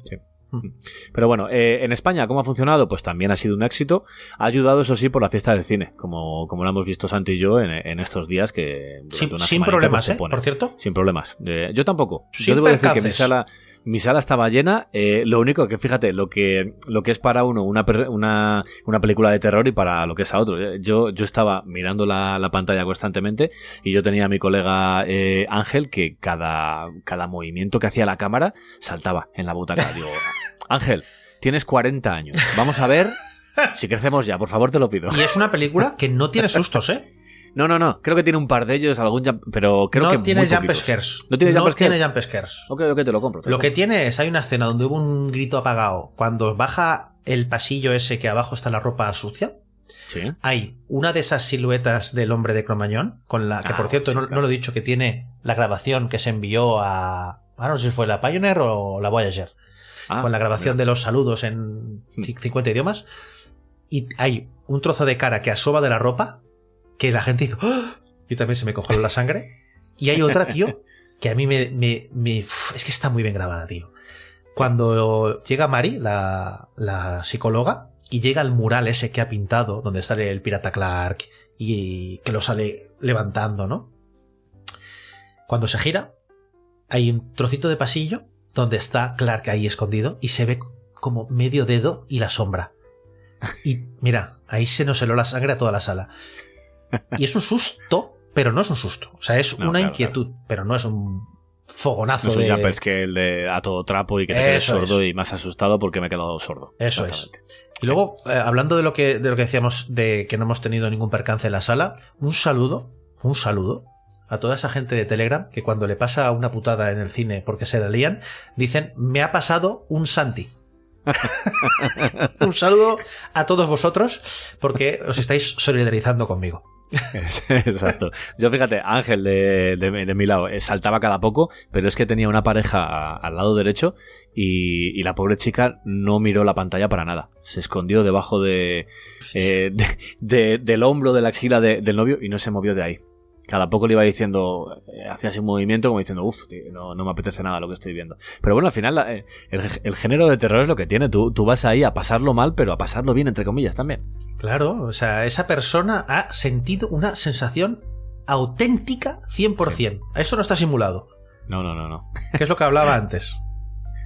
Sí. Pero bueno, en España, ¿cómo ha funcionado? Pues también ha sido un éxito. Ha ayudado, eso sí, por la fiesta del cine, como lo hemos visto Santi y yo en estos días que durante una Sin semanita, problemas, pues, se pone. por cierto. Sin problemas. Yo tampoco. Sin Yo debo decir que percances. mi sala estaba llena. Lo único que, fíjate, lo que es para uno una película de terror y para lo que es a otro. Yo estaba mirando la pantalla constantemente y yo tenía a mi colega Ángel que cada movimiento que hacía la cámara saltaba en la butaca. Digo, Ángel, tienes 40 años. Vamos a ver si crecemos ya, por favor, te lo pido. Y es una película que no tiene sustos, ¿eh? No. Creo que tiene un par de ellos, pero creo que no tiene muy jump poquitos. scares. No tiene jump tiene scares. jump scares. Ok, te lo compro. Lo que tiene es, hay una escena donde hubo un grito apagado. Cuando baja el pasillo ese que abajo está la ropa sucia, Sí. hay una de esas siluetas del hombre de Cromañón, con la que, por cierto, sí, no claro. lo he dicho, que tiene la grabación que se envió a... no sé si fue la Pioneer o la Voyager, con la grabación de los saludos en 50 idiomas. Y hay un trozo de cara que asoma de la ropa que la gente hizo... ¡Oh! Yo también se me cogió la sangre. Y hay otra, tío, que a mí es que está muy bien grabada, tío. Cuando llega Mari, la psicóloga, y llega al mural ese que ha pintado, donde sale el pirata Clark y que lo sale levantando, ¿no? Cuando se gira, hay un trocito de pasillo donde está Clark ahí escondido y se ve como medio dedo y la sombra. Y mira, ahí se nos heló la sangre a toda la sala. Y es un susto, pero no es un susto. O sea, es una inquietud, pero no es un fogonazo. No es un jumpscare de a todo trapo y que te quedes sordo y más asustado porque me he quedado sordo. Eso es. Y luego, hablando de lo que decíamos de que no hemos tenido ningún percance en la sala, un saludo a toda esa gente de Telegram que cuando le pasa una putada en el cine porque se la lían, dicen, me ha pasado un Santi. Un saludo a todos vosotros porque os estáis solidarizando conmigo. Exacto. Yo fíjate, Ángel de mi lado saltaba cada poco, pero es que tenía una pareja al lado derecho y la pobre chica no miró la pantalla para nada. Se escondió debajo del hombro, de la axila del novio y no se movió de ahí. Cada poco le iba diciendo, hacía así un movimiento como diciendo, no me apetece nada lo que estoy viendo. Pero bueno, al final el género de terror es lo que tiene. Tú vas ahí a pasarlo mal, pero a pasarlo bien, entre comillas, también. Claro, o sea, esa persona ha sentido una sensación auténtica 100%. Sí. Eso no está simulado. No. ¿Qué es lo que hablaba antes?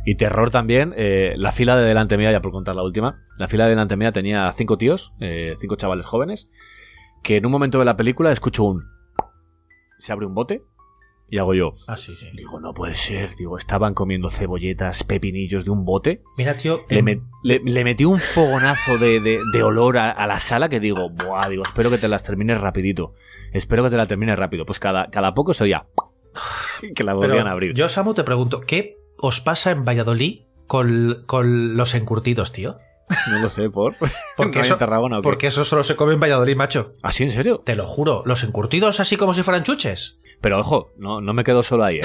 Y terror también, la fila de delante mía, ya por contar la última, la fila de delante mía tenía 5 tíos, 5 chavales jóvenes, que en un momento de la película escucho se abre un bote y hago yo. Sí. Digo, no puede ser. Digo, estaban comiendo cebolletas, pepinillos de un bote. Mira, tío. Le metí un fogonazo de olor a la sala que digo, digo, espero que te las termines rapidito. Espero que te la termines rápido. Pues cada poco se oía que la volvían a abrir. Yo, Samu, te pregunto, ¿qué os pasa en Valladolid con los encurtidos, tío? No lo sé, porque eso, porque eso solo se come en Valladolid, macho. ¿Así, en serio? Te lo juro, los encurtidos así como si fueran chuches. Pero ojo, no me quedo solo ahí, ¿eh?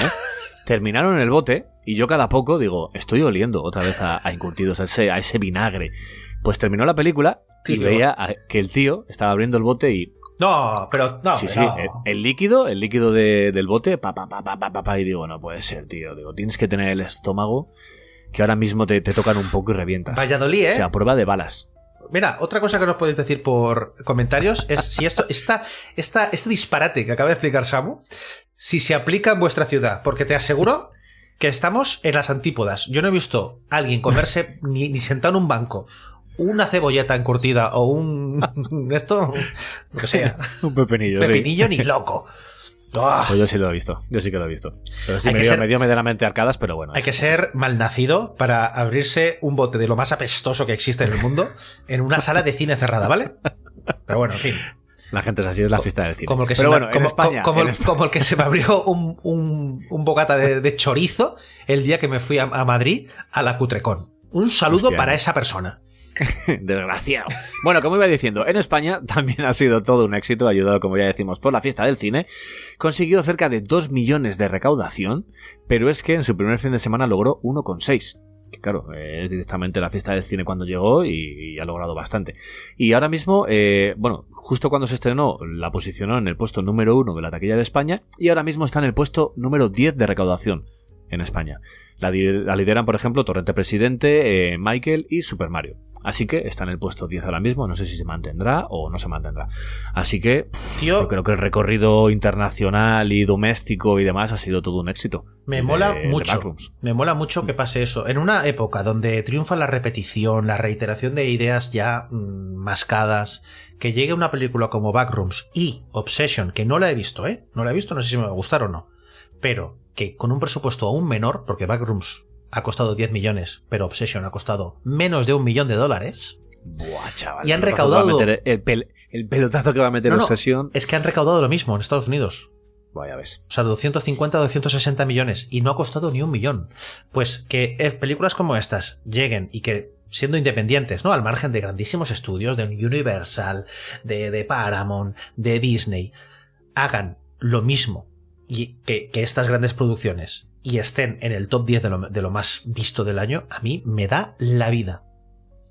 Terminaron en el bote y yo cada poco digo, estoy oliendo otra vez a encurtidos, a ese vinagre. Pues terminó la película y veía que el tío estaba abriendo el bote y... No. Sí, el líquido del bote, y digo, no puede ser, tío. Digo, tienes que tener el estómago... que ahora mismo te tocan un poco y revientas. Valladolid, ¿eh? O sea, a prueba de balas. Mira, otra cosa que nos podéis decir por comentarios es si este disparate que acaba de explicar Samu, si se aplica en vuestra ciudad, porque te aseguro que estamos en las antípodas. Yo no he visto a alguien comerse ni sentado en un banco una cebolleta encurtida o lo que sea, un pepinillo ni loco. Pues yo sí lo he visto, que lo he visto. Pero sí, me dio medianamente arcadas, pero bueno. Hay que ser malnacido para abrirse un bote de lo más apestoso que existe en el mundo en una sala de cine cerrada, ¿vale? Pero bueno, en fin. La gente es así, es la fiesta del cine. Como el que como el que se me abrió un bocata de chorizo el día que me fui a Madrid a la Cutrecon. Un saludo para esa persona. Desgraciado. Bueno, como iba diciendo, en España también ha sido todo un éxito, ayudado, como ya decimos, por la fiesta del cine. Consiguió cerca de 2 millones de recaudación, pero es que en su primer fin de semana logró 1,6. Que claro, es directamente la fiesta del cine cuando llegó y ha logrado bastante. Y ahora mismo, justo cuando se estrenó, la posicionó en el puesto número 1 de la taquilla de España y ahora mismo está en el puesto número 10 de recaudación en España. La lideran, por ejemplo, Torrente Presidente, Michael y Super Mario. Así que está en el puesto 10 ahora mismo. No sé si se mantendrá o no se mantendrá. Así que yo creo que el recorrido internacional y doméstico y demás ha sido todo un éxito. Me mola mucho que pase eso. En una época donde triunfa la repetición, la reiteración de ideas ya mascadas, que llegue una película como Backrooms y Obsession, que no la he visto, no sé si me va a gustar o no, pero que con un presupuesto aún menor, porque Backrooms ha costado 10 millones, pero Obsession ha costado menos de $1 millón. Buah, chaval. Y han recaudado... El pelotazo que va a meter Obsession... Es que han recaudado lo mismo en Estados Unidos. Vaya ves. O sea, 250 o 260 millones. Y no ha costado ni $1 millón. Pues que películas como estas lleguen y que, siendo independientes, ¿no? Al margen de grandísimos estudios, de Universal, de Paramount, de Disney, hagan lo mismo y que estas grandes producciones y estén en el top 10 de lo más visto del año, a mí me da la vida.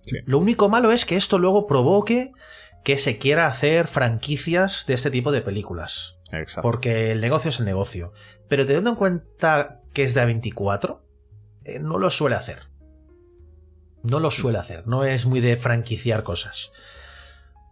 Sí. Lo único malo es que esto luego provoque que se quiera hacer franquicias de este tipo de películas. Exacto. Porque el negocio es el negocio. Pero teniendo en cuenta que es de A24, no lo suele hacer. No es muy de franquiciar cosas.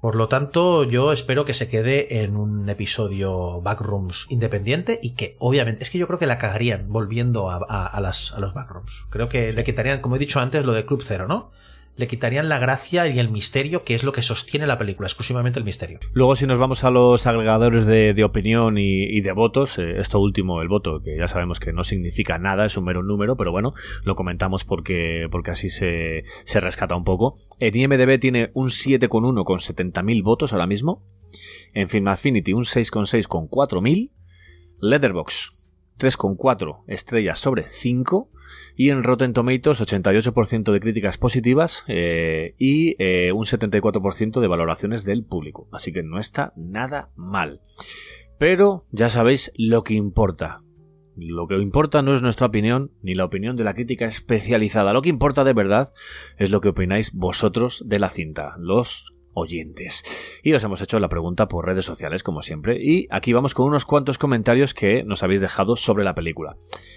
Por lo tanto, yo espero que se quede en un episodio Backrooms independiente y que, obviamente, es que yo creo que la cagarían volviendo a los Backrooms. Creo que le quitarían, como he dicho antes, lo de Club Zero, ¿no? le quitarían la gracia y el misterio, que es lo que sostiene la película, exclusivamente el misterio. Luego, si nos vamos a los agregadores de opinión y de votos, esto último, el voto, que ya sabemos que no significa nada, es un mero número, pero bueno, lo comentamos porque así se rescata un poco. En IMDb tiene un 7,1 con 70.000 votos ahora mismo. En Film Affinity un 6,6 con 4.000. Letterboxd 3,4 estrellas sobre 5. Y en Rotten Tomatoes 88% de críticas positivas y un 74% de valoraciones del público. Así que no está nada mal. Pero ya sabéis lo que importa. Lo que importa no es nuestra opinión ni la opinión de la crítica especializada. Lo que importa de verdad es lo que opináis vosotros de la cinta, los oyentes. Y os hemos hecho la pregunta por redes sociales, como siempre, y aquí vamos con unos cuantos comentarios que nos habéis dejado sobre la película.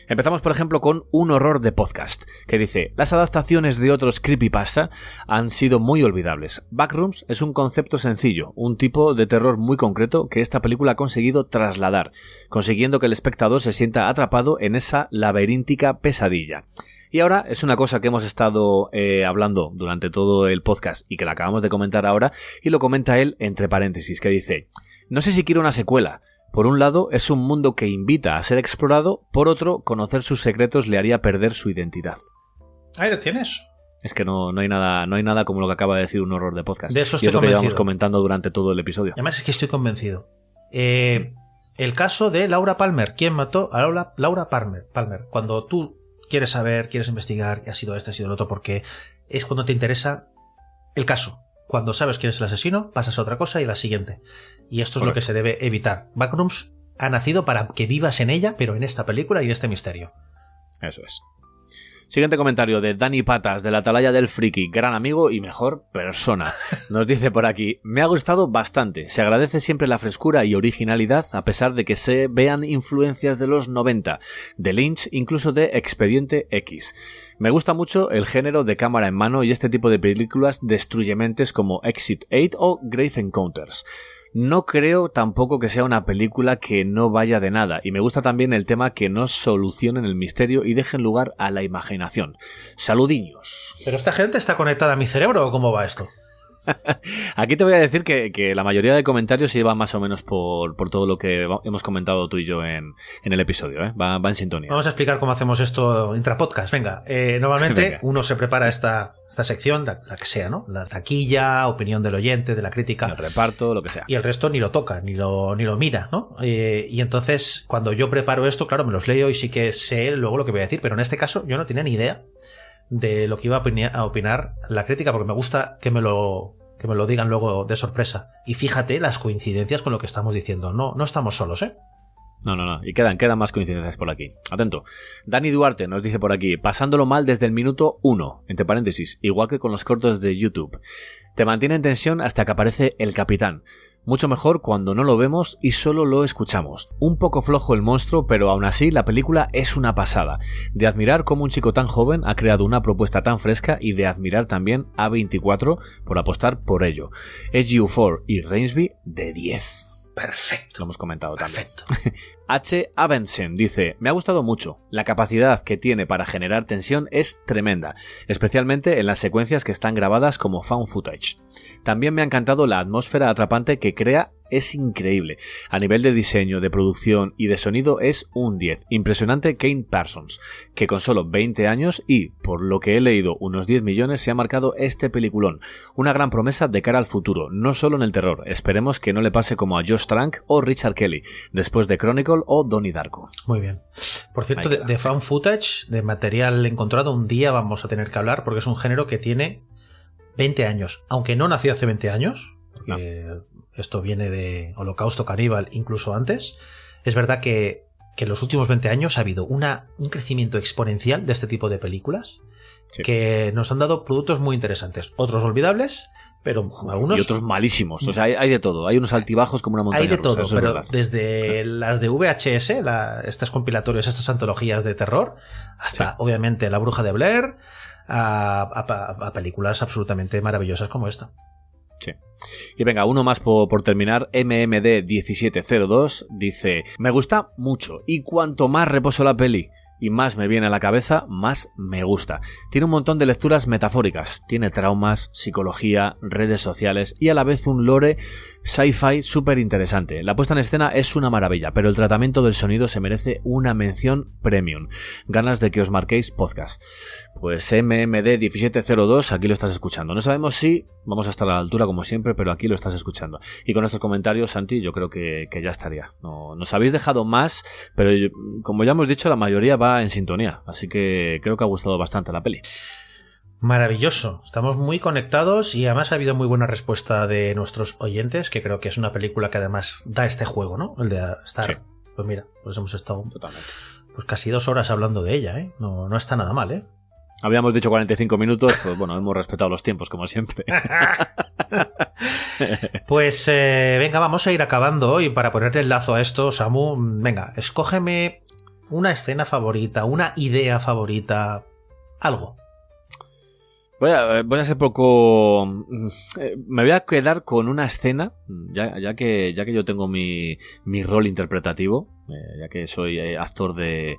Empezamos, por ejemplo, con Un Horror de Podcast, que dice: las adaptaciones de otros creepypasta han sido muy olvidables. Backrooms es un concepto sencillo, un tipo de terror muy concreto que esta película ha conseguido trasladar, consiguiendo que el espectador se sienta atrapado en esa laberíntica pesadilla. Y ahora es una cosa que hemos estado hablando durante todo el podcast y que la acabamos de comentar ahora, y lo comenta él entre paréntesis, que dice: no sé si quiero una secuela. Por un lado, es un mundo que invita a ser explorado, por otro, conocer sus secretos le haría perder su identidad. Ahí lo tienes. Es que no hay nada como lo que acaba de decir Un Horror de Podcast. De eso y estoy es lo que convencido. llevamos comentando durante todo el episodio. Además es que estoy convencido. El caso de Laura Palmer. ¿Quién mató a Laura Palmer? Cuando tú quieres saber, quieres investigar, ha sido este, ha sido el otro, porque es cuando te interesa el caso. Cuando sabes quién es el asesino, pasas a otra cosa y a la siguiente. Y esto es lo que se debe evitar. Backrooms ha nacido para que vivas en ella, pero en esta película y en este misterio. Eso es. Siguiente comentario de Dani Patas, de la Atalaya del Friki, gran amigo y mejor persona. Nos dice por aquí: me ha gustado bastante, se agradece siempre la frescura y originalidad a pesar de que se vean influencias de los 90, de Lynch, incluso de Expediente X. Me gusta mucho el género de cámara en mano y este tipo de películas destruyementes como Exit 8 o Grave Encounters. No creo tampoco que sea una película que no vaya de nada, y me gusta también el tema que no solucionen el misterio y dejen lugar a la imaginación. Saludiños. ¿Pero esta gente está conectada a mi cerebro o cómo va esto? Aquí te voy a decir que la mayoría de comentarios se lleva más o menos por todo lo que hemos comentado tú y yo en el episodio, ¿eh? Va en sintonía. Vamos a explicar cómo hacemos esto intrapodcast. Venga, normalmente Venga. uno se prepara esta sección, la que sea, ¿no? La taquilla, opinión del oyente, de la crítica. El reparto, lo que sea. Y el resto ni lo toca, ni lo mira, ¿no? Y entonces, cuando yo preparo esto, claro, me los leo y sí que sé luego lo que voy a decir, pero en este caso yo no tenía ni idea de lo que iba a opinar la crítica, porque me gusta que me lo digan luego de sorpresa. Y fíjate las coincidencias con lo que estamos diciendo. No estamos solos, ¿eh? No. Y quedan más coincidencias por aquí. Atento. Dani Duarte nos dice por aquí: pasándolo mal desde el minuto 1, entre paréntesis, igual que con los cortos de YouTube. Te mantiene en tensión hasta que aparece el capitán. Mucho mejor cuando no lo vemos y solo lo escuchamos. Un poco flojo el monstruo, pero aún así la película es una pasada. De admirar cómo un chico tan joven ha creado una propuesta tan fresca, y de admirar también a A24 por apostar por ello. SG4 y Rainsby de 10. Perfecto. Lo hemos comentado también. Perfecto. H. Abensen dice: me ha gustado mucho. La capacidad que tiene para generar tensión es tremenda, especialmente en las secuencias que están grabadas como found footage. También me ha encantado la atmósfera atrapante que crea, es increíble. A nivel de diseño, de producción y de sonido es un 10. Impresionante Kane Parsons, que con solo 20 años y, por lo que he leído, unos 10 millones se ha marcado este peliculón. Una gran promesa de cara al futuro, no solo en el terror. Esperemos que no le pase como a Josh Trank o Richard Kelly, después de Chronicle o Donnie Darko. Muy bien. Por cierto, de found footage, de material encontrado, un día vamos a tener que hablar, porque es un género que tiene 20 años. Aunque no nació hace 20 años, esto viene de Holocausto Caníbal, incluso antes. Es verdad que en los últimos 20 años ha habido un crecimiento exponencial de este tipo de películas, que nos han dado productos muy interesantes. Otros olvidables, pero algunos... Y otros malísimos. O sea, hay de todo. Hay unos altibajos como una montaña rusa. Hay de todo, rusa, pero desde las de VHS, estas compilatorios, estas antologías de terror, hasta obviamente La Bruja de Blair, a películas absolutamente maravillosas como esta. Sí. Y venga, uno más por terminar. MMD1702 dice: me gusta mucho, y cuanto más reposo la peli, y más me viene a la cabeza, más me gusta. Tiene un montón de lecturas metafóricas, tiene traumas, psicología, redes sociales y a la vez un lore sci-fi súper interesante. La puesta en escena es una maravilla, pero el tratamiento del sonido se merece una mención premium. Ganas de que os marquéis podcast. Pues MMD 1702, aquí lo estás escuchando. No sabemos si vamos a estar a la altura como siempre, pero aquí lo estás escuchando. Y con estos comentarios, Santi, yo creo que ya estaría. No, nos habéis dejado más, pero como ya hemos dicho, la mayoría va en sintonía. Así que creo que ha gustado bastante la peli. Maravilloso, estamos muy conectados y además ha habido muy buena respuesta de nuestros oyentes, que creo que es una película que además da este juego, ¿no? El de Star. Sí. Pues mira, pues hemos estado pues casi 2 horas hablando de ella, ¿eh? No está nada mal, ¿eh? Habíamos dicho 45 minutos, pues bueno, hemos respetado los tiempos como siempre. Pues venga, vamos a ir acabando hoy para ponerle el lazo a esto, Samu. Venga, escógeme una escena favorita, una idea favorita, algo. Voy a ser poco... me voy a quedar con una escena, ya que yo tengo mi rol interpretativo, ya que soy actor del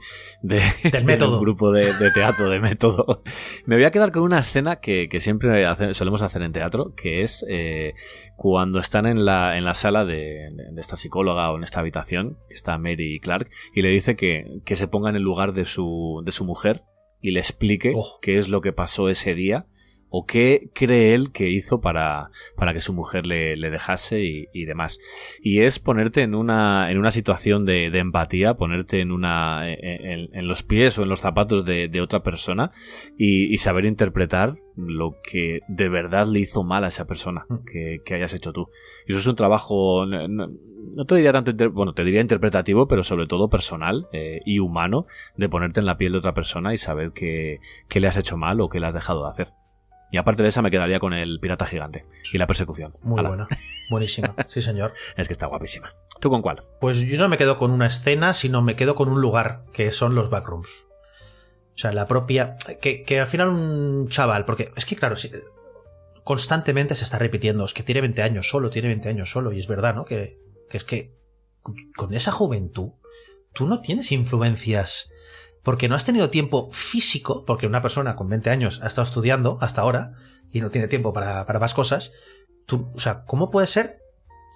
método. De un grupo de teatro de método. Me voy a quedar con una escena que siempre solemos hacer en teatro, que es cuando están en la sala de esta psicóloga o en esta habitación, que está Mary Clark, y le dice que se ponga en el lugar de su mujer y le explique qué es lo que pasó ese día o qué cree él que hizo para que su mujer le dejase y demás. Y es ponerte en una situación de empatía, ponerte en los pies o en los zapatos de otra persona y saber interpretar lo que de verdad le hizo mal a esa persona que hayas hecho tú. Y eso es un trabajo, no te diría tanto, te diría interpretativo, pero sobre todo personal y humano, de ponerte en la piel de otra persona y saber qué le has hecho mal o qué le has dejado de hacer. Y aparte de esa me quedaría con el pirata gigante y la persecución. Muy buena, buenísima, sí señor. Es que está guapísima. ¿Tú con cuál? Pues yo no me quedo con una escena, sino me quedo con un lugar, que son los backrooms. O sea, la propia... Que al final un chaval, porque es que claro, constantemente se está repitiendo, es que tiene 20 años solo, y es verdad, ¿no? Que es que con esa juventud tú no tienes influencias... Porque no has tenido tiempo físico, porque una persona con 20 años ha estado estudiando hasta ahora y no tiene tiempo para más cosas. O sea, ¿cómo puede ser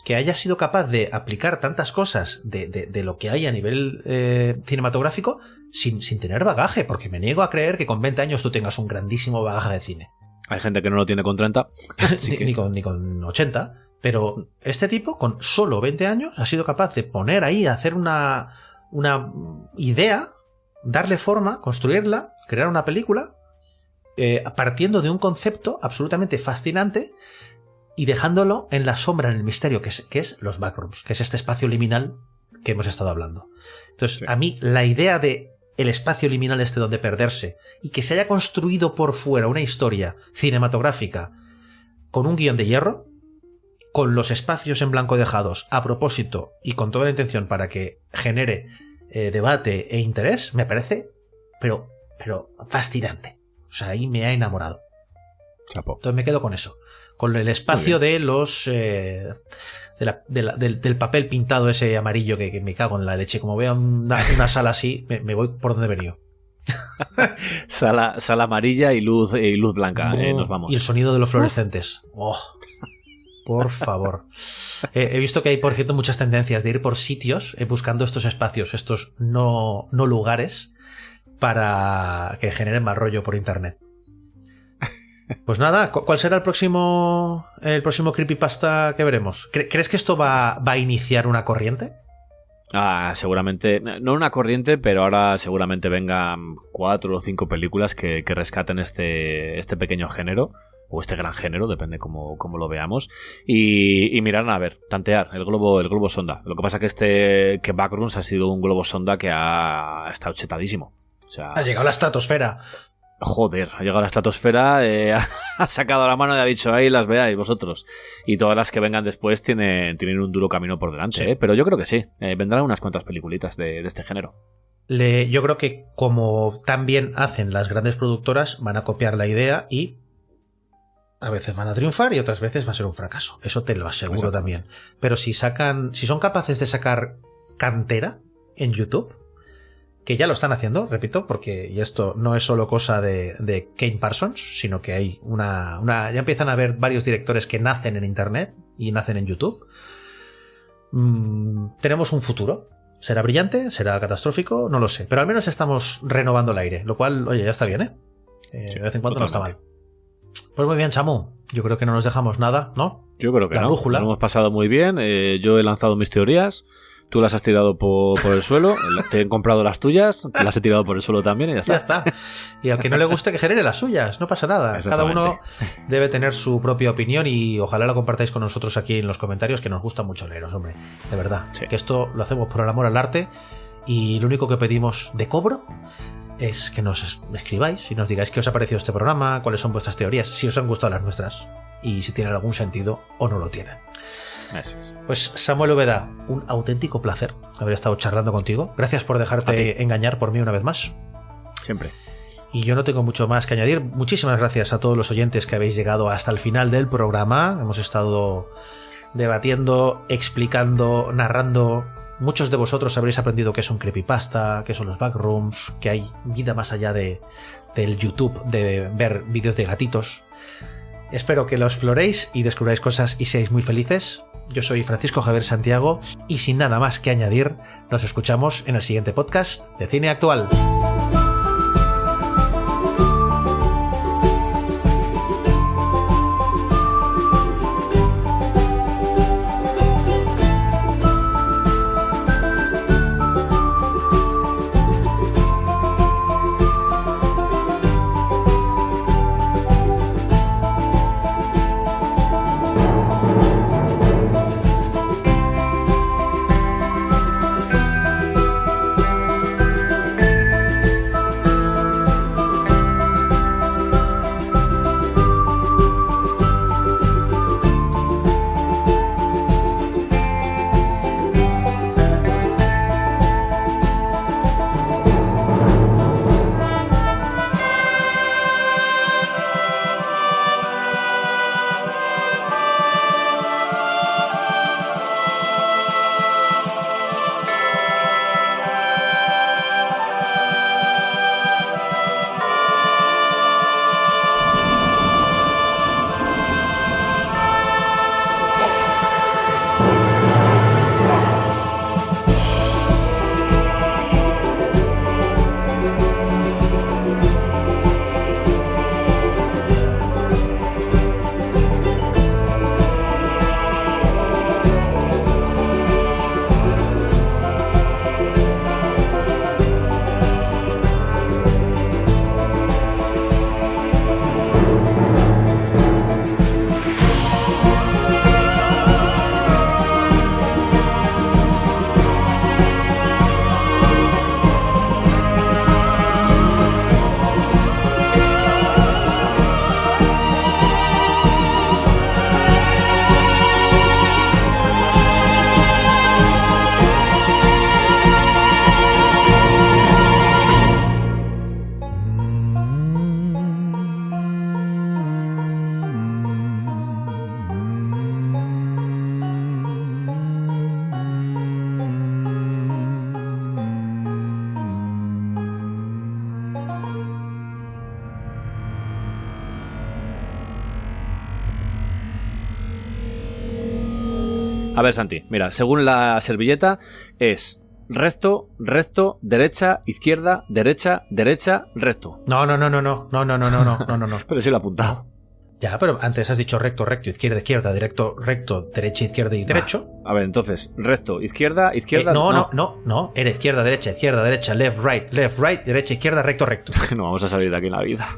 que hayas sido capaz de aplicar tantas cosas de lo que hay a nivel cinematográfico sin tener bagaje? Porque me niego a creer que con 20 años tú tengas un grandísimo bagaje de cine. Hay gente que no lo tiene con 30. ni con 80. Pero este tipo, con solo 20 años, ha sido capaz de poner ahí, hacer una idea... darle forma, construirla, crear una película, partiendo de un concepto absolutamente fascinante y dejándolo en la sombra, en el misterio, que es los backrooms, que es este espacio liminal que hemos estado hablando. Entonces, sí. A mí, la idea de el espacio liminal este donde perderse y que se haya construido por fuera una historia cinematográfica con un guión de hierro, con los espacios en blanco dejados a propósito y con toda la intención para que genere debate e interés, me parece pero fascinante. O sea, ahí me ha enamorado. Chapo. Entonces me quedo con eso, con el espacio de los del papel pintado ese amarillo que me cago en la leche. Como veo una sala así, me voy por donde he venido. Sala amarilla y luz blanca. Nos vamos. Y el sonido de los fluorescentes. Oh, por favor. He visto que hay, por cierto, muchas tendencias de ir por sitios buscando estos espacios, estos no lugares, para que generen mal rollo por internet. Pues nada, ¿cuál será el próximo creepypasta que veremos? ¿Crees que esto va a iniciar una corriente? Seguramente, no una corriente, pero ahora seguramente vengan 4 o 5 películas que rescaten este pequeño género, o este gran género, depende cómo lo veamos, y mirar, a ver, tantear el globo sonda. Lo que pasa que Backrooms ha sido un globo sonda que ha estado chetadísimo. O sea, ha llegado a la estratosfera. Joder, ha llegado a la estratosfera, ha sacado la mano y ha dicho, ahí las veáis vosotros. Y todas las que vengan después tienen un duro camino por delante, sí. Pero yo creo que sí, vendrán unas cuantas peliculitas de este género. Yo creo que como tan bien hacen las grandes productoras, van a copiar la idea y a veces van a triunfar y otras veces va a ser un fracaso. Eso te lo aseguro también. Pero si son capaces de sacar cantera en YouTube, que ya lo están haciendo, repito, porque y esto no es solo cosa de Kane Parsons, sino que hay ya empiezan a haber varios directores que nacen en Internet y nacen en YouTube. Tenemos un futuro. ¿Será brillante? ¿Será catastrófico? No lo sé. Pero al menos estamos renovando el aire, lo cual, oye, ya está bien, ¿eh? De vez en cuando no está mal. Pues muy bien, Chamu. Yo creo que no nos dejamos nada, ¿no? Yo creo que La no. brújula. Lo hemos pasado muy bien. Yo he lanzado mis teorías. Tú las has tirado por el suelo. Te he comprado las tuyas. Te las he tirado por el suelo también y ya está. Ya está. Y al que no le guste que genere las suyas. No pasa nada. Cada uno debe tener su propia opinión y ojalá la compartáis con nosotros aquí en los comentarios, que nos gusta mucho leeros, hombre. De verdad. Sí. Que esto lo hacemos por el amor al arte y lo único que pedimos de cobro es que nos escribáis y nos digáis qué os ha parecido este programa, cuáles son vuestras teorías, si os han gustado las nuestras y si tienen algún sentido o no lo tienen. Eso es. Pues Samuel Úbeda, un auténtico placer haber estado charlando contigo. Gracias por dejarte engañar por mí una vez más. Siempre. Y yo no tengo mucho más que añadir. Muchísimas gracias a todos los oyentes que habéis llegado hasta el final del programa. Hemos estado debatiendo, explicando, narrando. Muchos de vosotros habréis aprendido qué es un creepypasta, qué son los backrooms, que hay vida más allá del YouTube, de ver vídeos de gatitos. Espero que lo exploréis y descubráis cosas y seáis muy felices. Yo soy Francisco Javier Santiago y sin nada más que añadir, nos escuchamos en el siguiente podcast de Cine Actual. A ver, Santi, mira, según la servilleta es recto, recto, derecha, izquierda, derecha, derecha, recto. No. Pero sí lo he apuntado. Ya, pero antes has dicho recto, recto, izquierda, izquierda, directo, recto, derecha, izquierda y derecho. A ver, entonces, recto, izquierda, izquierda... No. Era izquierda, derecha, left, right, derecha, izquierda, recto, recto. No vamos a salir de aquí en la vida.